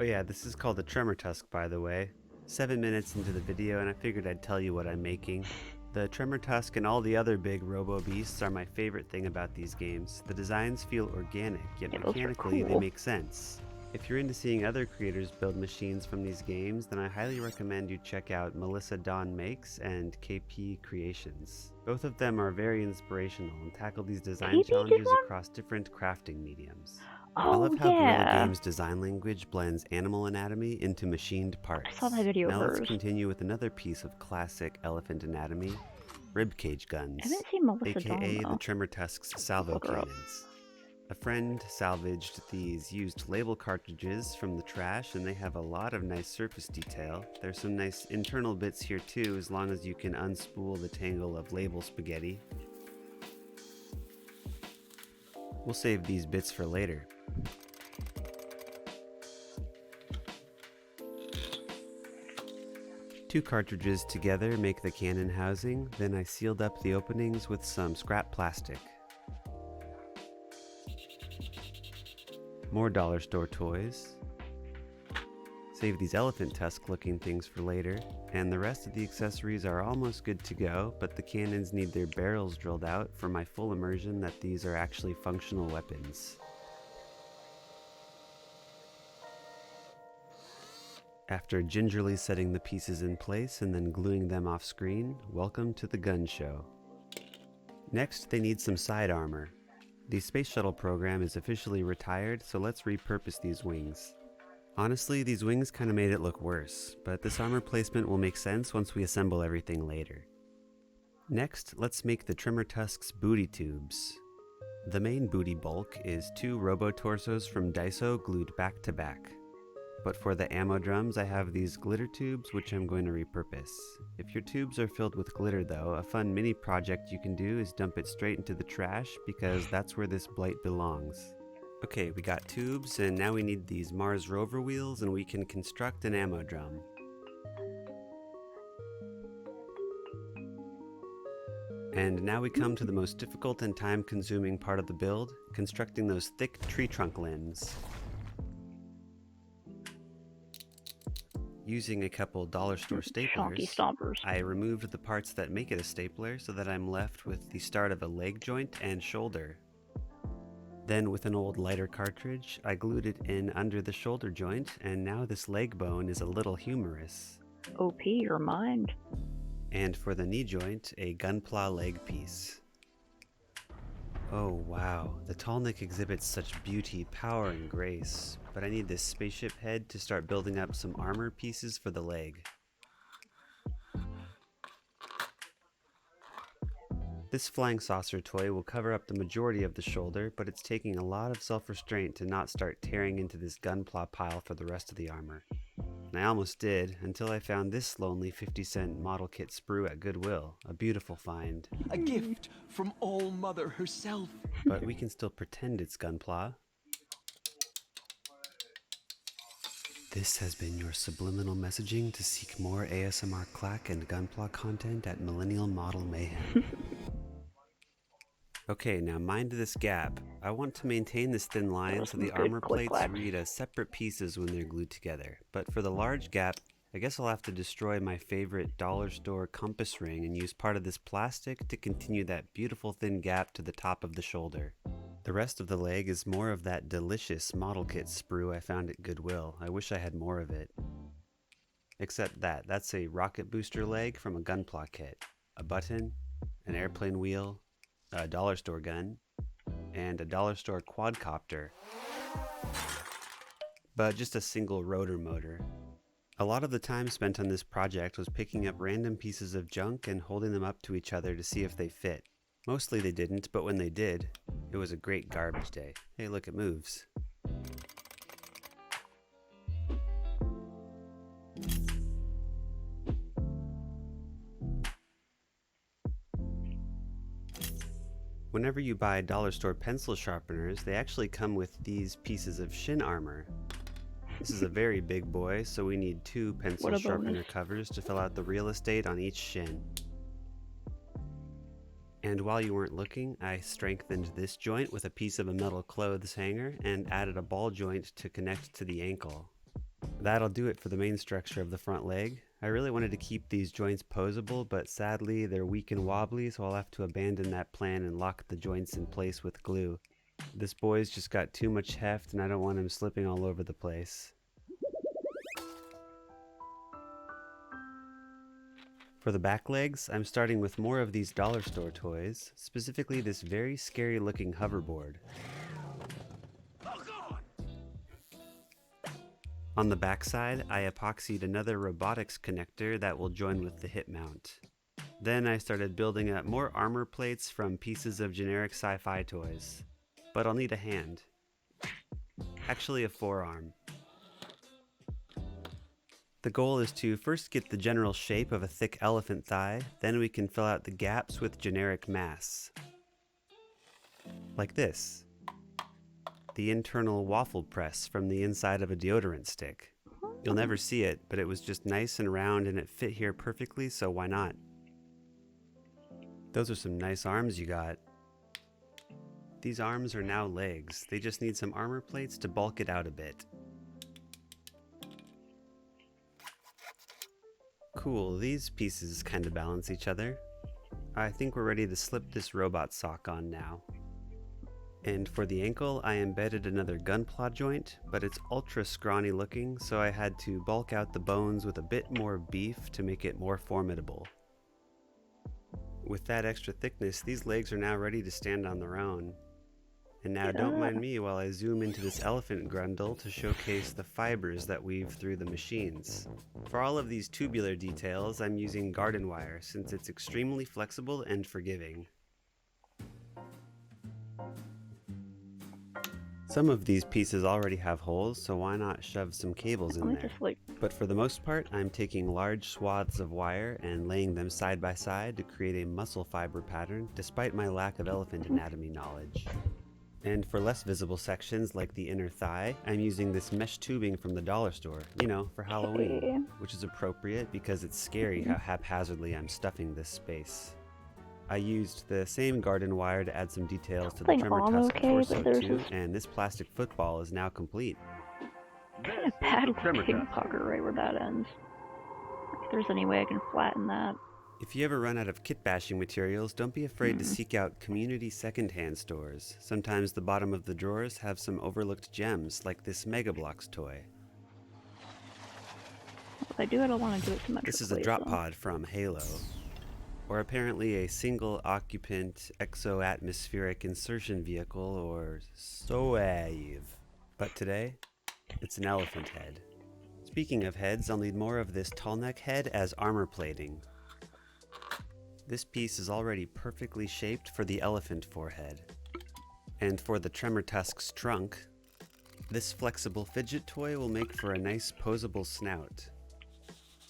Oh yeah, this is called the Tremor Tusk, by the way. 7 minutes into the video and I figured I'd tell you what I'm making. The Tremor Tusk and all the other big robo-beasts are my favorite thing about these games. The designs feel organic, yet mechanically they make sense. If you're into seeing other creators build machines from these games, then I highly recommend you check out Melissa Dawn Makes and KP Creations. Both of them are very inspirational and tackle these design challenges across different crafting mediums. I love how Guerrilla Games' design language blends animal anatomy into machined parts. I saw that video Now let's first. continue with another piece of classic elephant anatomy, ribcage guns, I haven't seen Melissa aka Dawn, the though. Tremor Tusk's salvo Look her up. cannons. A friend salvaged these used label cartridges from the trash and they have a lot of nice surface detail. There's some nice internal bits here too, as long as you can unspool the tangle of label spaghetti. We'll save these bits for later. Two cartridges together make the cannon housing, then I sealed up the openings with some scrap plastic. More dollar store toys. Save these elephant tusk looking things for later, and the rest of the accessories are almost good to go, but the cannons need their barrels drilled out for my full immersion that these are actually functional weapons. After gingerly setting the pieces in place and then gluing them off screen, welcome to the gun show. Next, they need some side armor. The Space Shuttle program is officially retired, so let's repurpose these wings. Honestly, these wings kinda made it look worse, but this armor placement will make sense once we assemble everything later. Next, let's make the Tremor Tusk's booty tubes. The main booty bulk is 2 robo-torsos from Daiso glued back to back. But for the ammo drums, I have these glitter tubes, which I'm going to repurpose. If your tubes are filled with glitter though, a fun mini project you can do is dump it straight into the trash, because that's where this blight belongs. Okay, we got tubes, and now we need these Mars rover wheels, and we can construct an ammo drum. And now we come to the most difficult and time-consuming part of the build, constructing those thick tree trunk limbs. Using a couple dollar store Chonky staplers, stompers. I removed the parts that make it a stapler so that I'm left with the start of a leg joint and shoulder. Then with an old lighter cartridge, I glued it in under the shoulder joint, and now this leg bone is a little humorous. OP, your mind. And for the knee joint, a gunpla leg piece. Oh wow, the Tallneck exhibits such beauty, power, and grace, but I need this spaceship head to start building up some armor pieces for the leg. This flying saucer toy will cover up the majority of the shoulder, but it's taking a lot of self-restraint to not start tearing into this gunpla pile for the rest of the armor. And I almost did, until I found this lonely 50-cent model kit sprue at Goodwill, a beautiful find. A gift from All Mother herself. But we can still pretend it's gunpla. This has been your subliminal messaging to seek more ASMR clack and gunpla content at Millennial Model Mayhem. Okay, now mind this gap. I want to maintain this thin line so the armor plates read as separate pieces when they're glued together. But for the large gap, I guess I'll have to destroy my favorite dollar store compass ring and use part of this plastic to continue that beautiful thin gap to the top of the shoulder. The rest of the leg is more of that delicious model kit sprue I found at Goodwill. I wish I had more of it. Except that's a rocket booster leg from a Gunpla kit. A button, an airplane wheel, a dollar store gun, and a dollar store quadcopter. But just a single rotor motor. A lot of the time spent on this project was picking up random pieces of junk and holding them up to each other to see if they fit. Mostly they didn't, but when they did, it was a great garbage day. Hey, look, it moves. Whenever you buy dollar store pencil sharpeners, they actually come with these pieces of shin armor. This is a very big boy, so we need 2 pencil sharpener covers to fill out the real estate on each shin. And while you weren't looking, I strengthened this joint with a piece of a metal clothes hanger and added a ball joint to connect to the ankle. That'll do it for the main structure of the front leg. I really wanted to keep these joints posable, but sadly they're weak and wobbly, so I'll have to abandon that plan and lock the joints in place with glue. This boy's just got too much heft and I don't want him slipping all over the place. For the back legs, I'm starting with more of these dollar store toys, specifically this very scary looking hoverboard. On the backside, I epoxied another robotics connector that will join with the hip mount. Then I started building up more armor plates from pieces of generic sci-fi toys. But I'll need a hand. Actually a forearm. The goal is to first get the general shape of a thick elephant thigh, then we can fill out the gaps with generic mass. Like this. The internal waffle press from the inside of a deodorant stick. You'll never see it, but it was just nice and round and it fit here perfectly, so why not? Those are some nice arms you got. These arms are now legs. They just need some armor plates to bulk it out a bit. Cool, these pieces kind of balance each other. I think we're ready to slip this robot sock on now. And for the ankle, I embedded another Gunpla joint, but it's ultra scrawny looking, so I had to bulk out the bones with a bit more beef to make it more formidable. With that extra thickness, these legs are now ready to stand on their own. And now don't mind me while I zoom into this elephant grundle to showcase the fibers that weave through the machines. For all of these tubular details, I'm using garden wire since it's extremely flexible and forgiving. Some of these pieces already have holes, so why not shove some cables in there? But for the most part, I'm taking large swaths of wire and laying them side by side to create a muscle fiber pattern, despite my lack of elephant anatomy knowledge. And for less visible sections like the inner thigh, I'm using this mesh tubing from the dollar store, you know, for Halloween, which is appropriate because it's scary how haphazardly I'm stuffing this space. I used the same garden wire to add some details to the trimmer tusk torso too, and this plastic football is now complete. Kind of bad looking pucker right where that ends. If there's any way I can flatten that. If you ever run out of kit bashing materials, don't be afraid to seek out community secondhand stores. Sometimes the bottom of the drawers have some overlooked gems, like this Mega Bloks toy. If I do it, I want to do it symmetrically. This is a drop pod from Halo. Or apparently a single occupant exo-atmospheric insertion vehicle, or SOAV. But today, it's an elephant head. Speaking of heads, I'll need more of this tall neck head as armor plating. This piece is already perfectly shaped for the elephant forehead. And for the tremor tusk's trunk, this flexible fidget toy will make for a nice posable snout.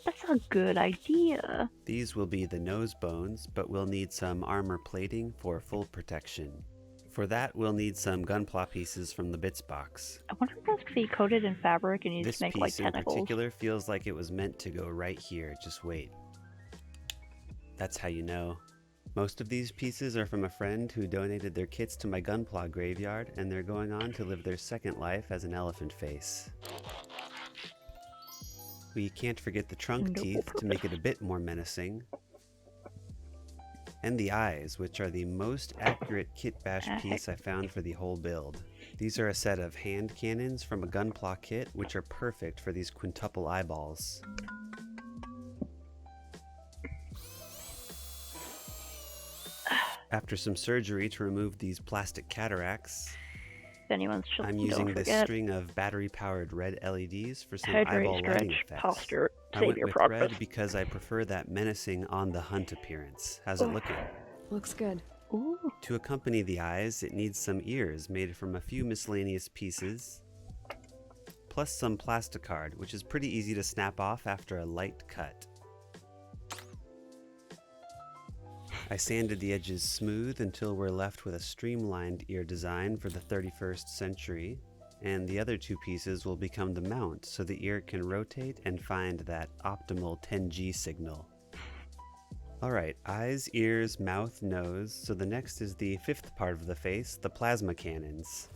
That's a good idea. These will be the nose bones, but we'll need some armor plating for full protection. For that, we'll need some Gunpla pieces from the bits box. I wonder if those could be coated in fabric and you just make like tentacles. This piece in particular feels like it was meant to go right here. Just wait. That's how you know. Most of these pieces are from a friend who donated their kits to my Gunpla graveyard, and they're going on to live their second life as an elephant face. We can't forget the trunk teeth to make it a bit more menacing. And the eyes, which are the most accurate kit bash piece I found for the whole build. These are a set of hand cannons from a Gunpla kit, which are perfect for these quintuple eyeballs. After some surgery to remove these plastic cataracts, Anyone's I'm using this string of battery-powered red LEDs for some hydrate, eyeball lighting stretch, effects. posture, I save went your with progress. red because I prefer that menacing on the hunt appearance. How's it looking? Looks good. Ooh. To accompany the eyes, it needs some ears made from a few miscellaneous pieces, plus some plasticard, which is pretty easy to snap off after a light cut. I sanded the edges smooth until we're left with a streamlined ear design for the 31st century, and the other two pieces will become the mount so the ear can rotate and find that optimal 10G signal. Alright, eyes, ears, mouth, nose, so the next is the fifth part of the face, the plasma cannons.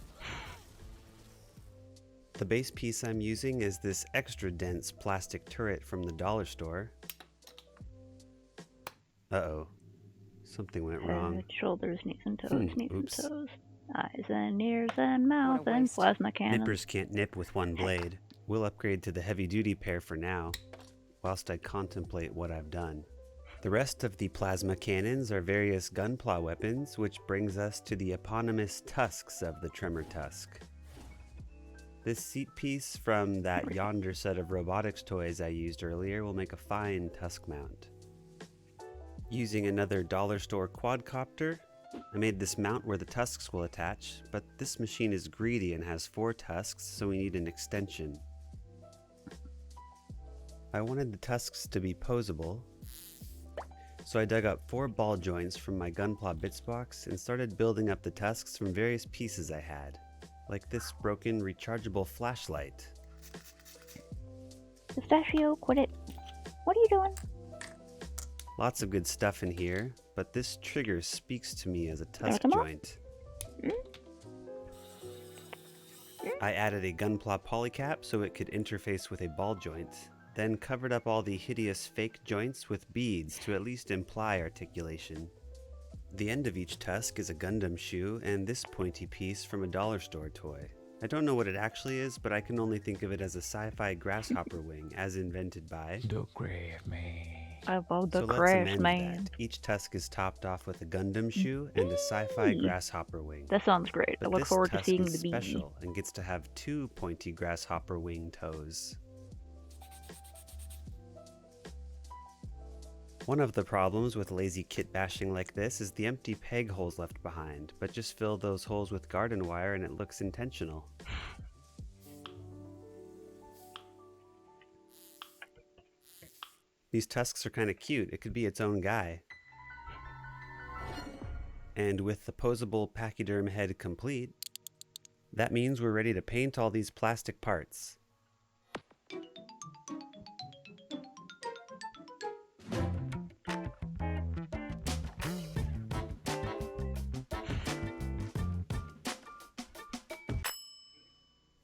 The base piece I'm using is this extra dense plastic turret from the dollar store. Uh-oh. Something went wrong. Head, shoulders, knees and toes, knees Oops. and toes. Eyes and ears and mouth and plasma cannons. Nippers can't nip with one blade. We'll upgrade to the heavy-duty pair for now, whilst I contemplate what I've done. The rest of the plasma cannons are various Gunpla weapons, which brings us to the eponymous tusks of the Tremor Tusk. This seat piece from that yonder set of robotics toys I used earlier will make a fine tusk mount. Using another dollar store quadcopter, I made this mount where the tusks will attach, but this machine is greedy and has 4 tusks, so we need an extension. I wanted the tusks to be posable, so I dug up 4 ball joints from my Gunpla bits box and started building up the tusks from various pieces I had, like this broken rechargeable flashlight. Pistachio, quit it. What are you doing? Lots of good stuff in here, but this trigger speaks to me as a tusk come on. joint. I added a Gunpla polycap so it could interface with a ball joint, then covered up all the hideous fake joints with beads to at least imply articulation. The end of each tusk is a Gundam shoe and this pointy piece from a dollar store toy. I don't know what it actually is, but I can only think of it as a sci-fi grasshopper wing as invented by The Grave Man. About the so let's crash, amend man. that. Each tusk is topped off with a Gundam shoe and a sci-fi grasshopper wing. That sounds great. But I look this forward to tusk seeing is the bee. special and gets to have 2 pointy grasshopper wing toes. One of the problems with lazy kit bashing like this is the empty peg holes left behind, but just fill those holes with garden wire and it looks intentional. These tusks are kind of cute. It could be its own guy. And with the posable pachyderm head complete, that means we're ready to paint all these plastic parts.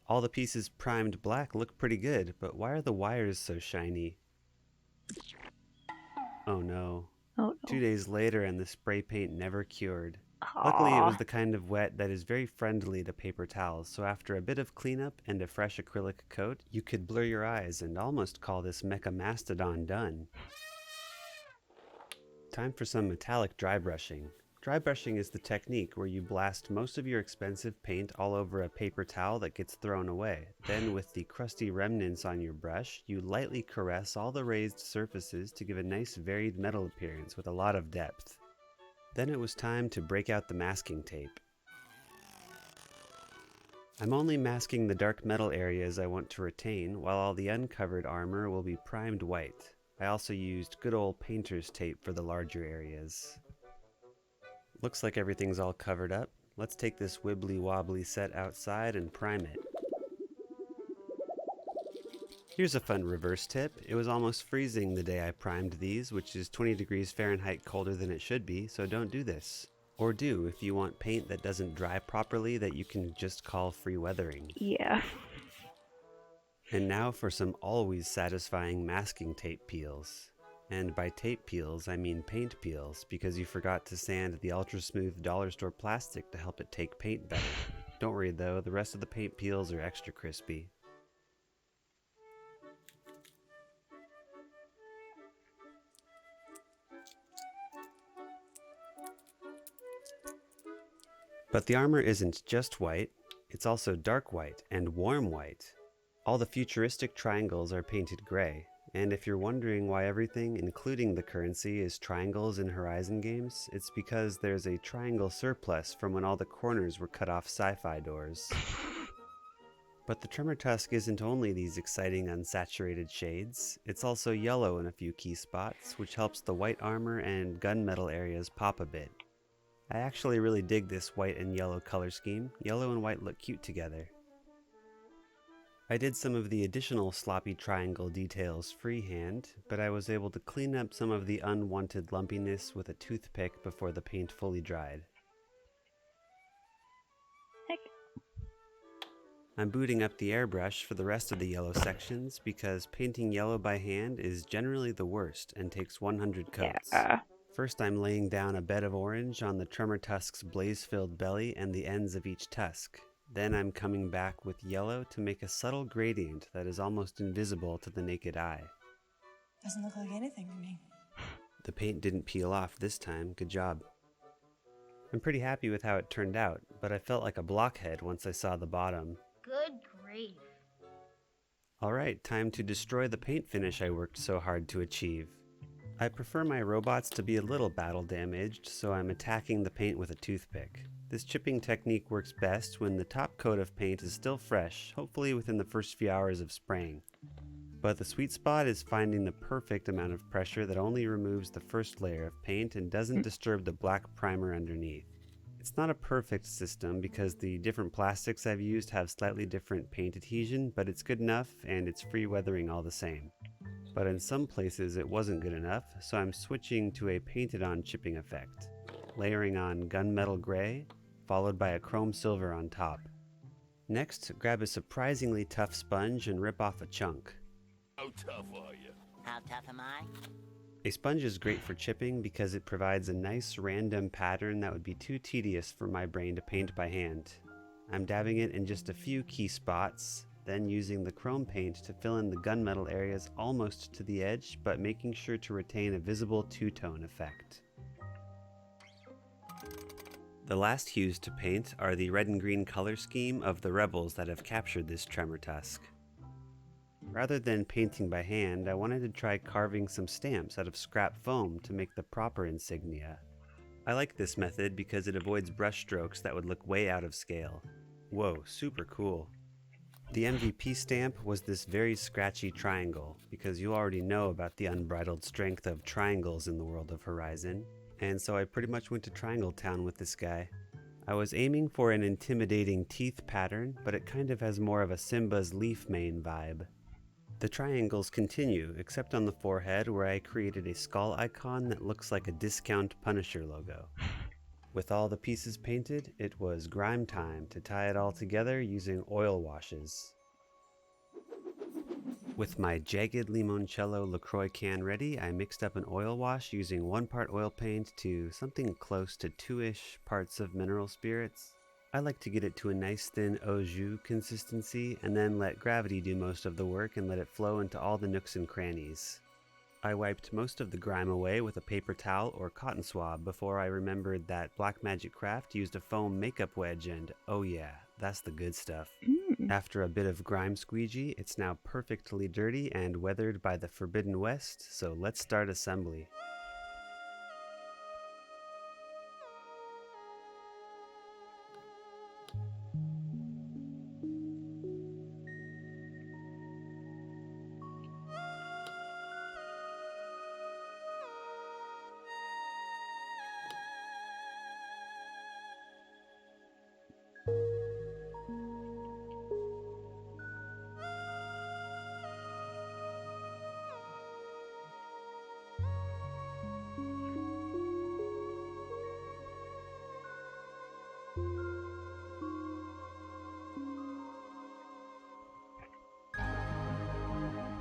All the pieces primed black look pretty good, but why are the wires so shiny? Oh no. Oh, no. 2 days later and the spray paint never cured. Luckily it was the kind of wet that is very friendly to paper towels, so after a bit of cleanup and a fresh acrylic coat, you could blur your eyes and almost call this Mecha Mastodon done. Time for some metallic dry brushing. Dry brushing is the technique where you blast most of your expensive paint all over a paper towel that gets thrown away. Then with the crusty remnants on your brush, you lightly caress all the raised surfaces to give a nice varied metal appearance with a lot of depth. Then it was time to break out the masking tape. I'm only masking the dark metal areas I want to retain, while all the uncovered armor will be primed white. I also used good old painter's tape for the larger areas. Looks like everything's all covered up. Let's take this wibbly wobbly set outside and prime it. Here's a fun reverse tip. It was almost freezing the day I primed these, which is 20 degrees Fahrenheit colder than it should be, so don't do this. Or do if you want paint that doesn't dry properly that you can just call free weathering. Yeah. And now for some always satisfying masking tape peels. And by tape peels, I mean paint peels, because you forgot to sand the ultra smooth dollar store plastic to help it take paint better. Don't worry though, the rest of the paint peels are extra crispy. But the armor isn't just white, it's also dark white and warm white. All the futuristic triangles are painted gray, and if you're wondering why everything, including the currency, is triangles in Horizon games, it's because there's a triangle surplus from when all the corners were cut off sci-fi doors. But the Tremor Tusk isn't only these exciting unsaturated shades, it's also yellow in a few key spots, which helps the white armor and gunmetal areas pop a bit. I actually really dig this white and yellow color scheme. Yellow and white look cute together. I did some of the additional sloppy triangle details freehand, but I was able to clean up some of the unwanted lumpiness with a toothpick before the paint fully dried. Heck. I'm booting up the airbrush for the rest of the yellow sections because painting yellow by hand is generally the worst and takes 100 coats. Yeah. First I'm laying down a bed of orange on the Tremor Tusk's blaze-filled belly and the ends of each tusk. Then I'm coming back with yellow to make a subtle gradient that is almost invisible to the naked eye. Doesn't look like anything to me. The paint didn't peel off this time, good job. I'm pretty happy with how it turned out, but I felt like a blockhead once I saw the bottom. Good grief. Alright, time to destroy the paint finish I worked so hard to achieve. I prefer my robots to be a little battle damaged, so I'm attacking the paint with a toothpick. This chipping technique works best when the top coat of paint is still fresh, hopefully within the first few hours of spraying. But the sweet spot is finding the perfect amount of pressure that only removes the first layer of paint and doesn't disturb the black primer underneath. It's not a perfect system because the different plastics I've used have slightly different paint adhesion, but it's good enough and it's free weathering all the same. But in some places it wasn't good enough, so I'm switching to a painted on chipping effect, layering on gunmetal gray, followed by a chrome silver on top. Next, grab a surprisingly tough sponge and rip off a chunk. How tough are you? How tough am I? A sponge is great for chipping because it provides a nice random pattern that would be too tedious for my brain to paint by hand. I'm dabbing it in just a few key spots, then using the chrome paint to fill in the gunmetal areas almost to the edge, but making sure to retain a visible two-tone effect. The last hues to paint are the red and green color scheme of the rebels that have captured this Tremor Tusk. Rather than painting by hand, I wanted to try carving some stamps out of scrap foam to make the proper insignia. I like this method because it avoids brush strokes that would look way out of scale. Whoa, super cool. The MVP stamp was this very scratchy triangle, because you already know about the unbridled strength of triangles in the world of Horizon, and so I pretty much went to Triangle Town with this guy. I was aiming for an intimidating teeth pattern, but it kind of has more of a Simba's leaf mane vibe. The triangles continue, except on the forehead where I created a skull icon that looks like a discount Punisher logo. With all the pieces painted, it was grime time to tie it all together using oil washes. With my jagged limoncello LaCroix can ready, I mixed up an oil wash using 1 part oil paint to something close to 2-ish parts of mineral spirits. I like to get it to a nice thin au jus consistency and then let gravity do most of the work and let it flow into all the nooks and crannies. I wiped most of the grime away with a paper towel or cotton swab before I remembered that Blackmagic Craft used a foam makeup wedge and oh yeah, that's the good stuff. After a bit of grime squeegee, it's now perfectly dirty and weathered by the Forbidden West, so let's start assembly.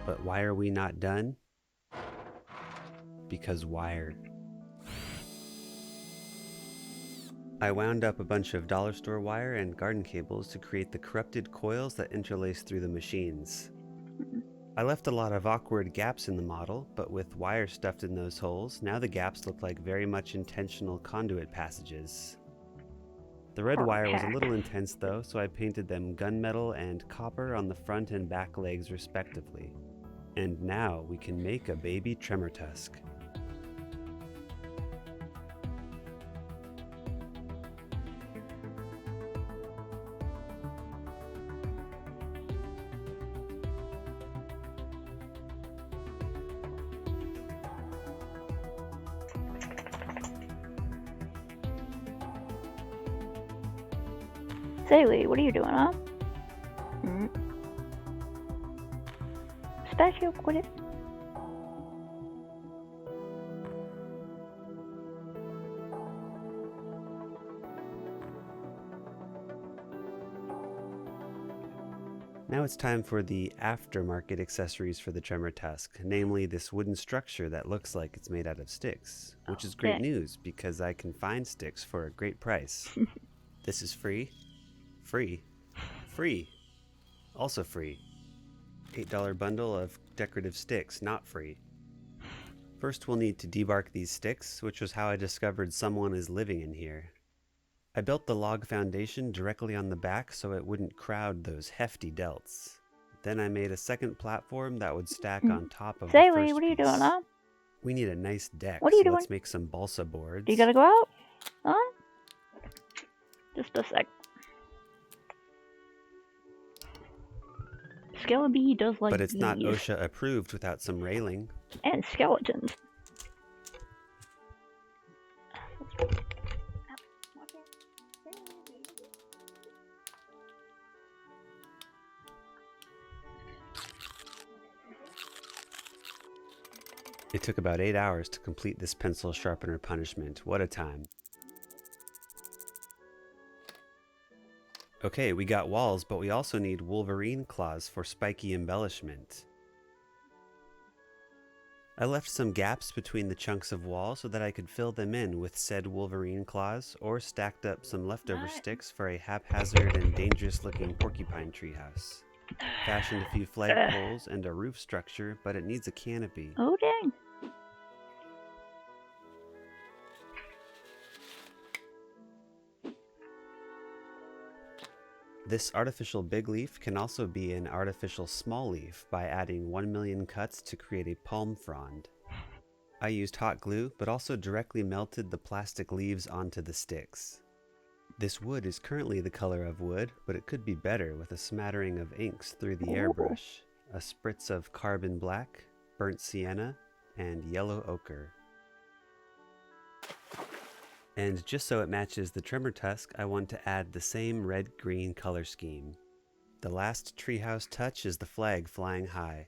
But why are we not done? Because wired. I wound up a bunch of dollar store wire and garden cables to create the corrupted coils that interlace through the machines. I left a lot of awkward gaps in the model, but with wire stuffed in those holes, now the gaps look like very much intentional conduit passages. The red wire was a little intense though, so I painted them gunmetal and copper on the front and back legs respectively. And now we can make a baby Tremor Tusk. Saley, what are you doing, huh? Special, quit it. Now it's time for the aftermarket accessories for the Tremor Tusk, namely this wooden structure that looks like it's made out of sticks, which is great news because I can find sticks for a great price. This is free. Free. Free. Also free. $8 bundle of decorative sticks, not free. First we'll need to debark these sticks, which was how I discovered someone is living in here. I built the log foundation directly on the back so it wouldn't crowd those hefty delts. Then I made a second platform that would stack on top of the first Saley, what are you doing, huh? We need a nice deck, What are you so let's doing? make some balsa boards. You gotta go out? Huh? Just a sec. Skelebi does like But it's not bees. OSHA approved without some railing. And skeletons. It took about 8 hours to complete this pencil sharpener punishment. What a time. Okay, we got walls, but we also need Wolverine claws for spiky embellishment. I left some gaps between the chunks of wall so that I could fill them in with said Wolverine claws, or stacked up some leftover sticks for a haphazard and dangerous looking porcupine treehouse. Fashioned a few flagpoles and a roof structure, but it needs a canopy. Oh dang. This artificial big leaf can also be an artificial small leaf by adding 1 million cuts to create a palm frond. I used hot glue, but also directly melted the plastic leaves onto the sticks. This wood is currently the color of wood, but it could be better with a smattering of inks through the airbrush, a spritz of carbon black, burnt sienna, and yellow ochre. And just so it matches the Tremor Tusk, I want to add the same red-green color scheme. The last treehouse touch is the flag flying high.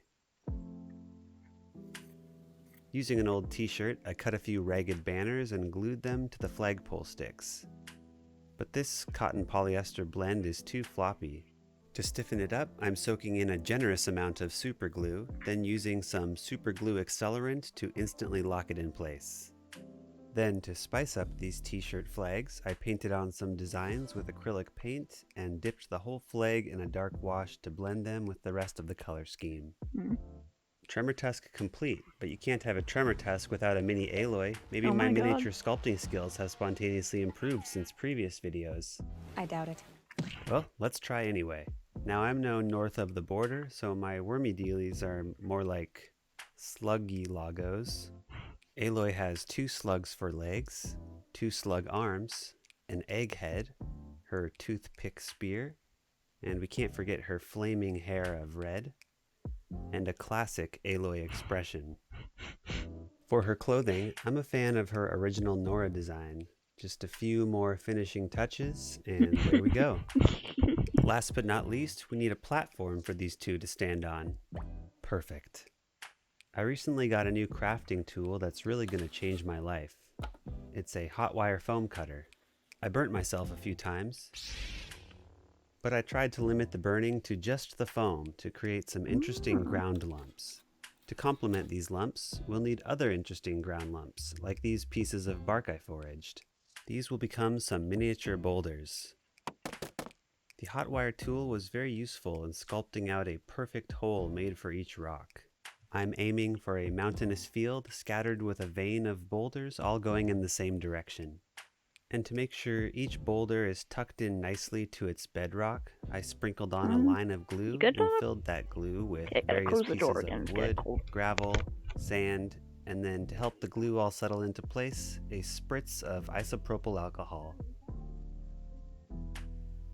Using an old t-shirt, I cut a few ragged banners and glued them to the flagpole sticks. But this cotton polyester blend is too floppy. To stiffen it up, I'm soaking in a generous amount of super glue, then using some super glue accelerant to instantly lock it in place. Then, to spice up these t-shirt flags, I painted on some designs with acrylic paint and dipped the whole flag in a dark wash to blend them with the rest of the color scheme. Tremor Tusk complete, but you can't have a Tremor Tusk without a mini Aloy. Maybe Oh my my God. miniature sculpting skills have spontaneously improved since previous videos. I doubt it. Well, let's try anyway. Now I'm known north of the border, so my wormy dealies are more like sluggy logos. Aloy has 2 slugs for legs, 2 slug arms, an egg head, her toothpick spear, and we can't forget her flaming hair of red, and a classic Aloy expression. For her clothing, I'm a fan of her original Nora design. Just a few more finishing touches, and there we go. Last but not least, we need a platform for these two to stand on. Perfect. I recently got a new crafting tool that's really going to change my life. It's a hot wire foam cutter. I burnt myself a few times. But I tried to limit the burning to just the foam to create some interesting ground lumps. To complement these lumps, we'll need other interesting ground lumps, like these pieces of bark I foraged. These will become some miniature boulders. The hot wire tool was very useful in sculpting out a perfect hole made for each rock. I'm aiming for a mountainous field scattered with a vein of boulders all going in the same direction. And to make sure each boulder is tucked in nicely to its bedrock, I sprinkled on a line of glue and filled that glue with various pieces of wood, gravel, sand, and then to help the glue all settle into place, a spritz of isopropyl alcohol.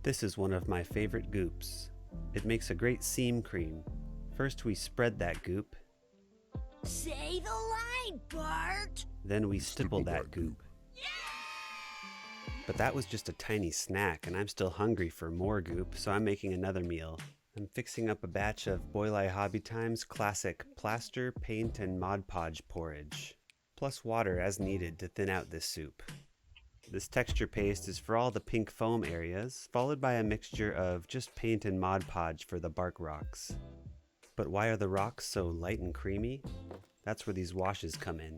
This is one of my favorite goops. It makes a great seam cream. First we spread that goop. Say the line, Bart! Then we stipple that goop. But that was just a tiny snack, and I'm still hungry for more goop, so I'm making another meal. I'm fixing up a batch of Boileye Hobby Time's classic plaster, paint, and Mod Podge porridge, plus water as needed to thin out this soup. This texture paste is for all the pink foam areas, followed by a mixture of just paint and Mod Podge for the bark rocks. But why are the rocks so light and creamy? That's where these washes come in.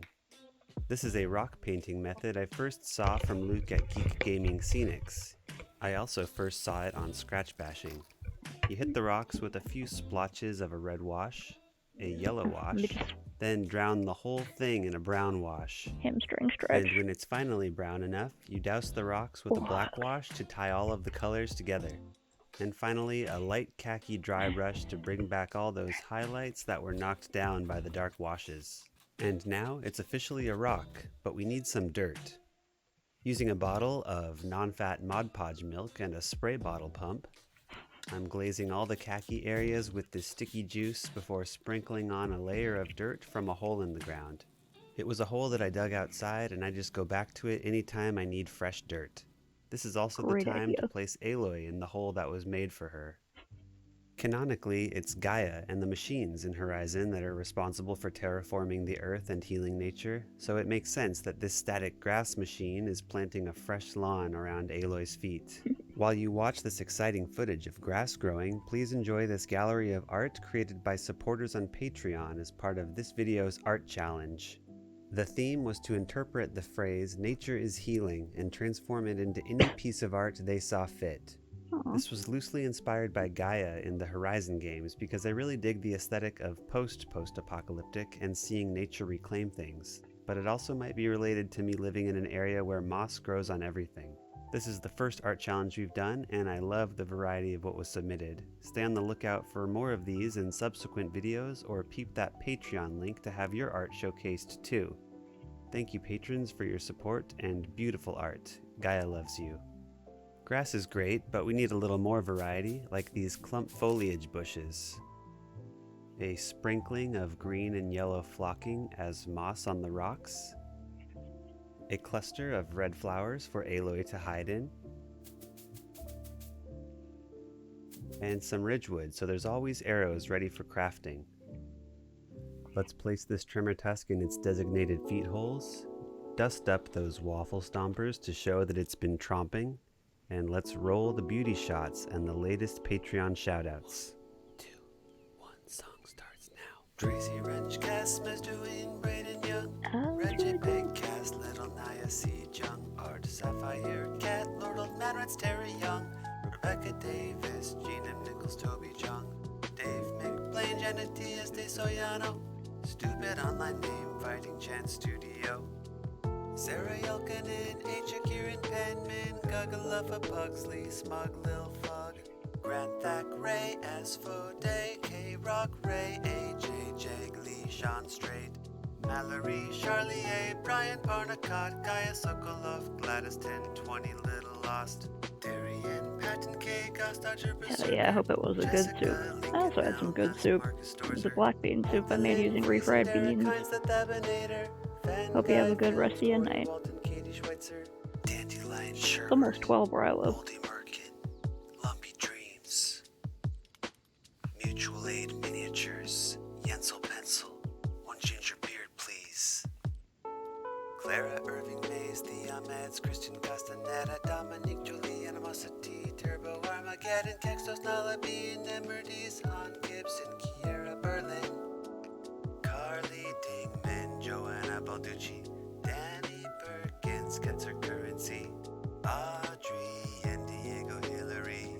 This is a rock painting method I first saw from Luke at Geek Gaming Scenics. I also first saw it on Scratch Bashing. You hit the rocks with a few splotches of a red wash, a yellow wash, then drown the whole thing in a brown wash. Hamstring stretch. And when it's finally brown enough, you douse the rocks with a black wash to tie all of the colors together. And finally, a light khaki dry brush to bring back all those highlights that were knocked down by the dark washes. And now it's officially a rock, but we need some dirt. Using a bottle of non-fat Mod Podge milk and a spray bottle pump, I'm glazing all the khaki areas with this sticky juice before sprinkling on a layer of dirt from a hole in the ground. It was a hole that I dug outside, and I just go back to it anytime I need fresh dirt. This is also the time to place Aloy in the hole that was made for her. Canonically, it's Gaia and the machines in Horizon that are responsible for terraforming the earth and healing nature, so it makes sense that this static grass machine is planting a fresh lawn around Aloy's feet. While you watch this exciting footage of grass growing, please enjoy this gallery of art created by supporters on Patreon as part of this video's art challenge. The theme was to interpret the phrase "nature is healing" and transform it into any piece of art they saw fit. This was loosely inspired by Gaia in the Horizon games because I really dig the aesthetic of post-apocalyptic and seeing nature reclaim things, but it also might be related to me living in an area where moss grows on everything. This is the first art challenge we've done, and I love the variety of what was submitted. Stay on the lookout for more of these in subsequent videos, or peep that Patreon link to have your art showcased too. Thank you patrons for your support and beautiful art. Gaia loves you. Grass is great, but we need a little more variety, like these clump foliage bushes. A sprinkling of green and yellow flocking as moss on the rocks. A cluster of red flowers for Aloy to hide in. And some ridgewood, so there's always arrows ready for crafting. Let's place this trimmer tusk in its designated feet holes. Dust up those waffle stompers to show that it's been tromping. And let's roll the beauty shots and the latest Patreon shoutouts. 2, 1, song starts now. Tracy Wrench Cast, Mr. Wayne, Braden Young, Reggie Big Cast, Little Naya C. Jung, Art Sapphire Cat, Lord Old Man Rats, Terry Young, Rebecca Davis, Gina Nichols, Toby Jung, Dave McBlain, Janet Diaz de Soyano, Stupid Online Name, Fighting Chance Studio, Sarah Yelkinen, H. Kieran Penman, Guggleuffa Pugsley, Smug Lil Fug, Grant Thack Ray, Asphodey, K Rock Ray, AJ Jagley, Sean Strait, Mallory, Charlie A, Brian Parnacott, Gaia Sokolov, Gladys 1020, Little Lost, Darian, Patton K, Ghost Dodger, Hell yeah, I hope it was a good soup. I also had some good soup. It was a black bean soup I made using refried beans. Hope you have a good rest of your night. It's almost 12 where I live. Lumpy Dreams, Mutual Aid Miniatures, Yensel Pencil, One Ginger Beard Please, Clara Irving Mays, The Ahmeds, Christian Castaneda, Dominique Julie, Animosity, Turbo Diego, Armageddon, Kexos, Nala, Bean, Emerdies, on Gibson, Kiera, Berlin, Carly, Dingman, Joanna Balducci, Danny Perkins, Ketzer Currency, Audrey and Diego Hillary,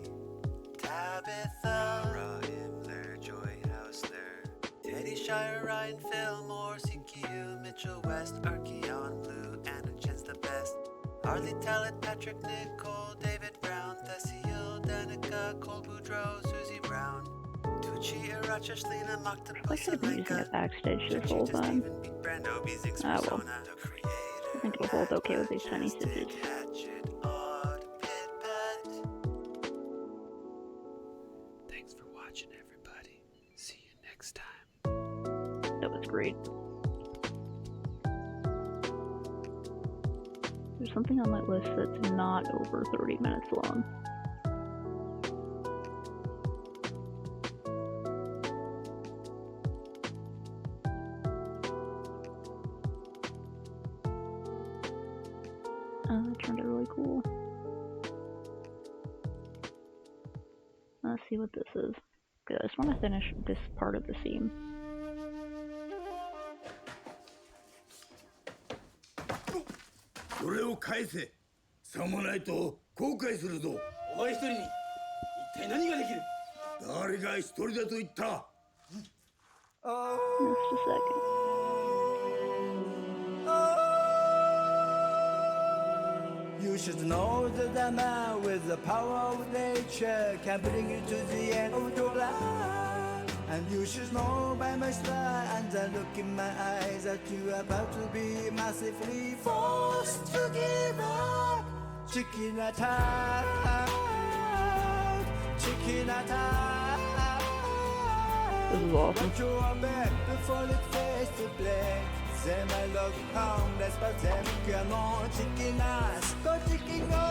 Tabitha, Ra Himmler, Joy Hausler, Teddy Shire, Ryan Fillmore, CQ, Mitchell West, Archeon Blue, Anna Chen's the best, Harley Talent, Patrick Nicole, David Brown, Thessiel, Danica, Cole Boudreau, Susie Brown, Tucci, Iracha, Shlina, I should have been using it backstage this whole time. Ah well. I think we'll hold okay with these tiny stitches. Thanks for watching, everybody. See you next time. That was great. There's something on my list that's not over 30 minutes long. That turned out really cool. Let's see what this is. Okay, I just want to finish this part of the seam. それを返せ。さもないと後悔するぞ。お前一人に一体何ができる？誰が一人だと言った？ Just a second. You should know that a man with the power of nature can bring you to the end of your life. And you should know by my smile and the look in my eyes that you are about to be massively forced to give up. Chicken attack, chicken attack. This is awesome. Watch your back before it fades to black. C'est my love pound, that's pas them come on, chicken ass. Go chicken go,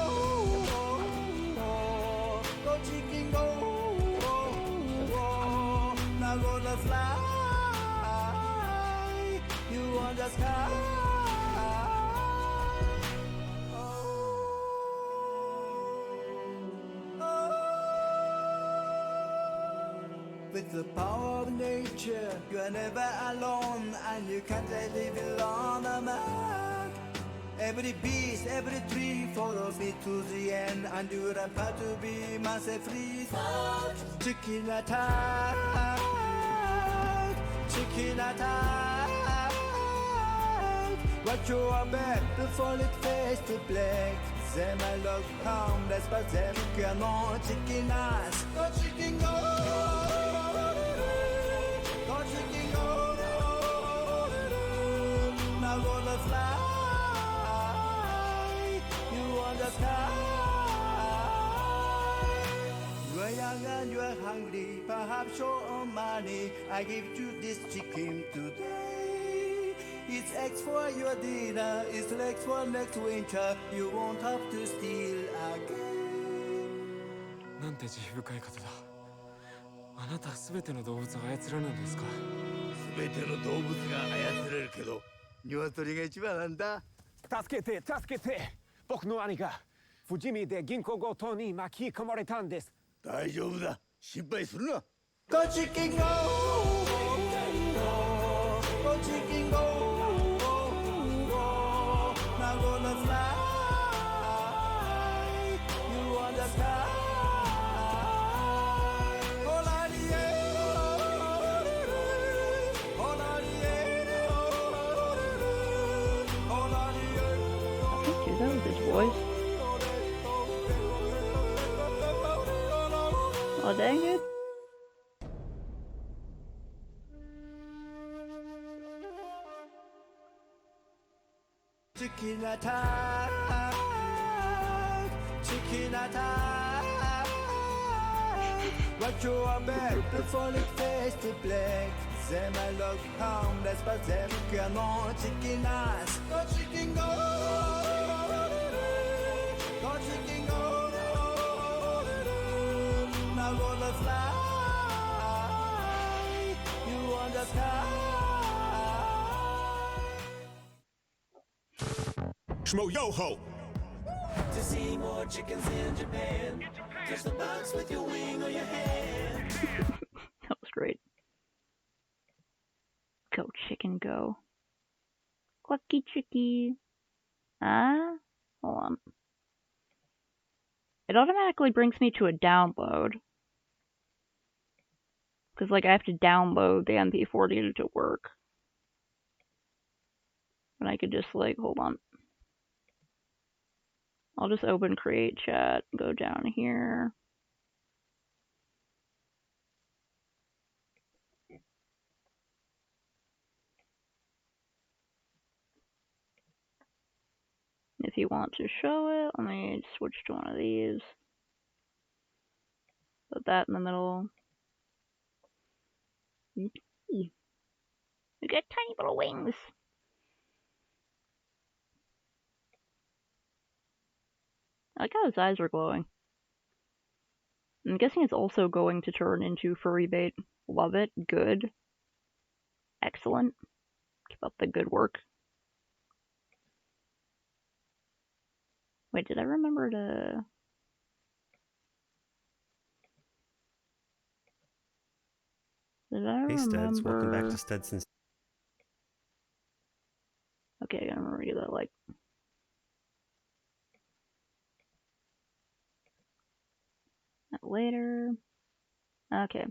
go chicken go. Now gonna fly, you on the sky. With the power of nature, you are never alone, and you can't live alone, man. Every beast, every tree follows me to the end, and you are about to be massively fucked. Chicken attack, chicken attack. Watch your back before it fades to black. C'est my love pound, that's pas them come on, chicken ass. Go chicken go. Now gonna fly, you on the sky. You are young and you are hungry, perhaps short on money. I give you this chicken today. It's eggs for your dinner, it's legs for next winter. You won't have to steal again. なんて慈悲深い方だ。あなたすべての動物を操らないんですか？すべての動物が操れるけど、鶏が一番なんだ。助けて、助けて。僕の兄が富士見で銀行強盗に巻き込まれたんです。大丈夫だ。心配するな。Go chicken go, go chicken go. Now gonna fly, you on the sky. That was his voice. Oh dang it. Chicken attack, chicken attack. Watch your back before it fades to black. C'est my love pound, that's pas them come on, chicken ass. Go chicken go. Go chicken go. Now gonna fly, you on the sky. Shmo Yo Ho! To see more chickens in Japan. Catch the bugs with your wing or your hand. That was great. Go, chicken, go. Clucky chicky. Ah? Hold on. It automatically brings me to a download. Because, like, I have to download the MP4 to get it to work. And I could just, like, hold on. I'll just open create chat, go down here. If you want to show it, let me switch to one of these. Put that in the middle. You got tiny little wings. I like how his eyes are glowing. I'm guessing it's also going to turn into furry bait. Love it. Good. Excellent. Keep up the good work. Wait, did I remember to... Did I Hey Studs, welcome back remember... to Studson's. Okay, I gotta remember to do that, like... Later. Okay.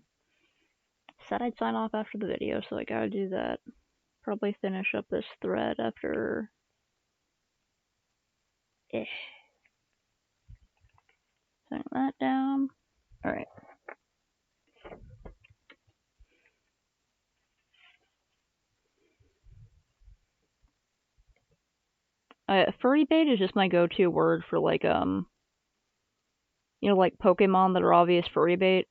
Said I'd sign off after the video, so I gotta do that. Probably finish up this thread after... Setting that down. Alright. Furry bait is just my go-to word for, like, you know, like Pokemon that are obvious furry bait.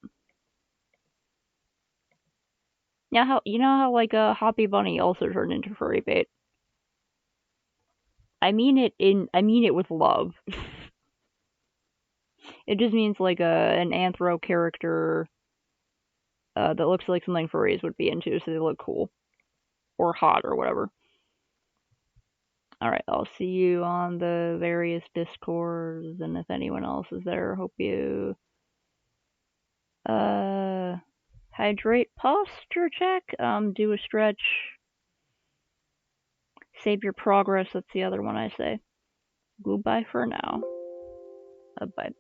Yeah, you know how like Hoppy Bunny also turned into furry bait. I mean it with love. It just means like an anthro character that looks like something furries would be into, so they look cool or hot or whatever. All right, I'll see you on the various Discords, and if anyone else is there, hope you hydrate, posture check, do a stretch, save your progress. That's the other one I say. Goodbye for now. Bye.